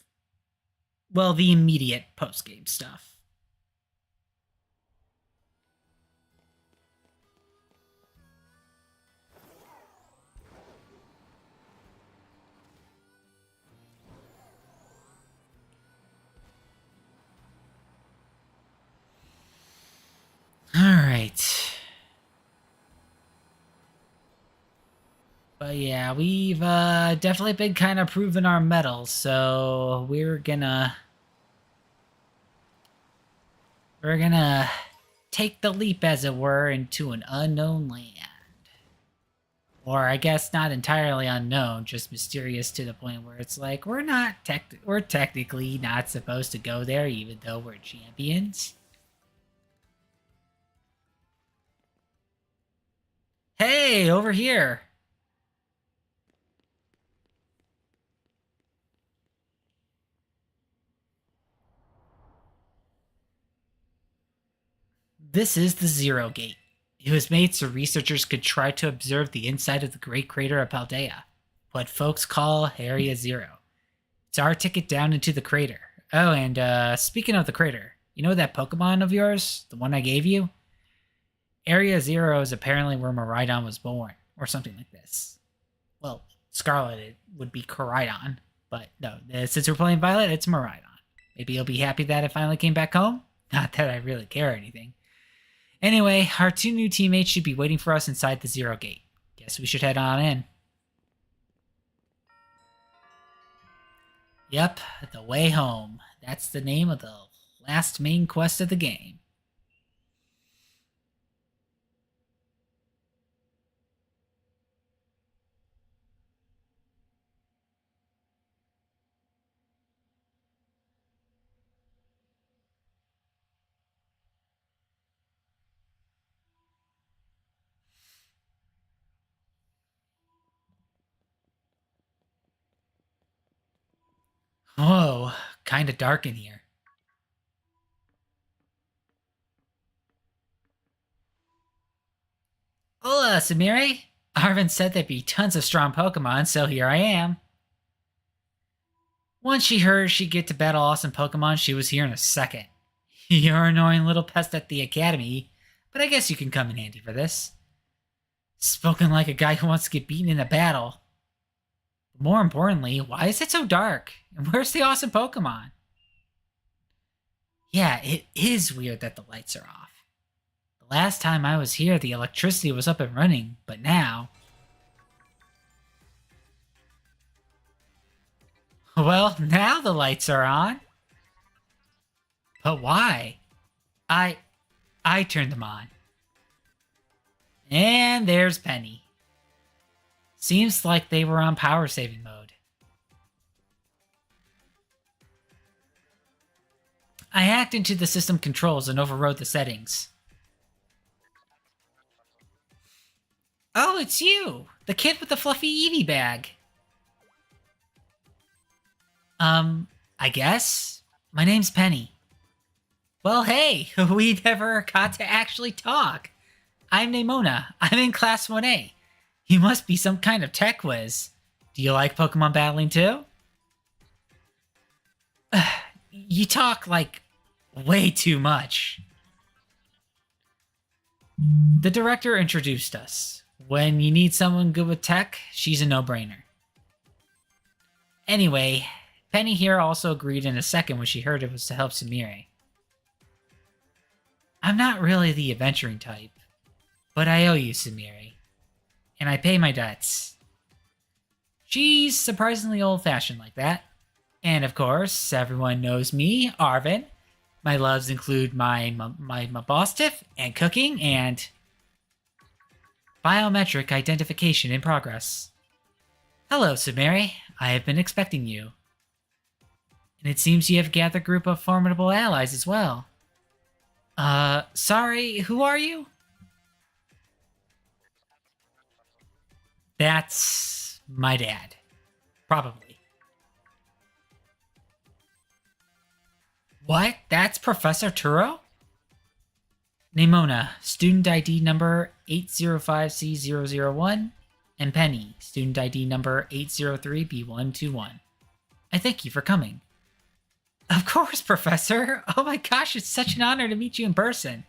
Well, the immediate post-game stuff. All right. But yeah, we've definitely been kind of proving our mettle, so we're gonna take the leap, as it were, into an unknown land. Or I guess not entirely unknown, just mysterious to the point where it's like we're technically not supposed to go there, even though we're champions. Hey, over here. This is the Zero Gate. It was made so researchers could try to observe the inside of the Great Crater of Paldea, what folks call Area Zero. It's our ticket down into the crater. Oh, and speaking of the crater, you know that Pokemon of yours? The one I gave you? Area Zero is apparently where Miraidon was born, or something like this. Well, Scarlet it would be Coridon, but no, since we're playing Violet, it's Miraidon. Maybe you'll be happy that it finally came back home? Not that I really care or anything. Anyway, our two new teammates should be waiting for us inside the Zero Gate. Guess we should head on in. Yep, the way home. That's the name of the last main quest of the game. Whoa, kinda dark in here. Hola, Samiri! Arvin said there'd be tons of strong Pokemon, so here I am. Once she heard she'd get to battle awesome Pokemon, she was here in a second. You're an annoying little pest at the academy, but I guess you can come in handy for this. Spoken like a guy who wants to get beaten in a battle. More importantly, why is it so dark? And where's the awesome Pokemon? Yeah, it is weird that the lights are off. The last time I was here, the electricity was up and running, but now... Well, now the lights are on. But why? I turned them on. And there's Penny. Seems like they were on power saving mode. I hacked into the system controls and overrode the settings. Oh, it's you! The kid with the fluffy Eevee bag. I guess? My name's Penny. Well, hey, we never got to actually talk. I'm Nemona. I'm in Class 1A. You must be some kind of tech whiz. Do you like Pokemon battling too? You talk, like, way too much. The director introduced us. When you need someone good with tech, she's a no-brainer. Anyway, Penny here also agreed in a second when she heard it was to help Samiri. I'm not really the adventuring type, but I owe you, Samiri. And I pay my debts. She's surprisingly old-fashioned like that. And of course, everyone knows me, Arvin. My loves include my boss tiff and cooking and biometric identification in progress. Hello, Samiri. I have been expecting you. And it seems you have gathered a group of formidable allies as well. Sorry, who are you? That's my dad. Probably. What? That's Professor Turo? Nemona, student ID number 805C001, and Penny, student ID number 803B121. I thank you for coming. Of course, Professor! Oh my gosh, it's such an honor to meet you in person.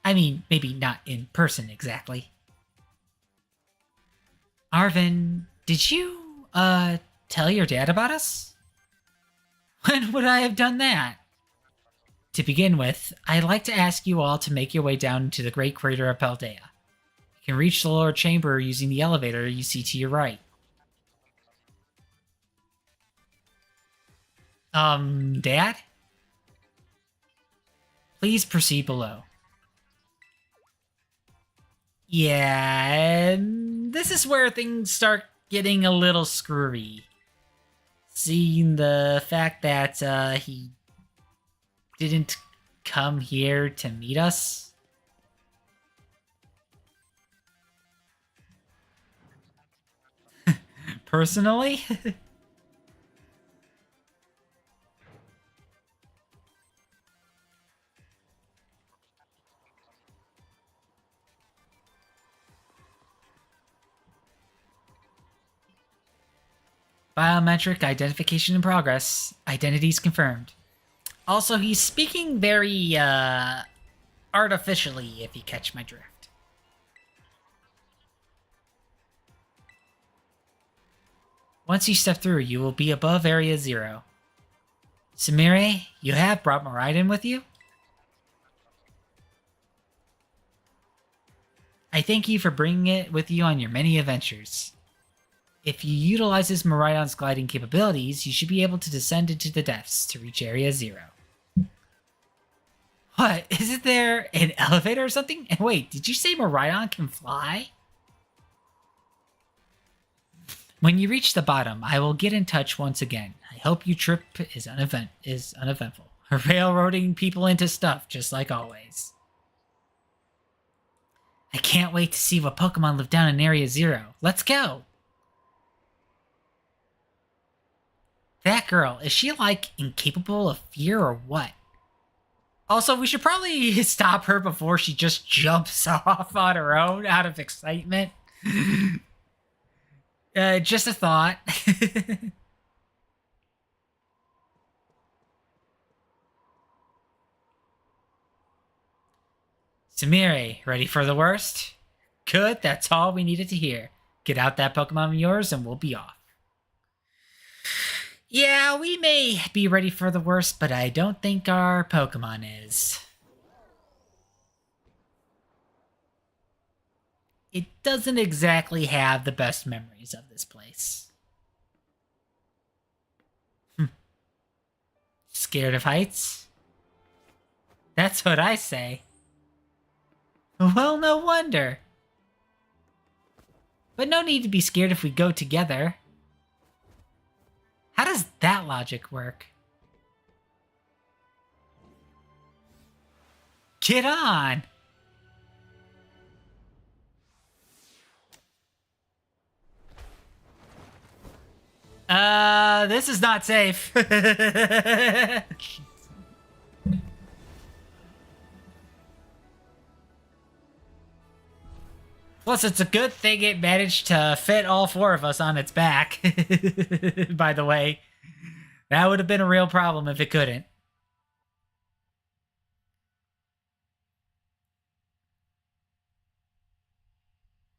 I mean, maybe not in person exactly. Arvin, did you, tell your dad about us? When would I have done that? To begin with, I'd like to ask you all to make your way down into the Great Crater of Paldea. You can reach the lower chamber using the elevator you see to your right. Dad? Please proceed below. Yeah, and this is where things start getting a little screwy. Seeing the fact that he didn't come here to meet us. Personally? Biometric identification in progress. Identities confirmed. Also, he's speaking very, artificially, if you catch my drift. Once you step through, you will be above Area 0. Sumire, you have brought Miraidon with you? I thank you for bringing it with you on your many adventures. If you utilizes Miraidon's gliding capabilities, you should be able to descend into the depths to reach Area 0. What? Isn't there an elevator or something? And wait, did you say Miraidon can fly? When you reach the bottom, I will get in touch once again. I hope your trip is uneventful. Railroading people into stuff, just like always. I can't wait to see what Pokemon live down in Area 0. Let's go! That girl, is she, like, incapable of fear or what? Also, we should probably stop her before she just jumps off on her own out of excitement. Just a thought. Sumire, ready for the worst? Good, that's all we needed to hear. Get out that Pokemon of yours and we'll be off. Yeah, we may be ready for the worst, but I don't think our Pokemon is. It doesn't exactly have the best memories of this place. Scared of heights? That's what I say. Well, no wonder. But no need to be scared if we go together. How does that logic work? Get on! This is not safe. Plus, it's a good thing it managed to fit all four of us on its back. By the way, that would have been a real problem if it couldn't.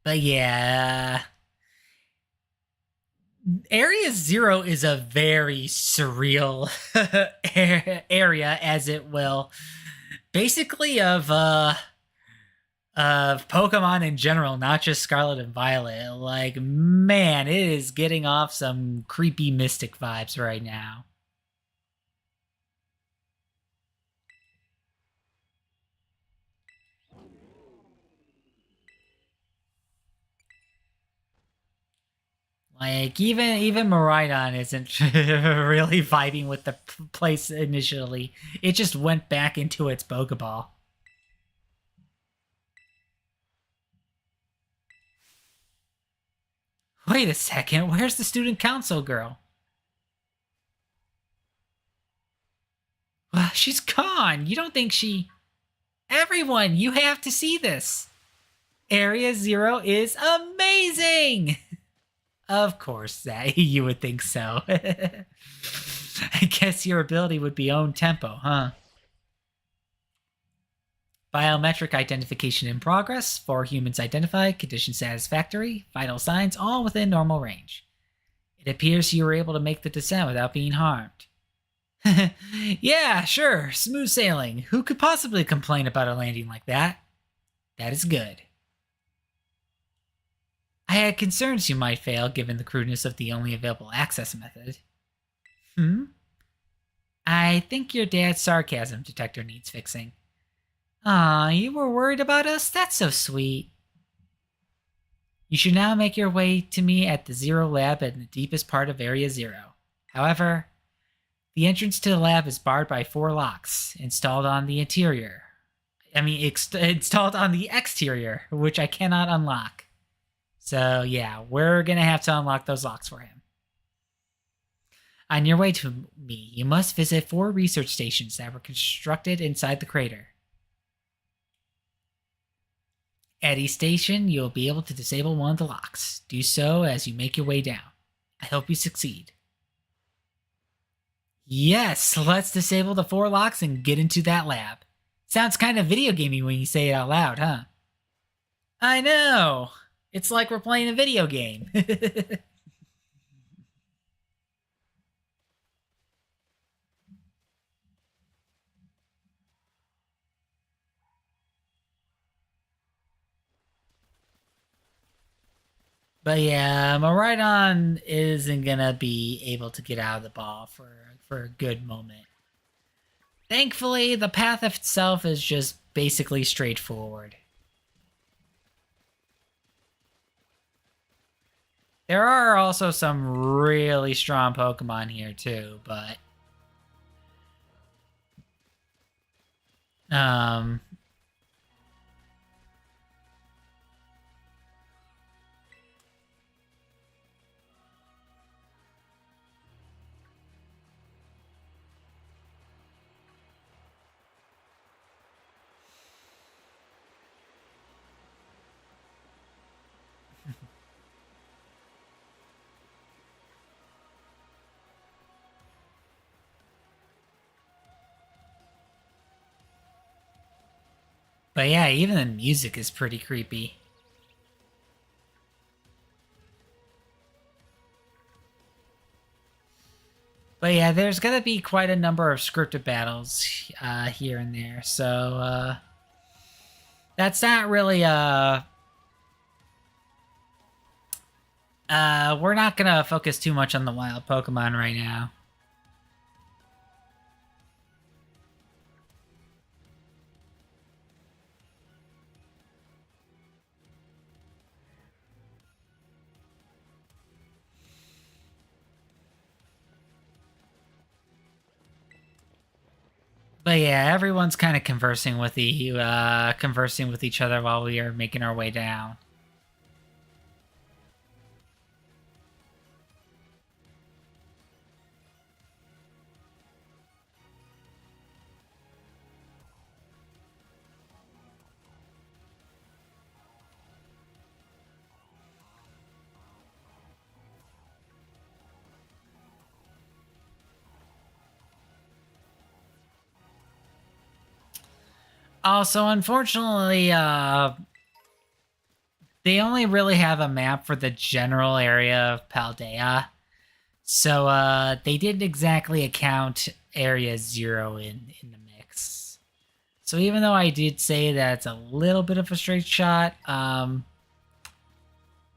But yeah, Area 0 is a very surreal area, as it will. Basically of Pokemon in general, not just Scarlet and Violet. Like, man, it is getting off some creepy mystic vibes right now. Like, even Miraidon isn't really vibing with the place initially. It just went back into its Pokeball. Wait a second, where's the student council girl? She's gone. You don't think she... Everyone, you have to see this. Area 0 is amazing! Of course, you would think so. I guess your ability would be own tempo, huh? Biometric identification in progress. 4 humans identified. Condition satisfactory. Vital signs all within normal range. It appears you were able to make the descent without being harmed. Yeah, sure. Smooth sailing. Who could possibly complain about a landing like that? That is good. had concerns you might fail given the crudeness of the only available access method. Hmm? I think your dad's sarcasm detector needs fixing. Aw, you were worried about us? That's so sweet. You should now make your way to me at the Zero Lab in the deepest part of Area Zero. However, the entrance to the lab is barred by 4 locks installed on the interior. Installed on the exterior, which I cannot unlock. So, yeah, we're gonna have to unlock those locks for him. On your way to me, you must visit 4 research stations that were constructed inside the crater. At each station, you'll be able to disable one of the locks. Do so as you make your way down. I hope you succeed. Yes, let's disable the 4 locks and get into that lab. Sounds kind of video gamey when you say it out loud, huh? I know! It's like we're playing a video game. But yeah, Maridon isn't gonna be able to get out of the ball for a good moment. Thankfully, the path itself is just basically straightforward. There are also some really strong Pokemon here too, but but yeah, even the music is pretty creepy. But yeah, there's gonna be quite a number of scripted battles here and there, so that's not really we're not gonna focus too much on the wild Pokemon right now. But yeah, everyone's kind of conversing with each other while we are making our way down. Also, unfortunately, they only really have a map for the general area of Paldea. So they didn't exactly account Area Zero in the mix. So even though I did say that it's a little bit of a straight shot,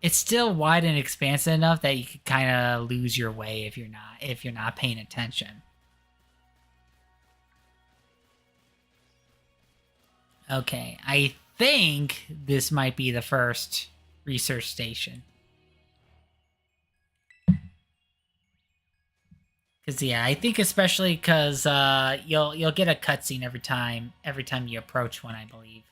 it's still wide and expansive enough that you could kind of lose your way if you're not paying attention. Okay, I think this might be the first research station. Cause yeah, I think especially because you'll get a cutscene every time you approach one, I believe.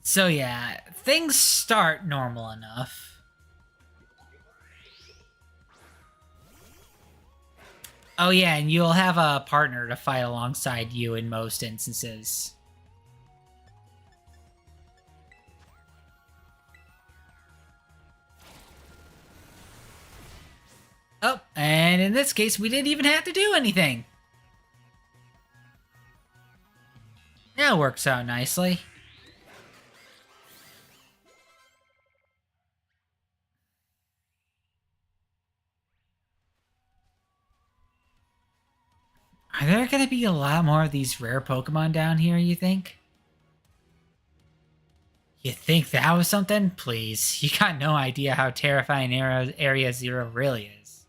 So yeah, things start normal enough. Oh yeah, and you'll have a partner to fight alongside you in most instances. Oh, and in this case, we didn't even have to do anything. That works out nicely. Are there going to be a lot more of these rare Pokemon down here, you think? You think that was something? Please, you got no idea how terrifying Area Zero really is.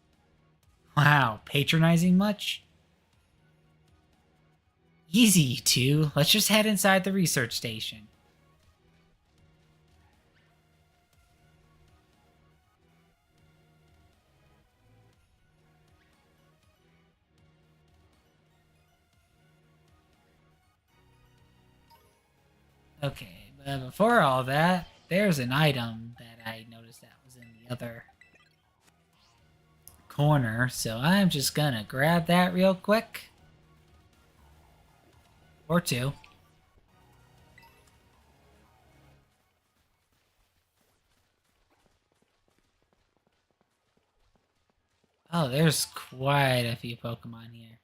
Wow, patronizing much? Easy, you two. Let's just head inside the research station. Okay, but before all that, there's an item that I noticed that was in the other corner, so I'm just gonna grab that real quick. Or two. Oh, there's quite a few Pokemon here.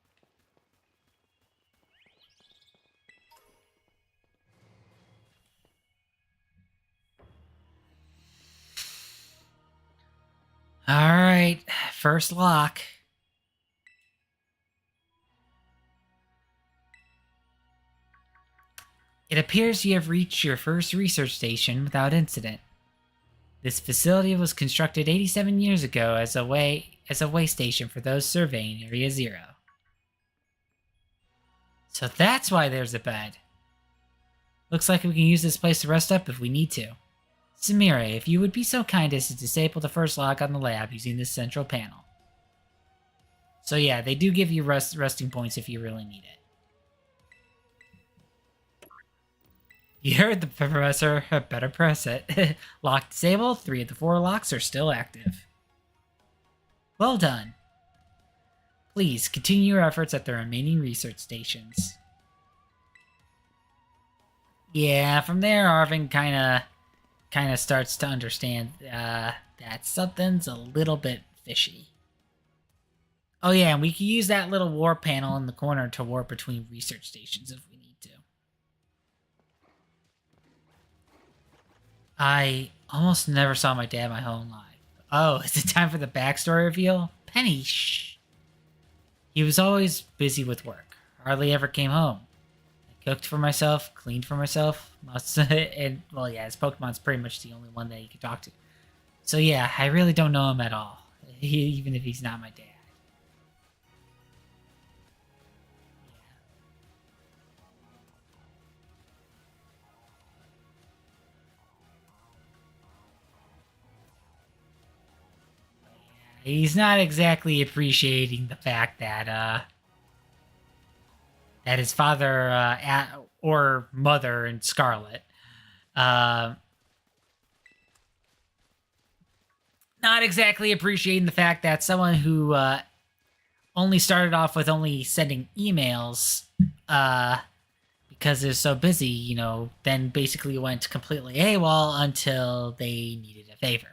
Alright, first lock. It appears you have reached your first research station without incident. This facility was constructed 87 years ago as a way station for those surveying Area Zero. So that's why there's a bed. Looks like we can use this place to rest up if we need to. Samira, if you would be so kind as to disable the first lock on the lab using this central panel. So yeah, they do give you resting points if you really need it. You heard the professor. Better press it. Lock disabled. 3 of the 4 locks are still active. Well done. Please continue your efforts at the remaining research stations. Yeah, from there, Arvin kind of starts to understand that something's a little bit fishy. Oh yeah, and we can use that little warp panel in the corner to warp between research stations if we need to. I almost never saw my dad my whole life. Oh, is it time for the backstory reveal? Penny, shh. He was always busy with work. Hardly ever came home. I cooked for myself, cleaned for myself, and well, yeah, his Pokemon's pretty much the only one that he could talk to. So yeah, I really don't know him at all, even if he's not my dad. He's not exactly appreciating the fact that his father or mother and Scarlet not exactly appreciating the fact that someone who only started off with only sending emails because they're so busy, then basically went completely AWOL until they needed a favor.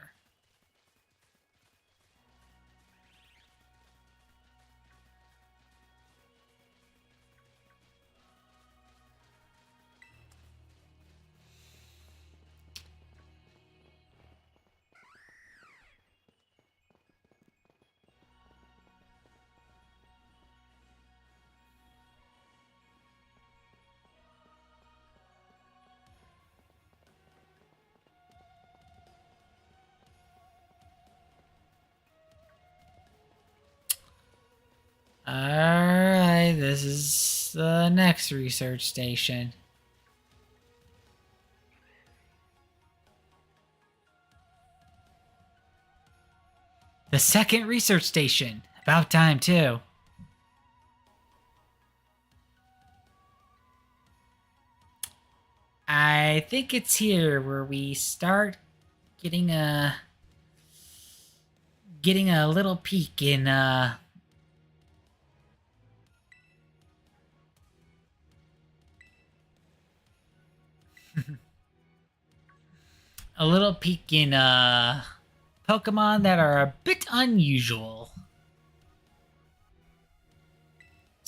Alright, this is the next research station. The second research station. About time, too. I think it's here where we start getting a little peek in a little peek in Pokemon that are a bit unusual.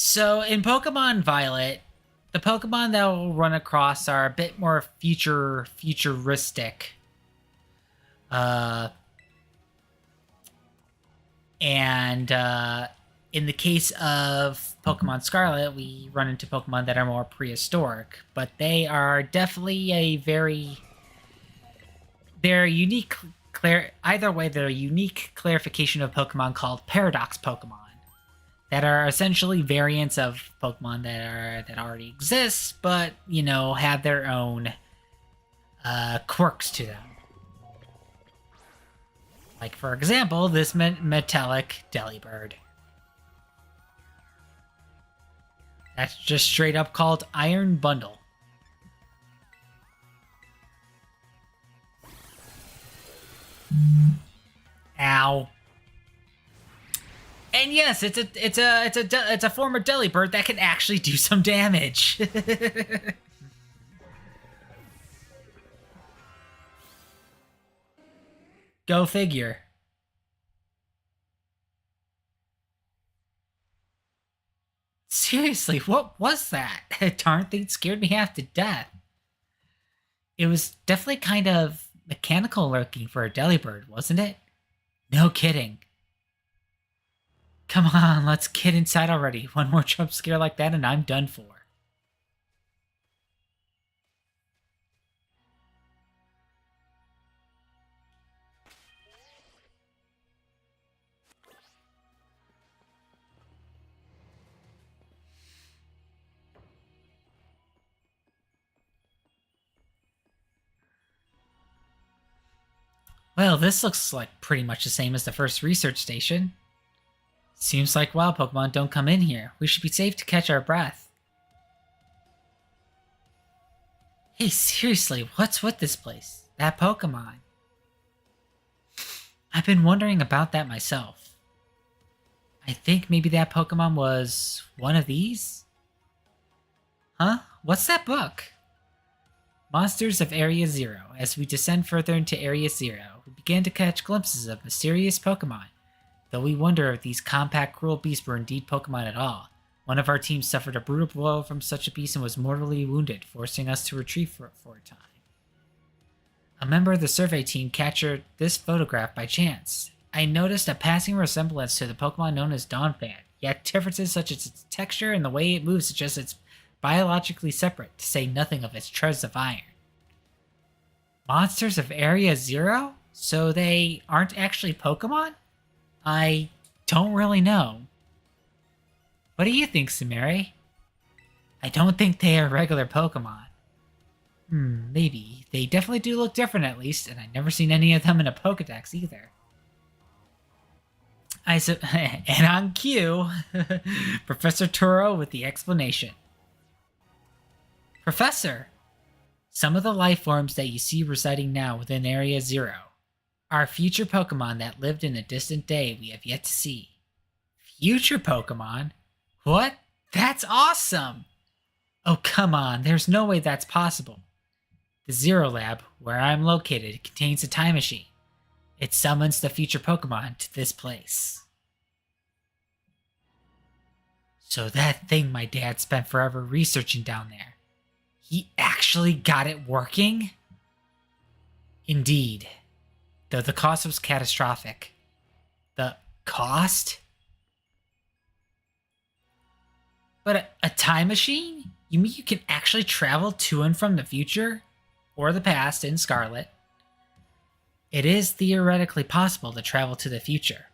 So in Pokemon Violet, the Pokemon that we'll run across are a bit more futuristic. Uh, and in the case of Pokemon Scarlet, we run into Pokemon that are more prehistoric, but they are definitely they're unique. Either way, they're a unique clarification of Pokemon called Paradox Pokemon that are essentially variants of Pokemon that already exist, but have their own quirks to them. Like, for example, this metallic Delibird. That's just straight up called Iron Bundle. Ow. And yes, it's a form of Delibird that can actually do some damage. Go figure. Seriously, what was that? Darn thing scared me half to death. It was definitely kind of mechanical looking for a Delibird, wasn't it? No kidding. Come on, let's get inside already. One more jump scare like that and I'm done for. Well, this looks like pretty much the same as the first research station. Seems like wild Pokemon don't come in here. We should be safe to catch our breath. Hey, seriously, what's with this place? That Pokemon. I've been wondering about that myself. I think maybe that Pokemon was one of these? Huh? What's that book? Monsters of Area Zero. As we descend further into Area Zero, we begin to catch glimpses of mysterious Pokemon. Though we wonder if these compact, cruel beasts were indeed Pokemon at all. One of our team suffered a brutal blow from such a beast and was mortally wounded, forcing us to retreat for a time. A member of the survey team captured this photograph by chance. I noticed a passing resemblance to the Pokemon known as Donphan, yet differences such as its texture and the way it moves suggest it's biologically separate, to say nothing of its treads of iron. Monsters of Area Zero? So they aren't actually Pokemon? I don't really know. What do you think, Sumire? I don't think they are regular Pokemon. Maybe. They definitely do look different at least, and I've never seen any of them in a Pokedex either. And on cue, Professor Turo with the explanation. Professor, some of the life forms that you see residing now within Area Zero are future Pokemon that lived in a distant day we have yet to see. Future Pokemon? What? That's awesome! Oh, come on, there's no way that's possible. The Zero Lab, where I'm located, contains a time machine. It summons the future Pokemon to this place. So that thing my dad spent forever researching down there, he actually got it working? Indeed. Though the cost was catastrophic. The cost? But a time machine? You mean you can actually travel to and from the future? Or the past in Scarlet? It is theoretically possible to travel to the future.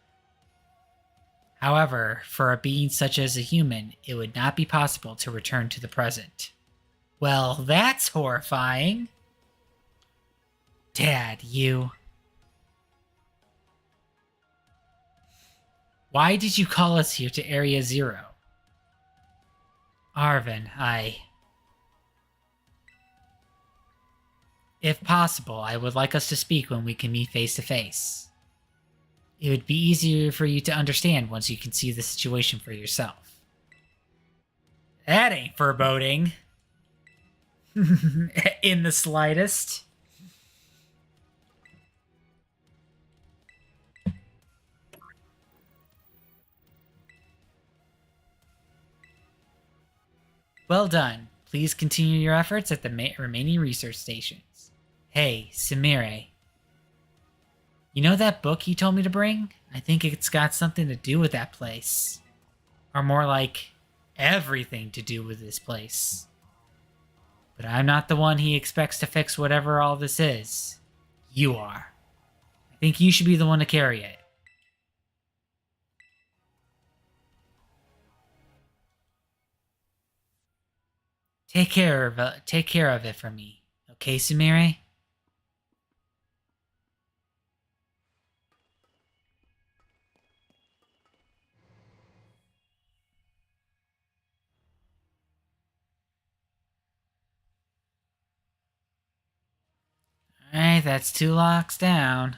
However, for a being such as a human, it would not be possible to return to the present. Well, that's horrifying. Dad, you... Why did you call us here to Area Zero? Arvin, If possible, I would like us to speak when we can meet face to face. It would be easier for you to understand once you can see the situation for yourself. That ain't foreboding. In the slightest. Well done. Please continue your efforts at the remaining research stations. Hey, Samire. You know that book you told me to bring? I think it's got something to do with that place. Or more like, everything to do with this place. But I'm not the one he expects to fix whatever all this is. You are. I think you should be the one to carry it. Take care of it for me. Okay, Sumire? Alright, that's 2 locks down.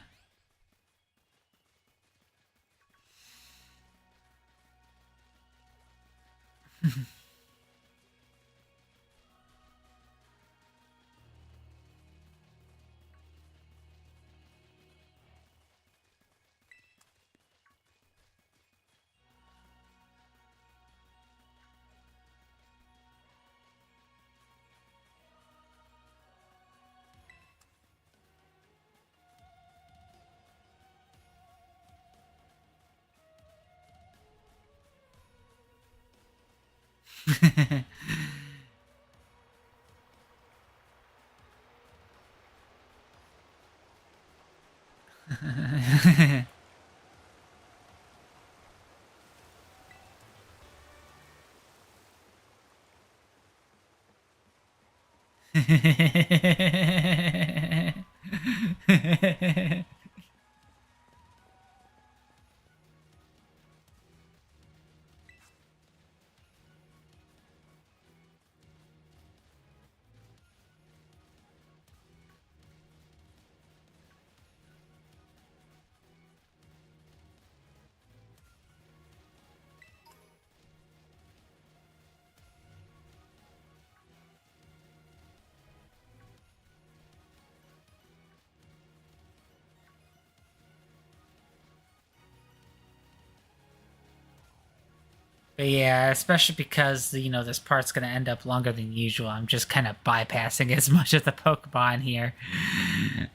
But yeah, especially because, this part's going to end up longer than usual. I'm just kind of bypassing as much of the Pokemon here.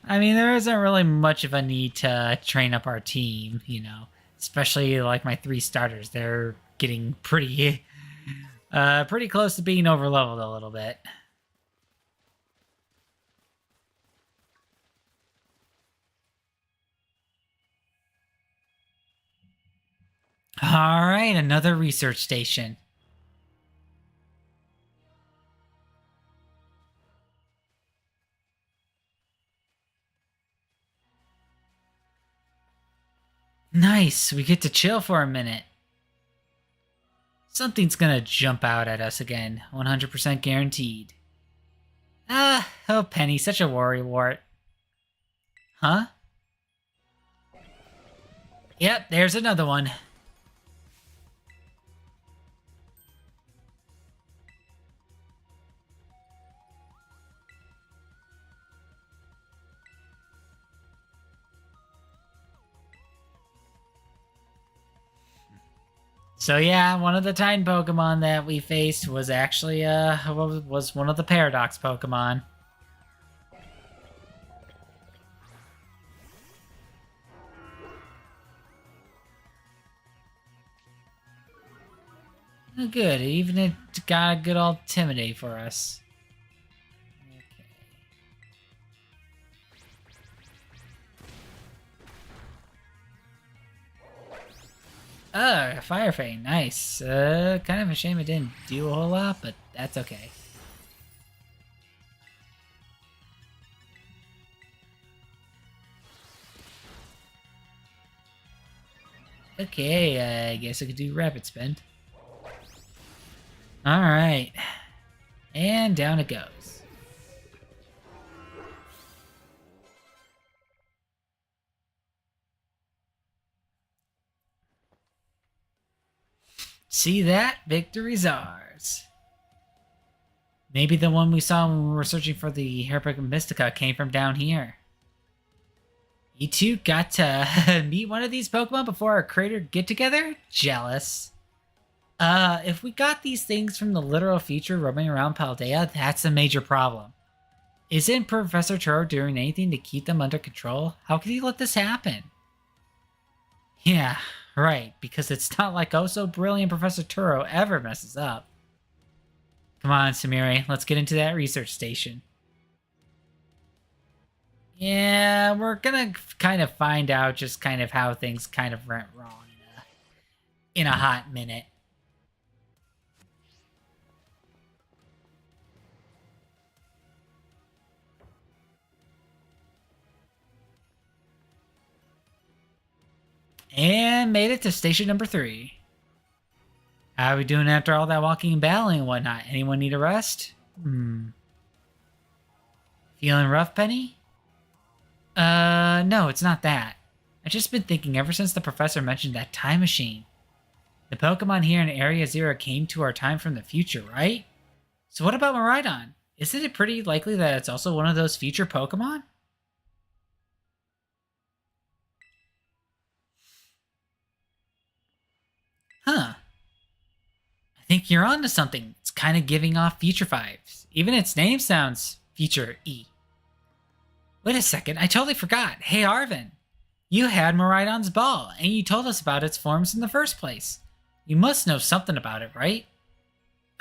I mean, there isn't really much of a need to train up our team, especially like my 3 starters. They're getting pretty close to being overleveled a little bit. All right, another research station. Nice, we get to chill for a minute. Something's gonna jump out at us again, 100% guaranteed. Oh Penny, such a worrywart. Huh? Yep, there's another one. So yeah, one of the Titan Pokemon that we faced was actually was one of the Paradox Pokemon. Oh, good, even it got a good old Intimidate for us. Fire Fang, nice. Kind of a shame it didn't do a whole lot, but that's okay. Okay, I guess I could do Rapid Spin. Alright. And down it goes. See that? Victory's ours. Maybe the one we saw when we were searching for the Herpega Mystica came from down here. You two got to meet one of these Pokemon before our crater get-together? Jealous. If we got these things from the literal future roaming around Paldea, that's a major problem. Isn't Professor Turo doing anything to keep them under control? How could he let this happen? Yeah, right, because it's not like oh so brilliant Professor Turo ever messes up. Come on, Samiri, let's get into that research station. Yeah, we're gonna kind of find out just kind of how things kind of went wrong in a hot minute. And made it to station number 3. How are we doing after all that walking and battling and whatnot? Anyone need a rest? Feeling rough, Penny? No, it's not that. I've just been thinking ever since the professor mentioned that time machine. The Pokemon here in Area Zero came to our time from the future, right? So what about Miraidon? Isn't it pretty likely that it's also one of those future Pokemon? Huh. I think you're onto something. It's kind of giving off future vibes. Even its name sounds future-y. Wait a second, I totally forgot. Hey, Arvin. You had Miraidon's ball, and you told us about its forms in the first place. You must know something about it, right?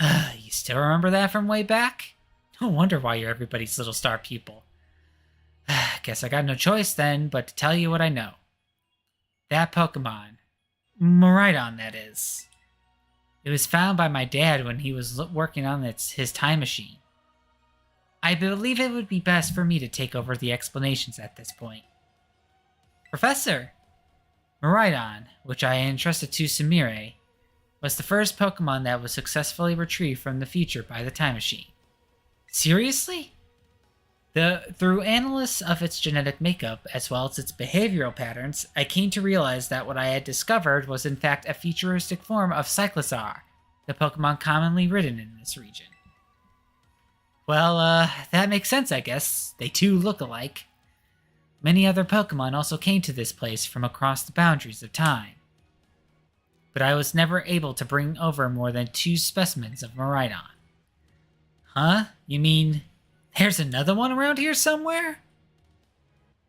You still remember that from way back? No wonder why you're everybody's little star pupil. Guess I got no choice then but to tell you what I know. That Pokemon. Miraidon, that is. It was found by my dad when he was working on his time machine. I believe it would be best for me to take over the explanations at this point. Professor! Miraidon, which I entrusted to Samire, was the first Pokemon that was successfully retrieved from the future by the time machine. Seriously? Through analysis of its genetic makeup, as well as its behavioral patterns, I came to realize that what I had discovered was in fact a futuristic form of Cyclizar, the Pokemon commonly ridden in this region. Well, that makes sense, I guess. They too look alike. Many other Pokemon also came to this place from across the boundaries of time. But I was never able to bring over more than 2 specimens of Miraidon. Huh? You mean there's another one around here somewhere?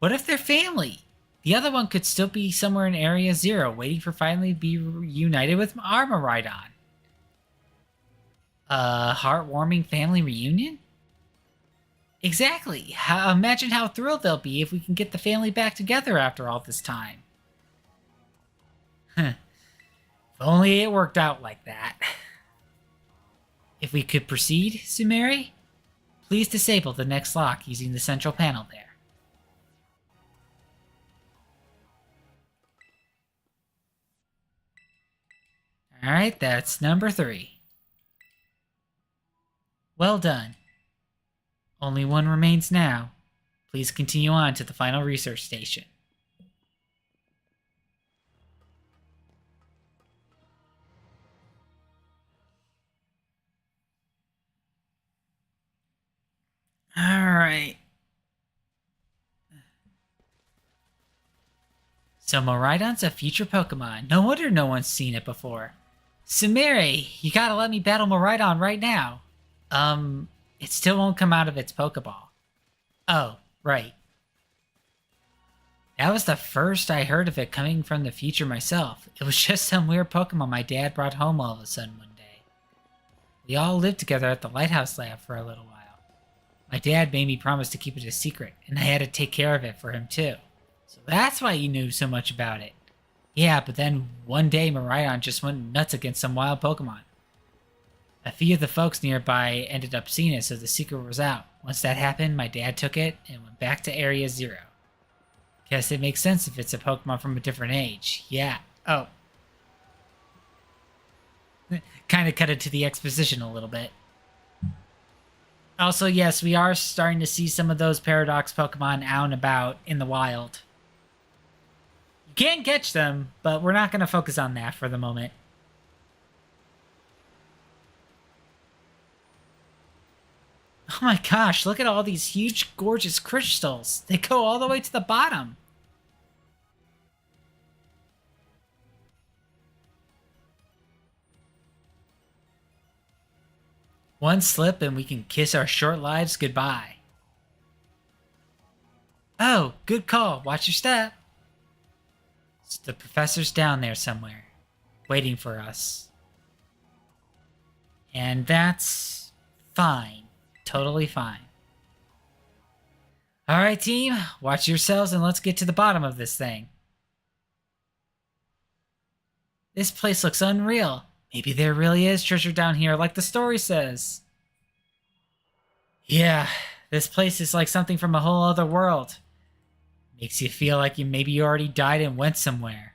What if they're family? The other one could still be somewhere in Area Zero, waiting for finally to be reunited with our Miraidon. A heartwarming family reunion? Exactly. Imagine how thrilled they'll be if we can get the family back together after all this time. If only it worked out like that. If we could proceed, Sumeri, please disable the next lock using the central panel there. Alright, that's number 3. Well done. Only one remains now. Please continue on to the final research station. Alright. So Miraidon's a future Pokemon. No wonder no one's seen it before. Sumire, you gotta let me battle Miraidon right now. It still won't come out of its Pokeball. Oh, right. That was the first I heard of it coming from the future myself. It was just some weird Pokemon my dad brought home all of a sudden one day. We all lived together at the Lighthouse Lab for a little while. My dad made me promise to keep it a secret, and I had to take care of it for him too. So that's why you knew so much about it. Yeah, but then one day Miraidon just went nuts against some wild Pokemon. A few of the folks nearby ended up seeing it, so the secret was out. Once that happened, my dad took it and went back to Area Zero. Guess it makes sense if it's a Pokemon from a different age. Yeah. Oh. Kind of cut it to the exposition a little bit. Also, yes, we are starting to see some of those Paradox Pokemon out and about in the wild. You can catch them, but we're not going to focus on that for the moment. Oh my gosh, look at all these huge, gorgeous crystals. They go all the way to the bottom. One slip and we can kiss our short lives goodbye. Oh, good call. Watch your step. The professor's down there somewhere, waiting for us. And that's fine. Totally fine. Alright, team. Watch yourselves and let's get to the bottom of this thing. This place looks unreal. Maybe there really is treasure down here like the story says. Yeah, this place is like something from a whole other world. Makes you feel like maybe you already died and went somewhere.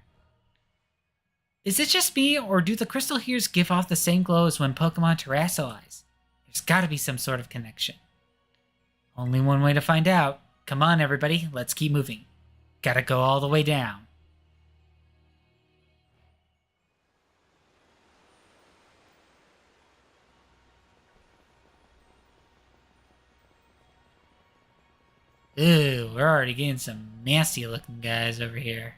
Is it just me, or do the crystal hears give off the same glow as when Pokemon terrestrialize? There's gotta be some sort of connection. Only one way to find out. Come on, everybody, let's keep moving. Gotta go all the way down. Ooh, we're already getting some nasty looking guys over here.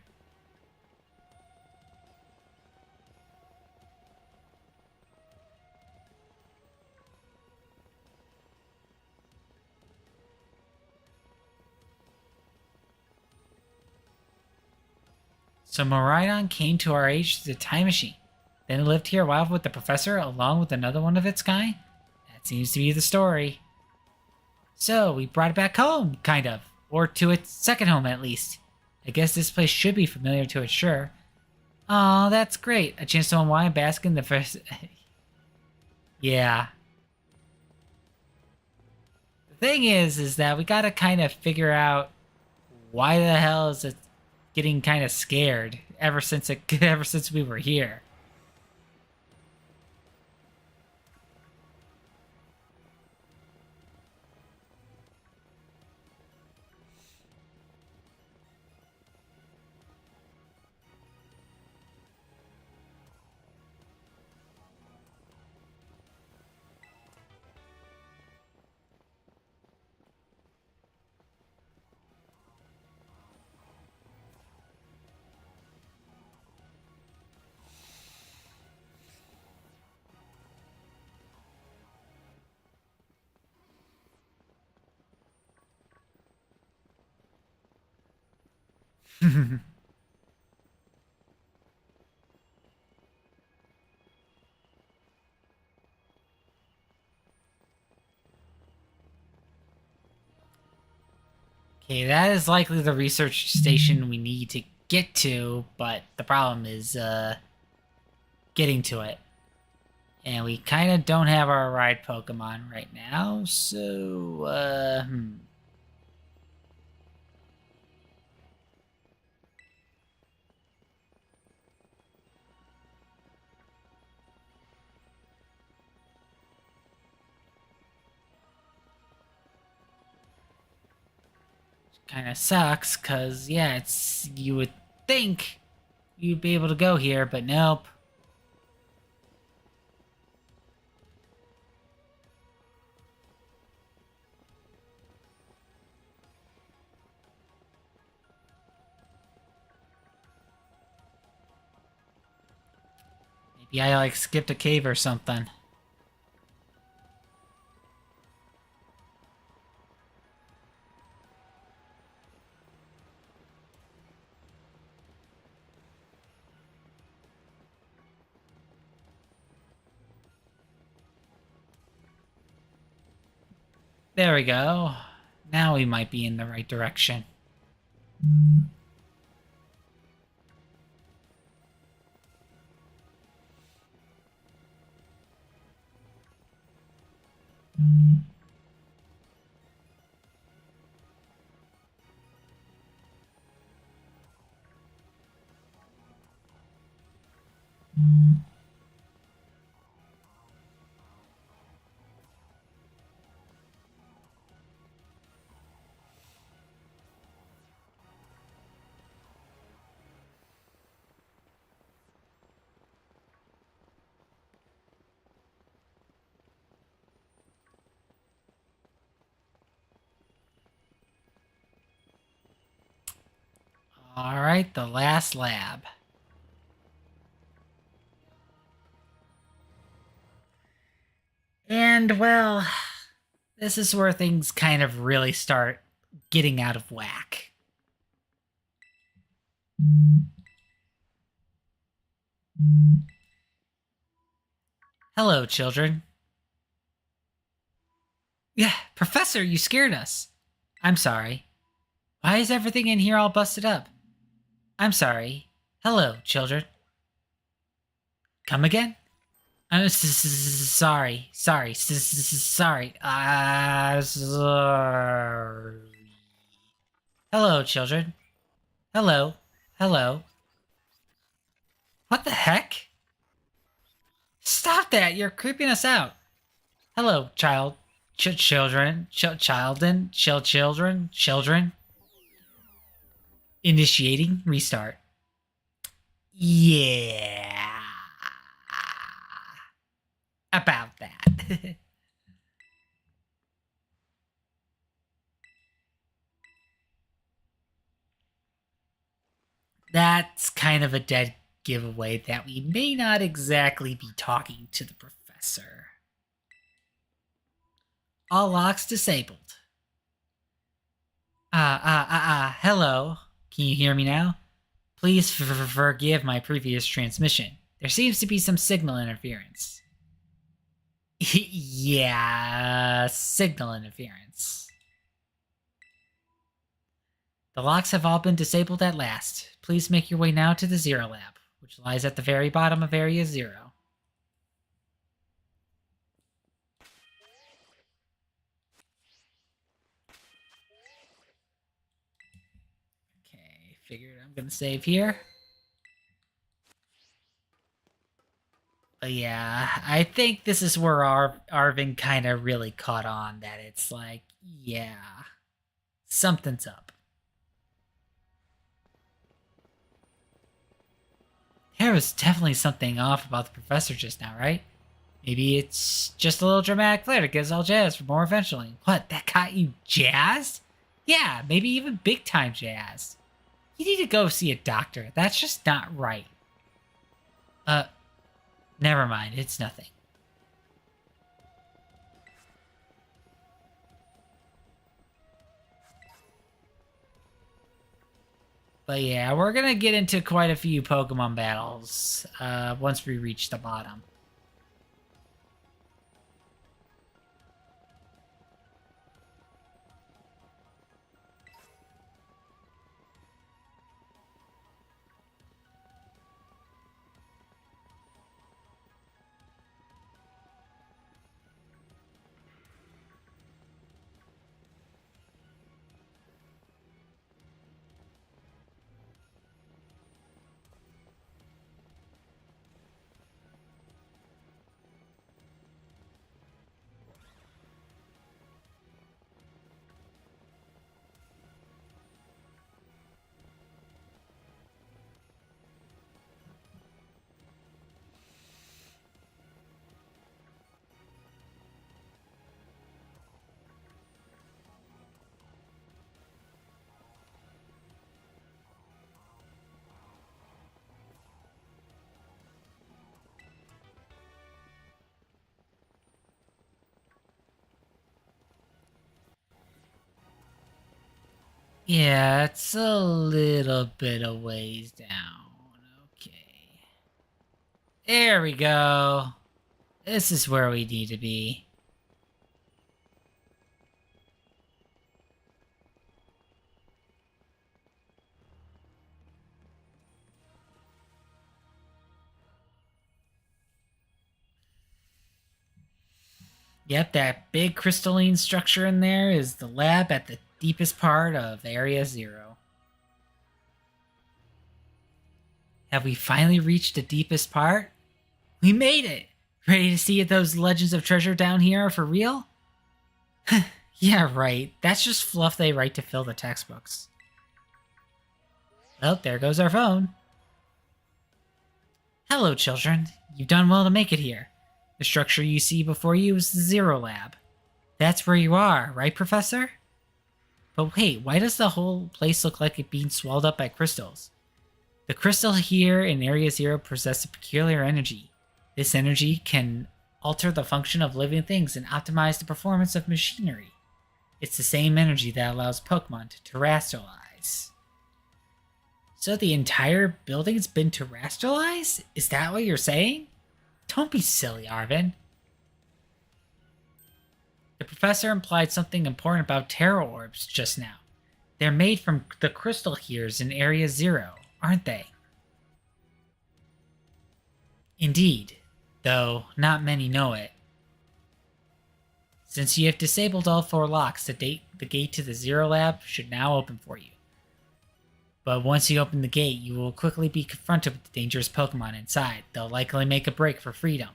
So Miraidon came to our age through the time machine. Then it lived here a while with the professor along with another one of its kind? That seems to be the story. So, we brought it back home, kind of. Or to its second home, at least. I guess this place should be familiar to it, sure. Aw, that's great. A chance to unwind and bask in the first... Yeah. The thing is that we gotta kind of figure out why the hell is it getting kind of scared ever since we were here. Okay, that is likely the research station we need to get to, but the problem is, getting to it. And we kind of don't have our ride Pokemon right now, so, kind of sucks, because, yeah, you would think you'd be able to go here, but nope. Maybe I, like, skipped a cave or something. There we go. Now we might be in the right direction. Alright, the last lab. And, well, this is where things kind of really start getting out of whack. Hello, children. Yeah, Professor, you scared us. I'm sorry. Why is everything in here all busted up? I'm sorry. Hello, children. Come again? I'm sorry. Sorry. Sorry. Hello, children. Hello. Hello. What the heck? Stop that! You're creeping us out. Hello, child. Children. Children. Initiating restart. Yeah. About that. That's kind of a dead giveaway that we may not exactly be talking to the professor. All locks disabled. Hello. Can you hear me now? Please forgive my previous transmission. There seems to be some signal interference. Yeah, signal interference. The locks have all been disabled at last. Please make your way now to the Zero Lab, which lies at the very bottom of Area Zero. Okay, figured I'm gonna save here. But yeah, I think this is where Arvin kind of really caught on that it's like, yeah, something's up. There was definitely something off about the professor just now, right? Maybe it's just a little dramatic flair to get us all jazzed for more eventually. What, that got you jazzed? Yeah, maybe even big time jazzed. You need to go see a doctor. That's just not right. Never mind. It's nothing. But yeah, we're gonna get into quite a few Pokemon battles once we reach the bottom. Yeah, it's a little bit of ways down. Okay. There we go. This is where we need to be. Yep, that big crystalline structure in there is the lab at the deepest part of Area Zero. Have we finally reached the deepest part? We made it! Ready to see if those legends of treasure down here are for real? Yeah, right. That's just fluff they write to fill the textbooks. Well, there goes our phone. Hello, children. You've done well to make it here. The structure you see before you is the Zero Lab. That's where you are, right, Professor? But wait, why does the whole place look like it's being swallowed up by crystals? The crystal here in Area Zero possess a peculiar energy. This energy can alter the function of living things and optimize the performance of machinery. It's the same energy that allows Pokemon to terrestrialize. So the entire building's been terrestrialized? Is that what you're saying? Don't be silly, Arvin. The professor implied something important about Terra Orbs just now. They're made from the crystal heres in Area Zero, aren't they? Indeed, though not many know it. Since you have disabled all 4 locks, the gate to the Zero Lab should now open for you. But once you open the gate, you will quickly be confronted with the dangerous Pokemon inside. They'll likely make a break for freedom.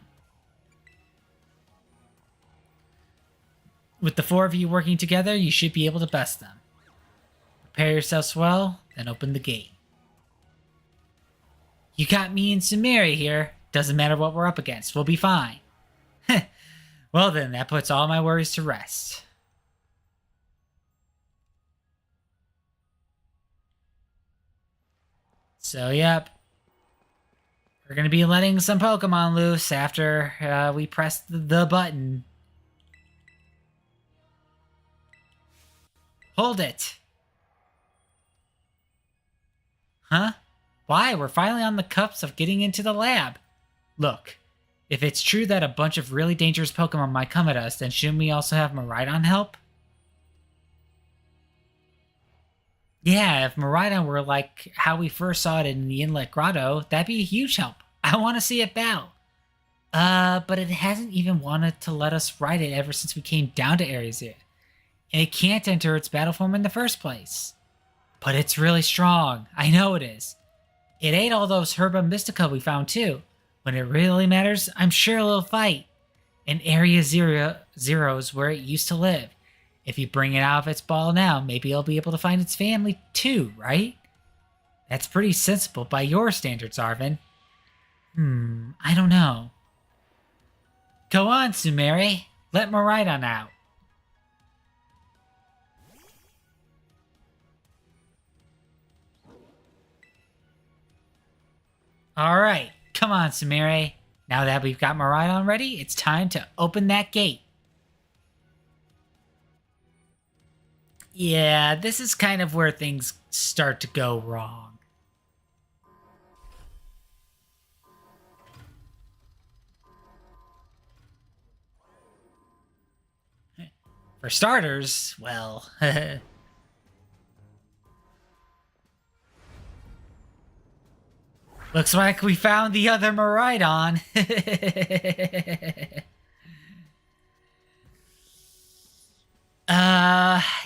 With the 4 of you working together, you should be able to best them. Prepare yourselves well, then open the gate. You got me and Sumeri here. Doesn't matter what we're up against, we'll be fine. Well then, that puts all my worries to rest. So, yep. We're gonna be letting some Pokemon loose after we press the button. Hold it! Huh? Why? We're finally on the cusp of getting into the lab. Look, if it's true that a bunch of really dangerous Pokemon might come at us, then shouldn't we also have Miraidon help? Yeah, if Miraidon were like how we first saw it in the Inlet Grotto, that'd be a huge help. I want to see it battle. But it hasn't even wanted to let us ride it ever since we came down to Area Zero. And it can't enter its battle form in the first place. But it's really strong. I know it is. It ate all those Herba Mystica we found too. When it really matters, I'm sure it'll fight. And Area Zero's where it used to live. If you bring it out of its ball now, maybe it'll be able to find its family too, right? That's pretty sensible by your standards, Arvin. I don't know. Go on, Sumeri. Let Miraidon out. Alright, come on, Sumeri. Now that we've got Miraidon ready, it's time to open that gate. Yeah, this is kind of where things start to go wrong. For starters, well... looks like we found the other Miraidon.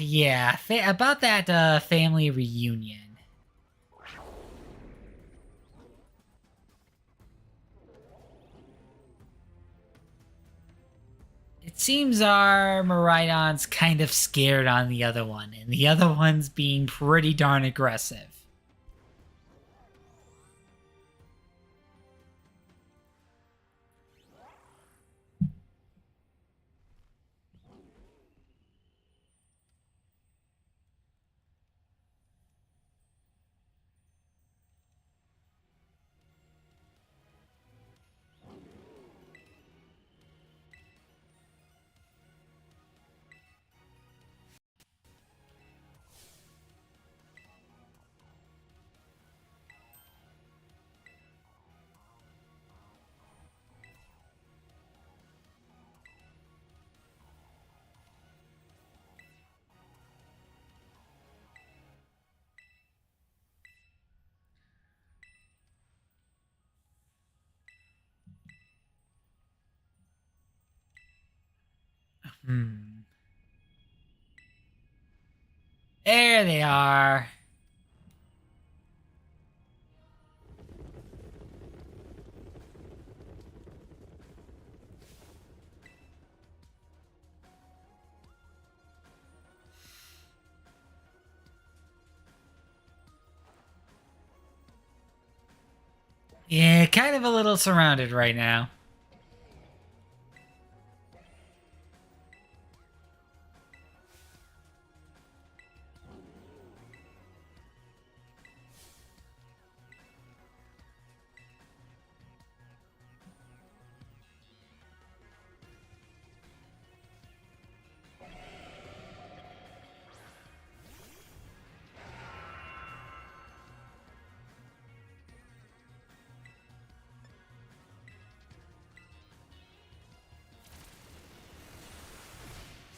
Yeah, about that family reunion. It seems our Miraidon's kind of scared on the other one, and the other one's being pretty darn aggressive. There they are. Yeah, kind of a little surrounded right now.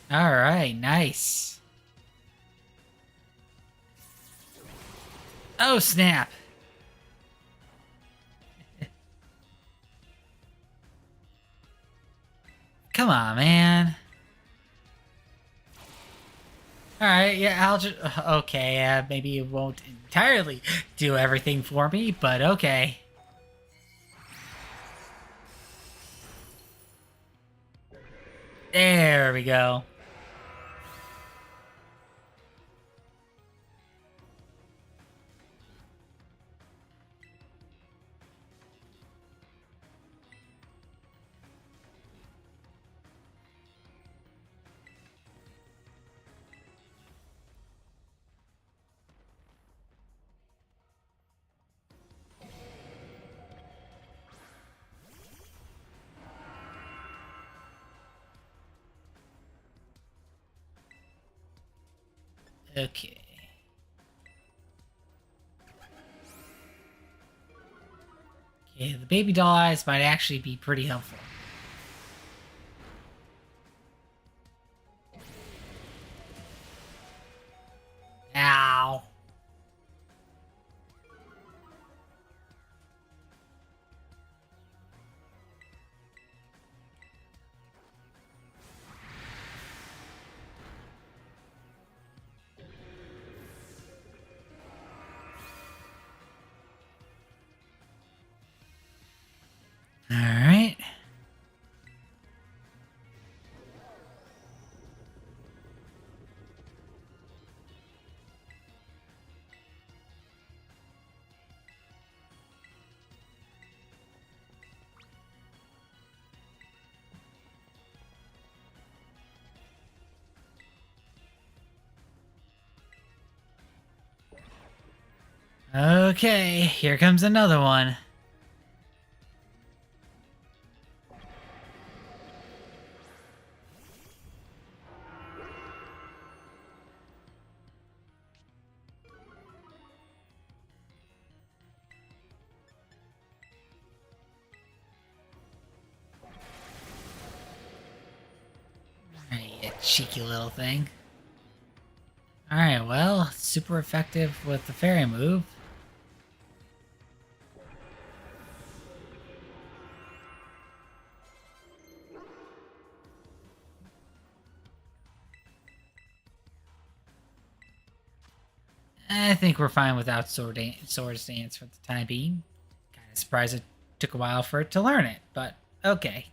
All right, nice. Oh, snap. Come on, man. All right, yeah, I'll just... Okay, maybe it won't entirely do everything for me, but okay. There we go. Okay. Okay, the baby doll eyes might actually be pretty helpful. Ow. All right. Okay, here comes another one. Alright, you cheeky little thing. Alright, well, super effective with the fairy move. I think we're fine without Sword Dance for the time being. Kind of surprised it took a while for it to learn it, but okay.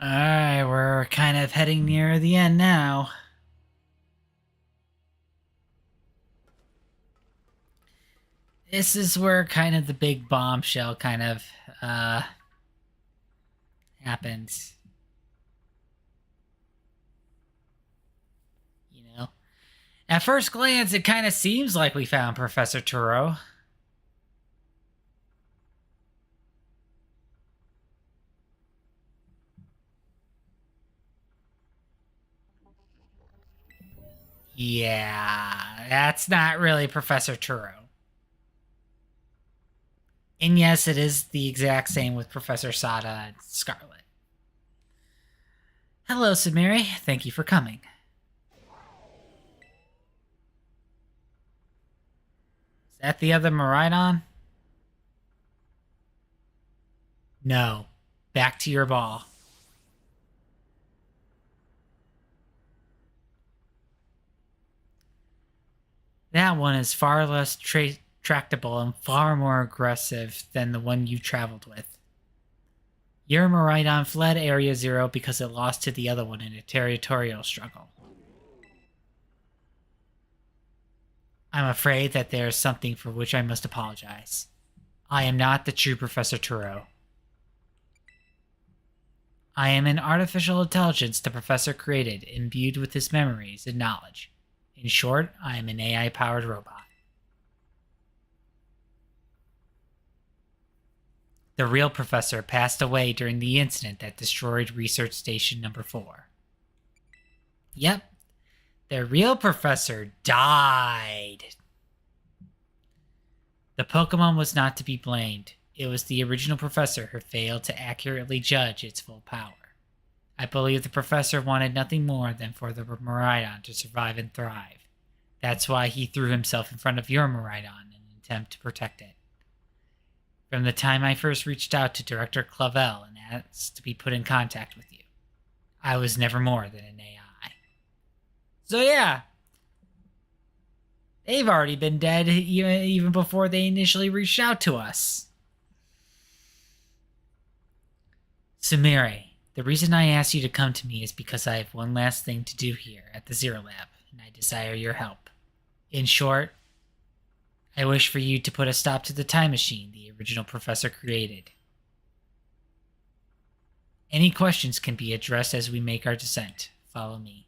Alright, we're kind of heading near the end now. This is where kind of the big bombshell kind of happens. You know? At first glance, it kind of seems like we found Professor Turo. Yeah, that's not really Professor Turo. And yes, it is the exact same with Professor Sada and Scarlet. Hello, Samiri. Thank you for coming. Is that the other Maridon? No. Back to your ball. That one is far less tractable and far more aggressive than the one you traveled with. Your Maridon fled Area Zero because it lost to the other one in a territorial struggle. I'm afraid that there is something for which I must apologize. I am not the true Professor Turo. I am an artificial intelligence the Professor created, imbued with his memories and knowledge. In short, I am an AI-powered robot. The real Professor passed away during the incident that destroyed Research Station Number 4. Yep, the real Professor died. The Pokemon was not to be blamed. It was the original Professor who failed to accurately judge its full power. I believe the Professor wanted nothing more than for the Miraidon to survive and thrive. That's why he threw himself in front of your Miraidon in an attempt to protect it. From the time I first reached out to Director Clavel and asked to be put in contact with you, I was never more than an AI. So yeah, they've already been dead even before they initially reached out to us. Sumire, the reason I asked you to come to me is because I have one last thing to do here at the Zero Lab, and I desire your help. In short, I wish for you to put a stop to the time machine the original Professor created. Any questions can be addressed as we make our descent. Follow me.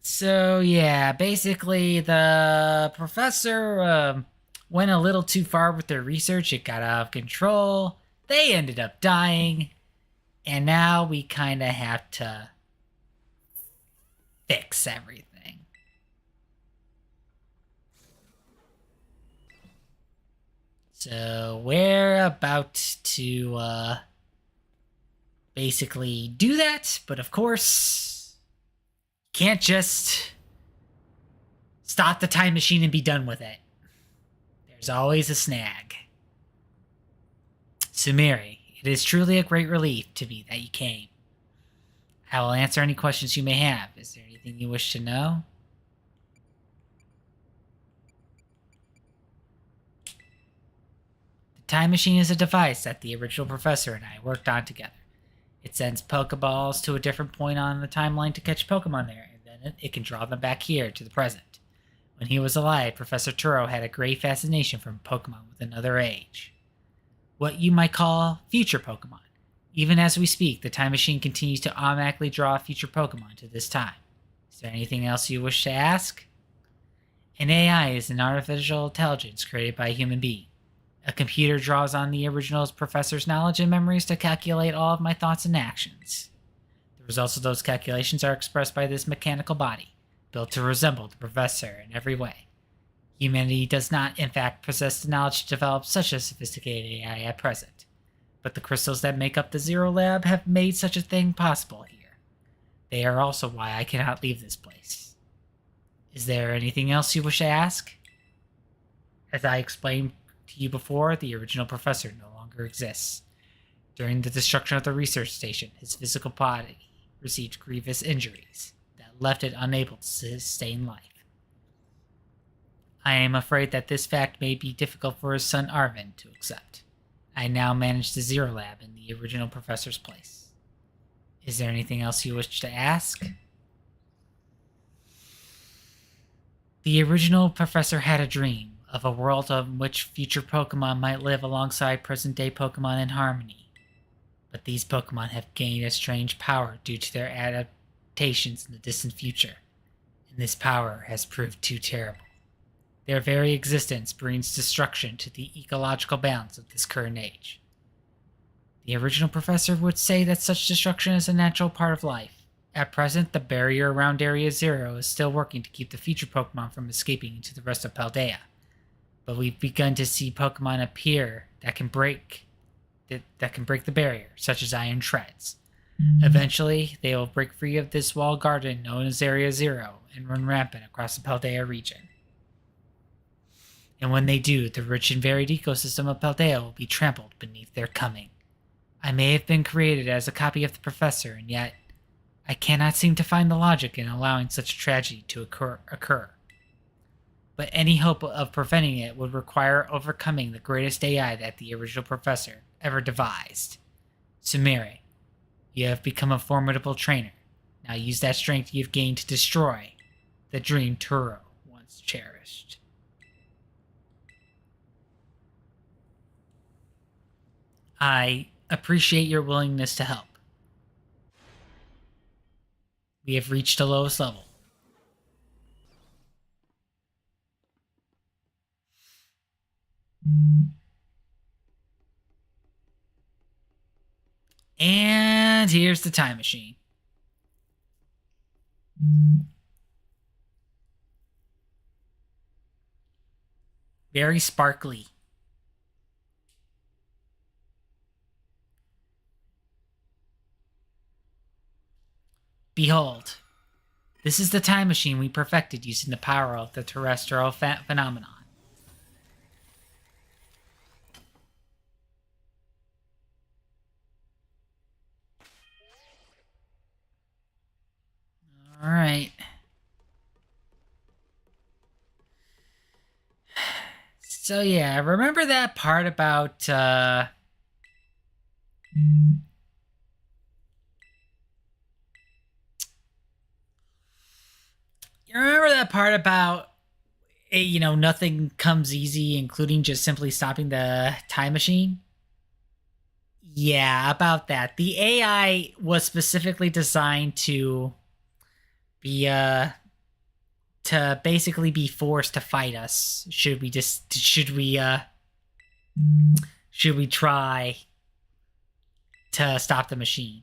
So, yeah, basically the Professor went a little too far with their research. It got out of control. They ended up dying. And now we kind of have to fix everything. So we're about to basically do that, but of course, can't just stop the time machine and be done with it. There's always a snag. Sumire, it is truly a great relief to me that you came. I will answer any questions you may have. Is there anything you wish to know? The time machine is a device that the original Professor and I worked on together. It sends Pokeballs to a different point on the timeline to catch Pokemon there, and then it can draw them back here to the present. When he was alive, Professor Turo had a great fascination for Pokemon with another age. What you might call future Pokemon. Even as we speak, the time machine continues to automatically draw future Pokemon to this time. Is there anything else you wish to ask? An AI is an artificial intelligence created by a human being. A computer draws on the original Professor's knowledge and memories to calculate all of my thoughts and actions. The results of those calculations are expressed by this mechanical body, built to resemble the Professor in every way. Humanity does not, in fact, possess the knowledge to develop such a sophisticated AI at present, but the crystals that make up the Zero Lab have made such a thing possible here. They are also why I cannot leave this place. Is there anything else you wish to ask? As I explained to you before, the original Professor no longer exists. During the destruction of the research station, his physical body received grievous injuries that left it unable to sustain life. I am afraid that this fact may be difficult for his son Arvin to accept. I now manage the Zero Lab in the original Professor's place. Is there anything else you wish to ask? The original Professor had a dream of a world in which future Pokemon might live alongside present-day Pokemon in harmony. But these Pokemon have gained a strange power due to their adaptations in the distant future, and this power has proved too terrible. Their very existence brings destruction to the ecological balance of this current age. The original Professor would say that such destruction is a natural part of life. At present, the barrier around Area Zero is still working to keep the future Pokemon from escaping into the rest of Paldea. But we've begun to see Pokemon appear that can break the barrier, such as Iron Treads. Eventually, they will break free of this walled garden known as Area Zero and run rampant across the Paldea region. And when they do, the rich and varied ecosystem of Paldea will be trampled beneath their coming. I may have been created as a copy of the Professor, and yet I cannot seem to find the logic in allowing such a tragedy to occur. But any hope of preventing it would require overcoming the greatest AI that the original Professor ever devised. Sumire, you have become a formidable trainer. Now use that strength you've gained to destroy the dream Turo once cherished. I appreciate your willingness to help. We have reached the lowest level. And here's the time machine. Very sparkly. Behold, this is the time machine we perfected using the power of the terrestrial phenomenon. All right. So yeah, remember that part about you remember that part about nothing comes easy, including just simply stopping the time machine? Yeah, about that. The AI was specifically designed be to basically be forced to fight us. Should we try to stop the machine?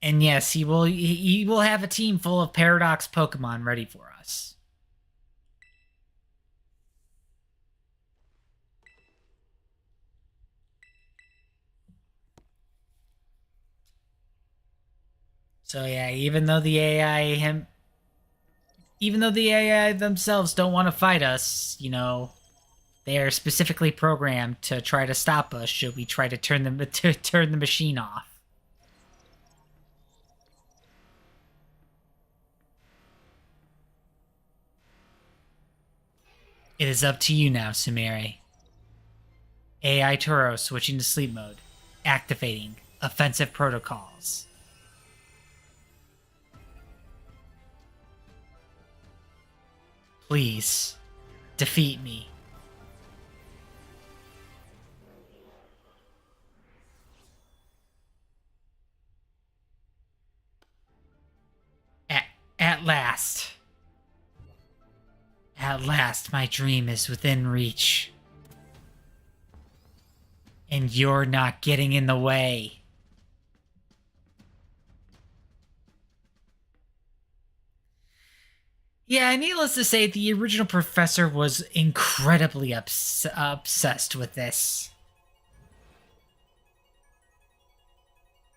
And yes, he will have a team full of Paradox Pokemon ready for us. So yeah, even though the AI themselves don't want to fight us, they are specifically programmed to try to stop us should we try to turn the machine off. It is up to you now, Sumire. AI Turo switching to sleep mode. Activating offensive protocols. Please, defeat me. At last. At last, my dream is within reach. And you're not getting in the way. Yeah, needless to say, the original professor was incredibly obsessed with this.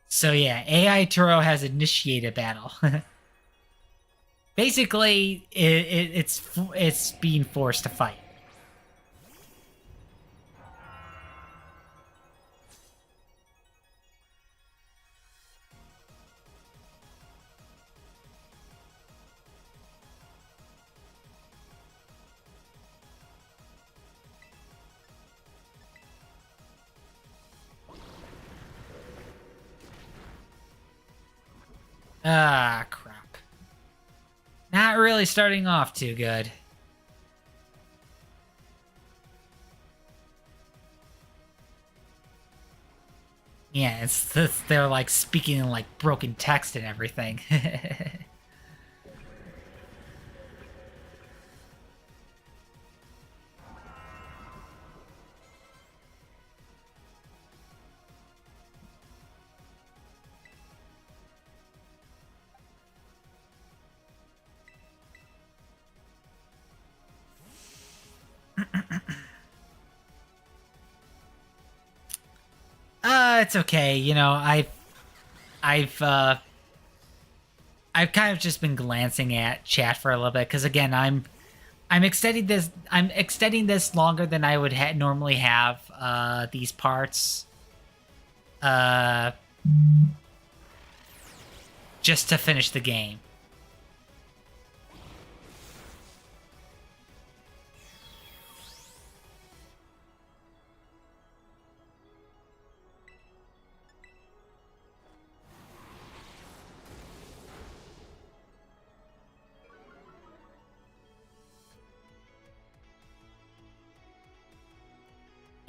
So yeah, AI Turo has initiated battle. Basically, it's being forced to fight. Ah, crap. Not really starting off too good. Yeah, they're like speaking in like broken text and everything. It's okay. I've I've kind of just been glancing at chat for a little bit because again, I'm extending this. I'm extending this longer than I would normally have these parts. Uh, just to finish the game.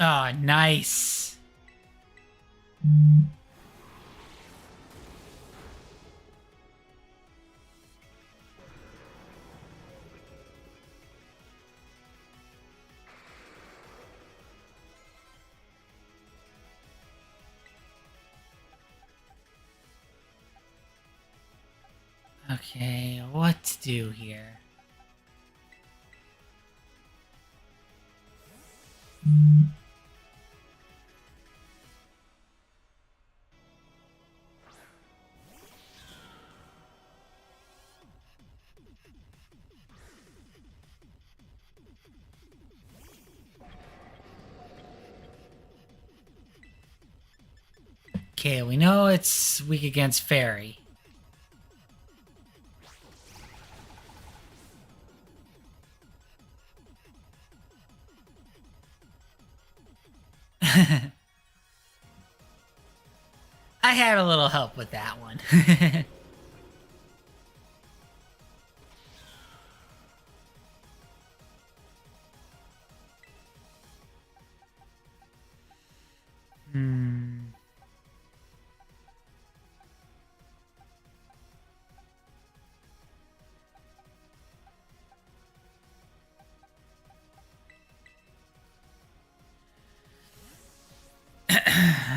Oh, nice. Okay, what to do here? Okay, we know it's weak against fairy. I had a little help with that one. Hmm.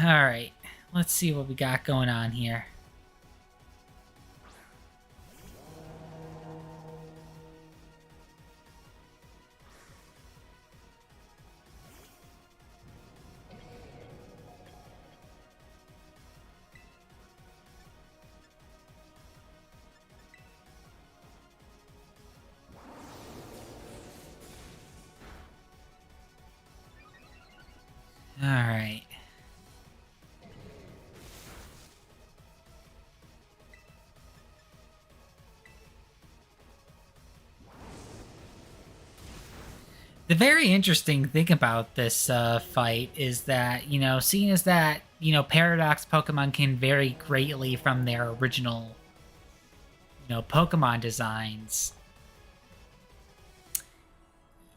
All right, let's see what we got going on here. All right. The very interesting thing about this fight is that, seeing as that, Paradox Pokemon can vary greatly from their original, Pokemon designs,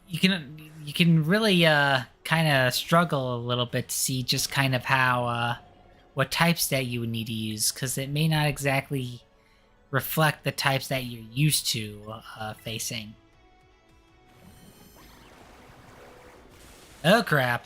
you can really kind of struggle a little bit to see just kind of how what types that you would need to use, because it may not exactly reflect the types that you're used to facing. Oh crap.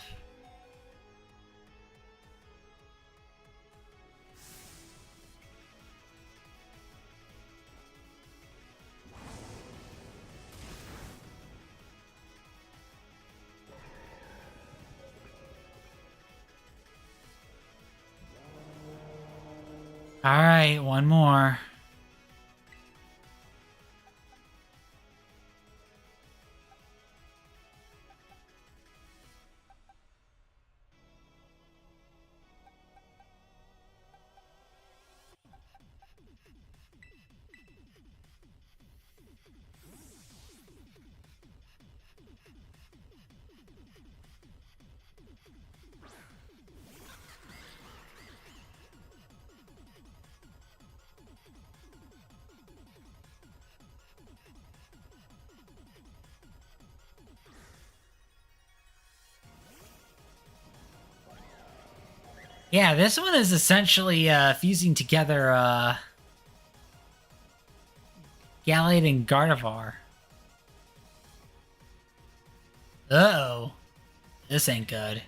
All right, one more. Yeah, this one is essentially fusing together Gallade and Gardevoir. Uh-oh. This ain't good.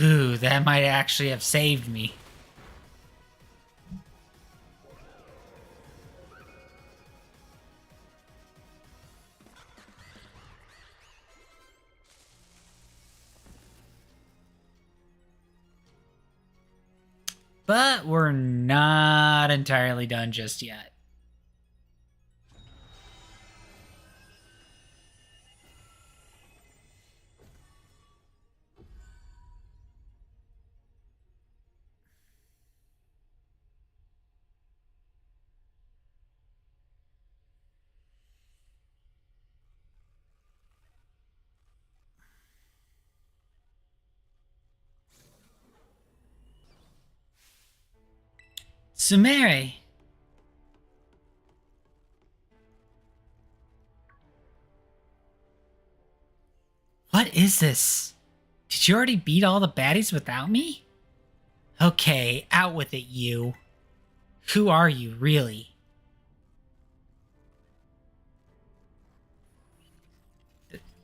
Ooh, that might actually have saved me. But we're not entirely done just yet. Sumere! What is this? Did you already beat all the baddies without me? Okay, out with it, you. Who are you, really?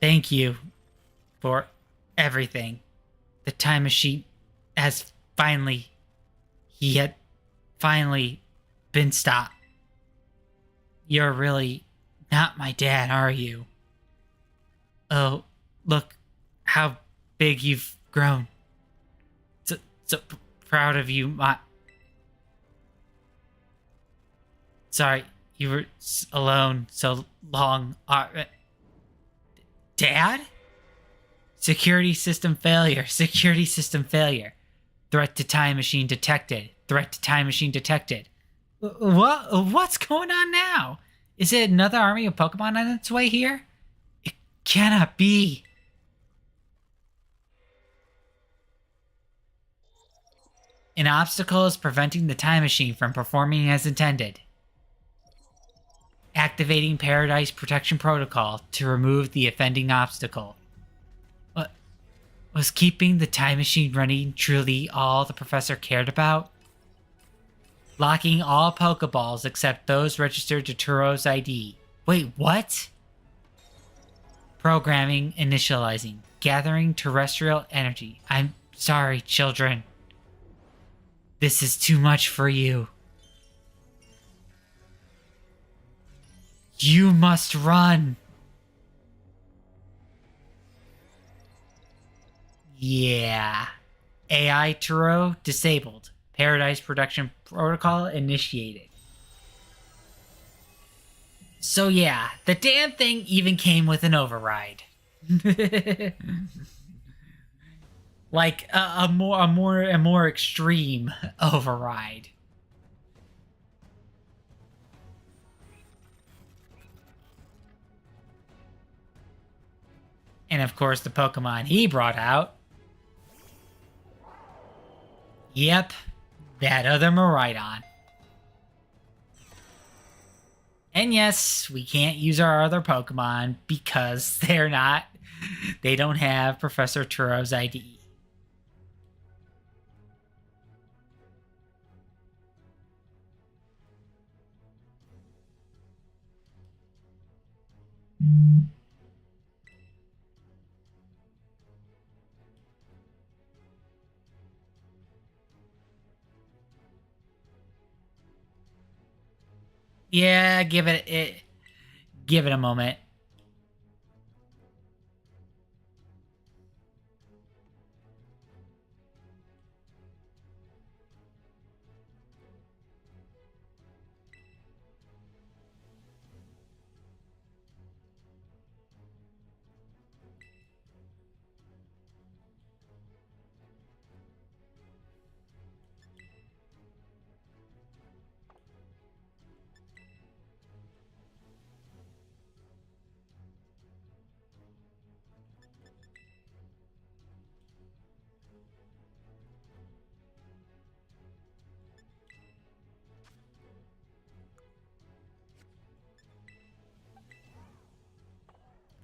Thank you for everything. The time machine has finally. He had finally been stopped. You're really not my dad, are you? Oh, look how big you've grown. So proud of you, my. Sorry, you were alone so long. Dad? Security system failure. Security system failure. Threat to time machine detected. Threat to time machine detected. What's going on now? Is it another army of Pokemon on its way here? It cannot be. An obstacle is preventing the time machine from performing as intended. Activating Paradise Protection Protocol to remove the offending obstacle. What was keeping the time machine running truly all the professor cared about? Locking all Pokeballs except those registered to Turo's ID. Wait, what? Programming initializing. Gathering terrestrial energy. I'm sorry, children. This is too much for you. You must run. Yeah. AI Turo disabled. Paradise Production Protocol initiated. So yeah, the damn thing even came with an override. Like a more extreme override. And of course, the Pokemon he brought out. Yep, that other Miraidon. And yes, we can't use our other Pokemon because they don't have Professor Turo's ID. Yeah, give it a moment.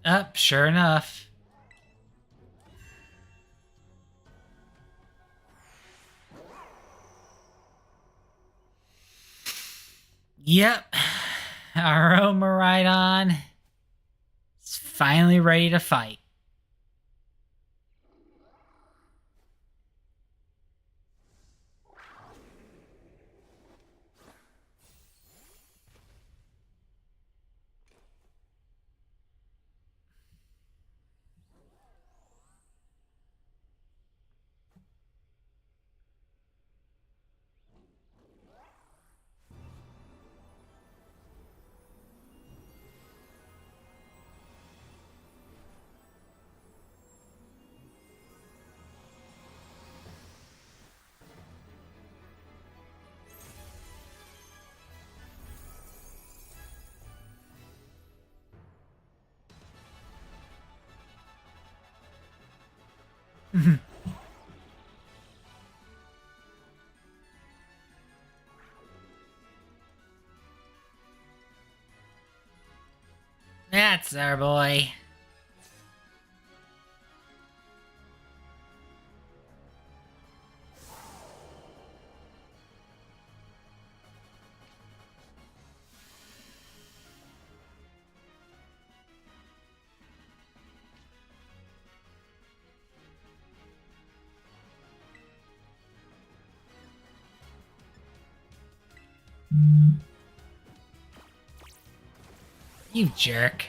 Up, sure enough. Yep, our own Miraidon is finally ready to fight. That's our boy. You jerk.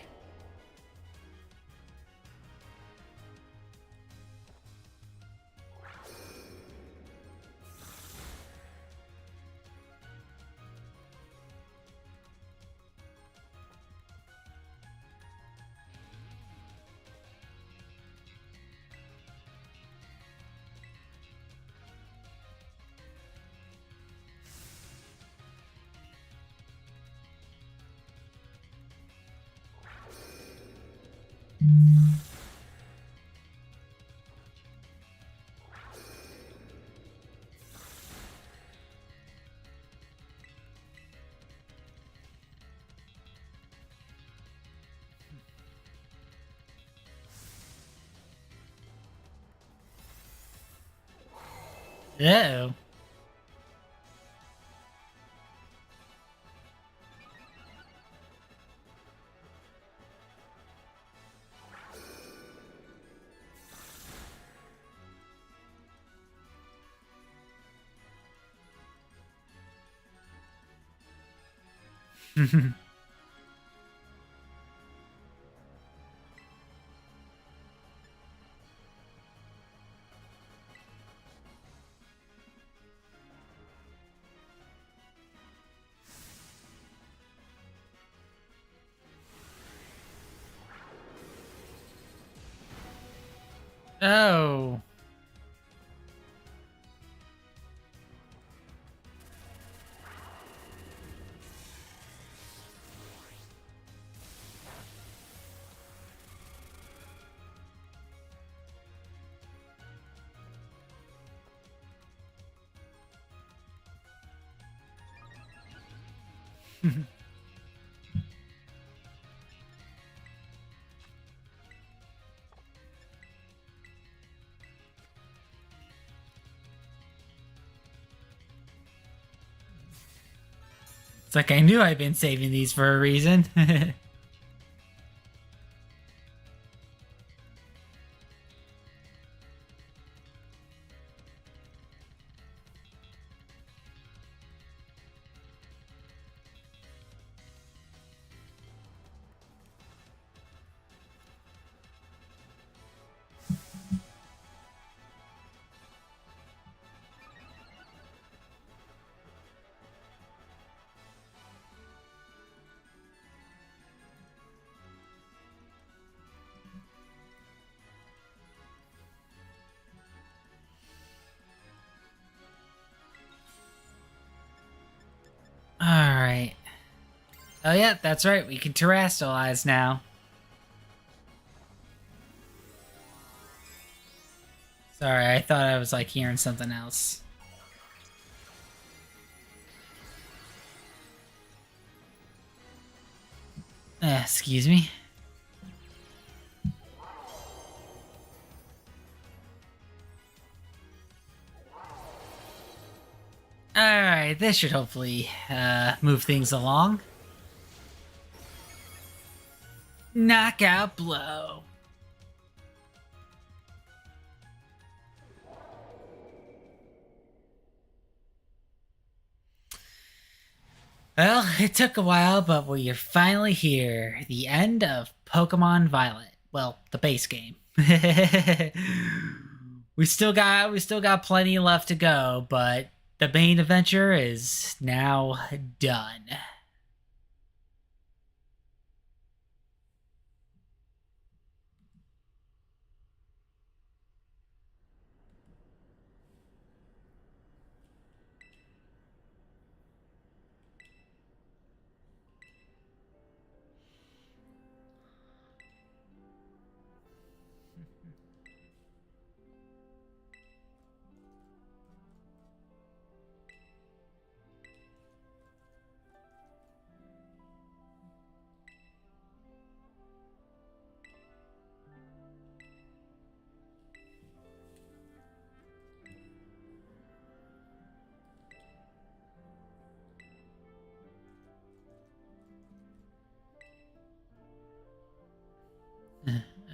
Uh-oh. Oh. It's like I knew I'd been saving these for a reason. Alright. Oh yeah, that's right. We can terrestrialize now. Sorry, I thought I was like hearing something else. Excuse me. Alright, this should hopefully move things along. Knockout blow. Well, it took a while, but we're finally here. The end of Pokemon Violet. Well, the base game. we still got plenty left to go, but the main adventure is now done.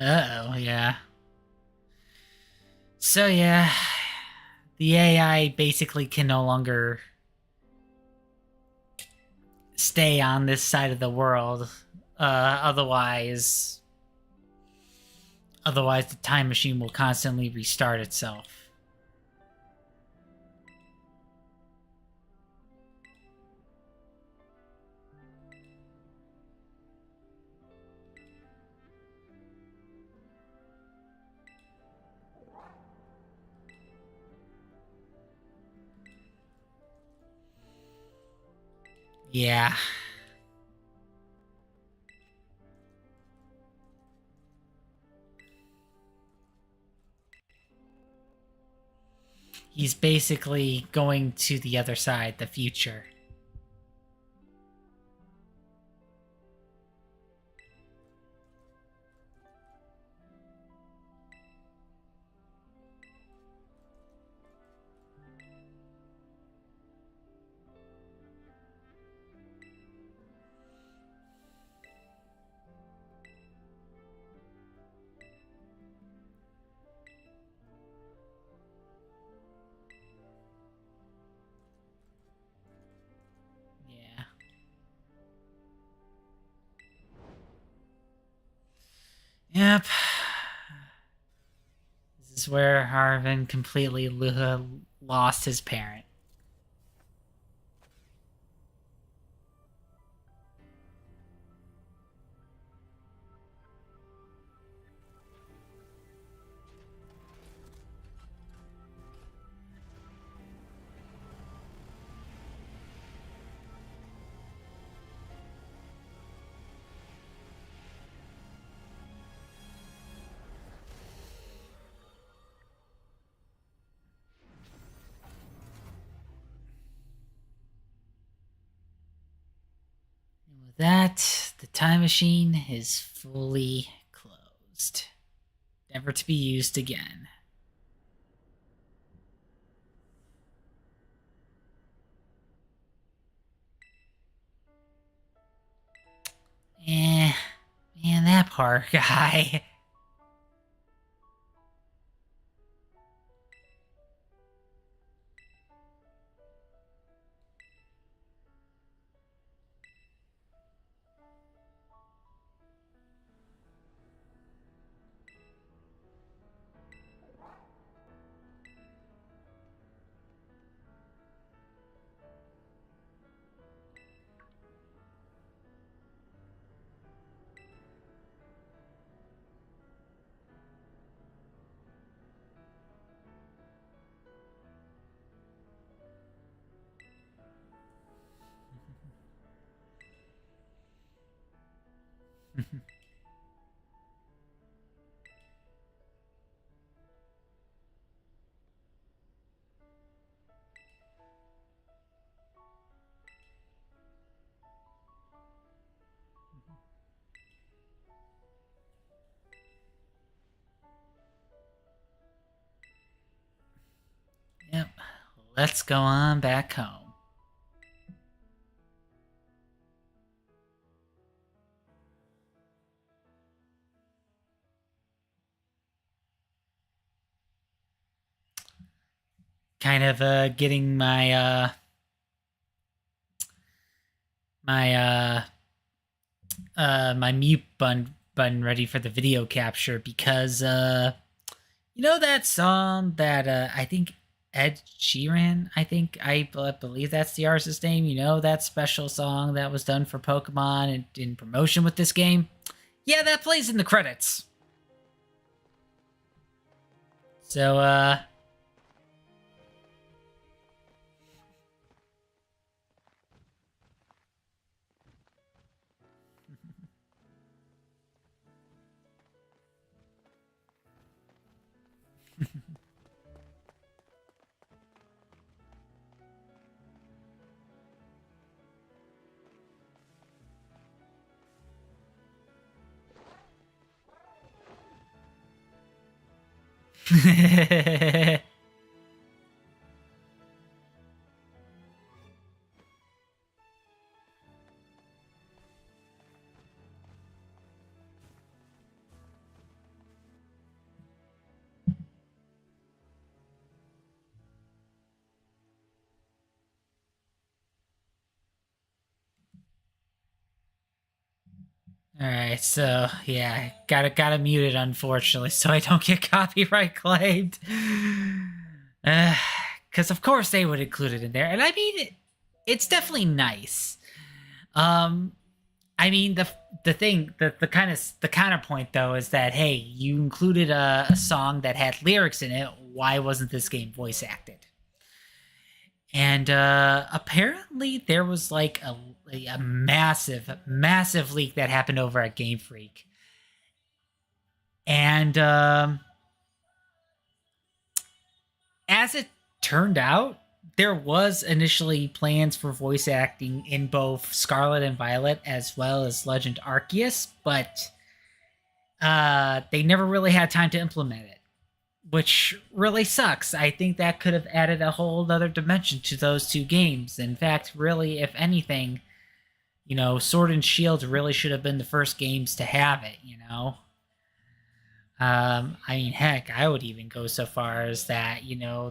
Uh-oh, yeah. So yeah, the AI basically can no longer stay on this side of the world. Otherwise, the time machine will constantly restart itself. Yeah. He's basically going to the other side, the future. Yeah. Yep. This is where Harvin completely lost his parent. And with that, the time machine is fully closed, never to be used again. Eh, man, that poor guy. Yep. Let's go on back home. Kind of getting my my mute button ready for the video capture because you know that song that I think Ed Sheeran, believe that's the artist's name. You know that special song that was done for Pokemon and in promotion with this game? Yeah, that plays in the credits. So All right, so yeah, gotta mute it unfortunately, so I don't get copyright claimed. Because of course they would include it in there, and I mean it's definitely nice. Um, I mean the kind of the counterpoint though is that hey, you included a song that had lyrics in it. Why wasn't this game voice acted? And apparently there was like a massive leak that happened over at Game Freak, and as it turned out, there was initially plans for voice acting in both Scarlet and Violet as well as Legend Arceus, but they never really had time to implement it, which really sucks. I think that could have added a whole other dimension to those two games. In fact, really, if anything, Sword and Shield really should have been the first games to have it, I mean, heck, I would even go so far as that,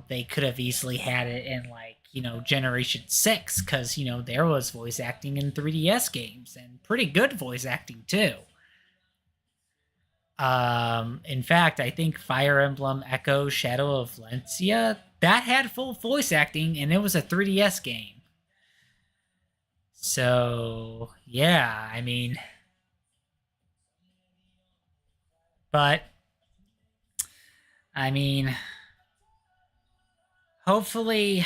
they could have easily had it in like, Generation 6, because, there was voice acting in 3DS games and pretty good voice acting too. In fact, I think Fire Emblem Echo Shadow of Valencia that had full voice acting and it was a 3DS game. So, yeah, I mean, but I mean, hopefully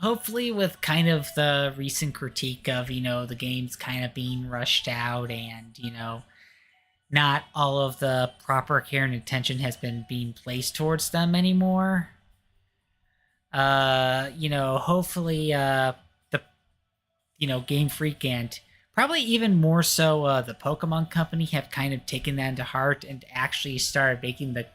hopefully with kind of the recent critique of, the games kind of being rushed out and, not all of the proper care and attention has been being placed towards them anymore. Hopefully the Game Freak and probably even more so the Pokemon Company have kind of taken that into heart and actually started making the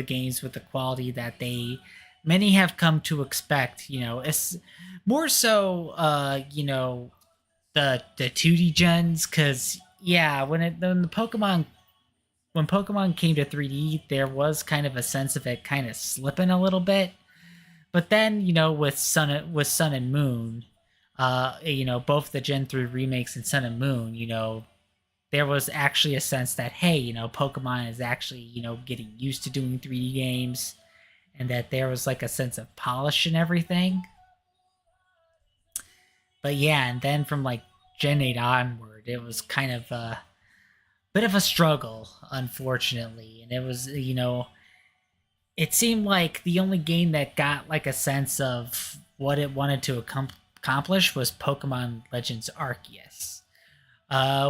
games with the quality that they many have come to expect. It's more so the 2D gens, because yeah, when Pokemon came to 3D, there was kind of a sense of it kind of slipping a little bit. But then, with Sun and Moon, both the Gen 3 remakes and Sun and Moon, there was actually a sense that hey, Pokemon is actually, getting used to doing 3D games, and that there was like a sense of polish and everything. But yeah, and then from like Gen 8 onward, it was kind of a bit of a struggle, unfortunately. And it was, it seemed like the only game that got like a sense of what it wanted to accomplish was Pokemon Legends Arceus.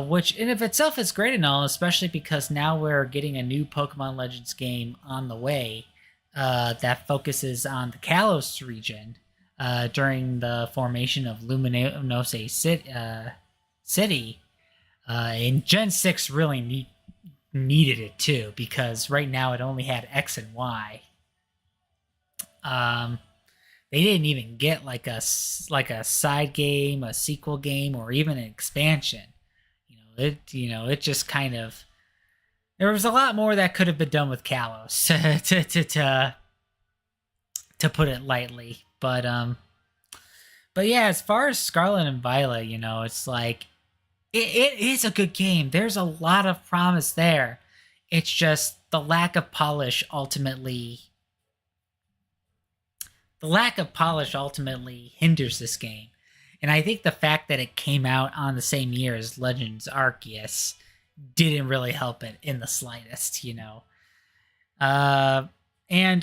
Which in of itself is great and all, especially because now we're getting a new Pokemon Legends game on the way that focuses on the Kalos region during the formation of Luminose City. And Gen 6 really needed it too, because right now it only had X and Y. They didn't even get like a side game, a sequel game, or even an expansion. It just kind of, there was a lot more that could have been done with Kalos to put it lightly. But yeah, as far as Scarlet and Violet, it's like it is a good game. There's a lot of promise there. It's just the lack of polish ultimately hinders this game. And I think the fact that it came out on the same year as Legends Arceus didn't really help it in the slightest, and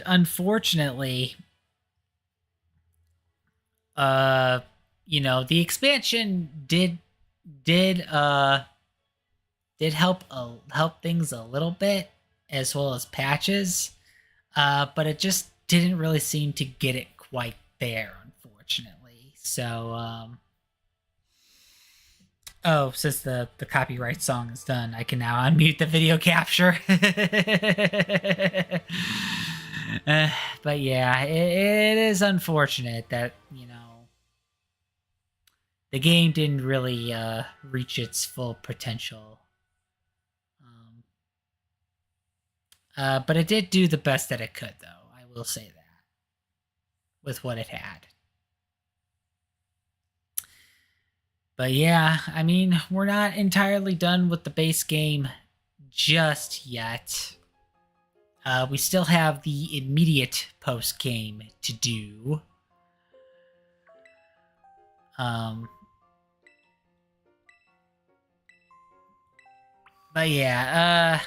unfortunately, the expansion did help things a little bit, as well as patches, but it just didn't really seem to get it quite there, unfortunately. So, oh, since the copyright song is done, I can now unmute the video capture. But yeah, it is unfortunate that the game didn't really reach its full potential. But it did do the best that it could, though. I will say that with what it had. But yeah, I mean, we're not entirely done with the base game just yet. We still have the immediate post game to do. Um, but yeah,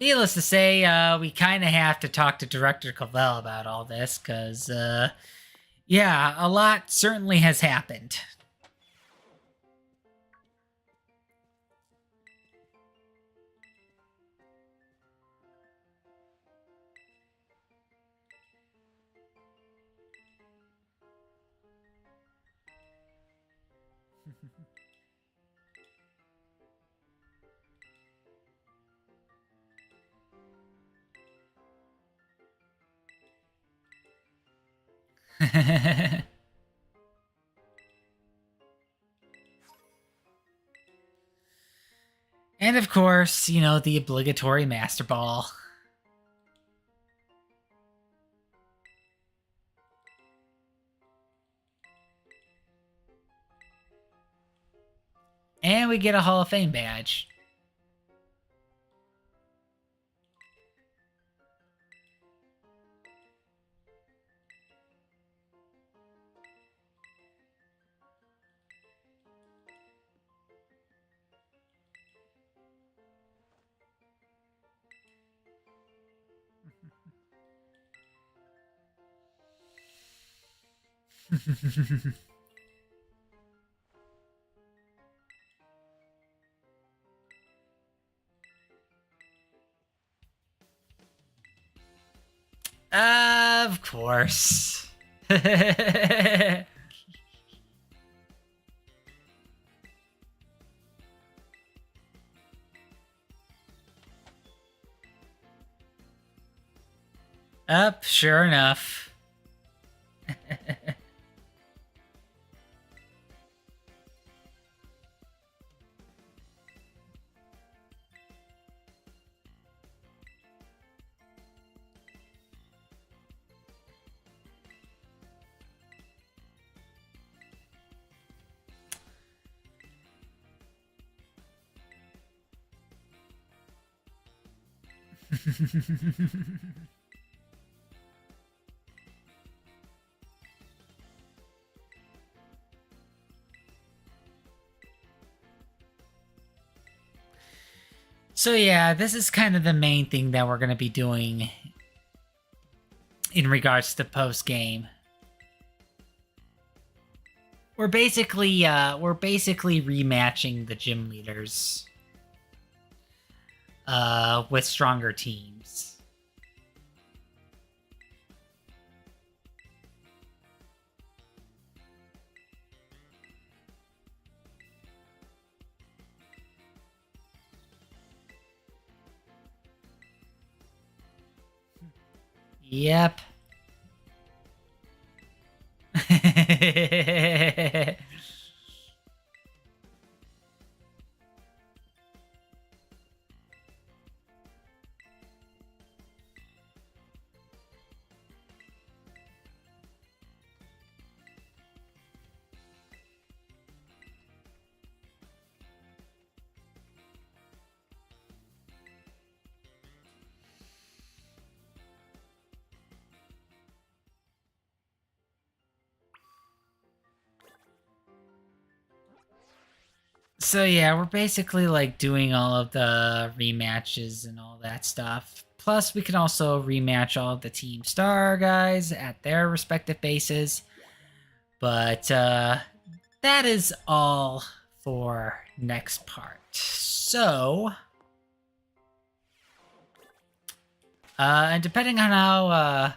needless to say, we kind of have to talk to Director Cavell about all this, because, yeah, a lot certainly has happened. And of course, you know, the obligatory Master Ball. And we get a Hall of Fame badge. Of course. Up, sure enough. So yeah, this is kind of the main thing that we're going to be doing in regards to post game. We're basically rematching the gym leaders with stronger teams. Yep. So yeah, we're basically like doing all of the rematches and all that stuff. Plus, we can also rematch all of the Team Star guys at their respective bases. But that is all for next part. So, and depending on how,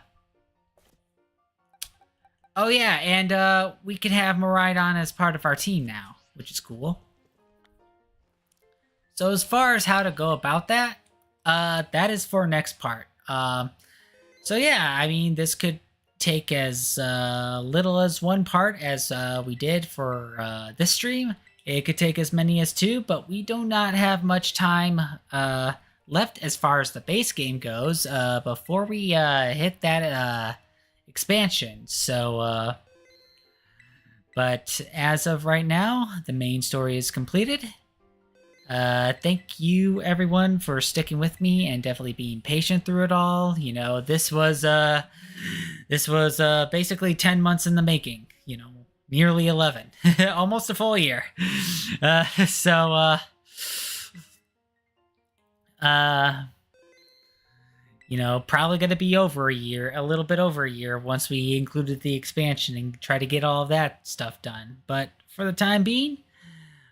oh yeah, and we can have Maridon as part of our team now, which is cool. So as far as how to go about that, that is for next part. So yeah, I mean, this could take as little as one part as we did for this stream. It could take as many as two, but we do not have much time left as far as the base game goes before we hit that expansion. So But as of right now, the main story is completed. Thank you everyone for sticking with me and definitely being patient through it all. You know, this was basically 10 months in the making, you know, nearly 11. Almost a full year. So uh you know, probably going to be over a year, a little bit over a year once we included the expansion and try to get all of that stuff done. But for the time being,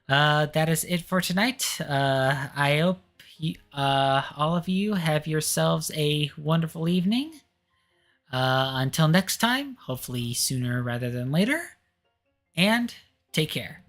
that is it for tonight. I hope all of you have yourselves a wonderful evening. Until next time, hopefully sooner rather than later, and take care.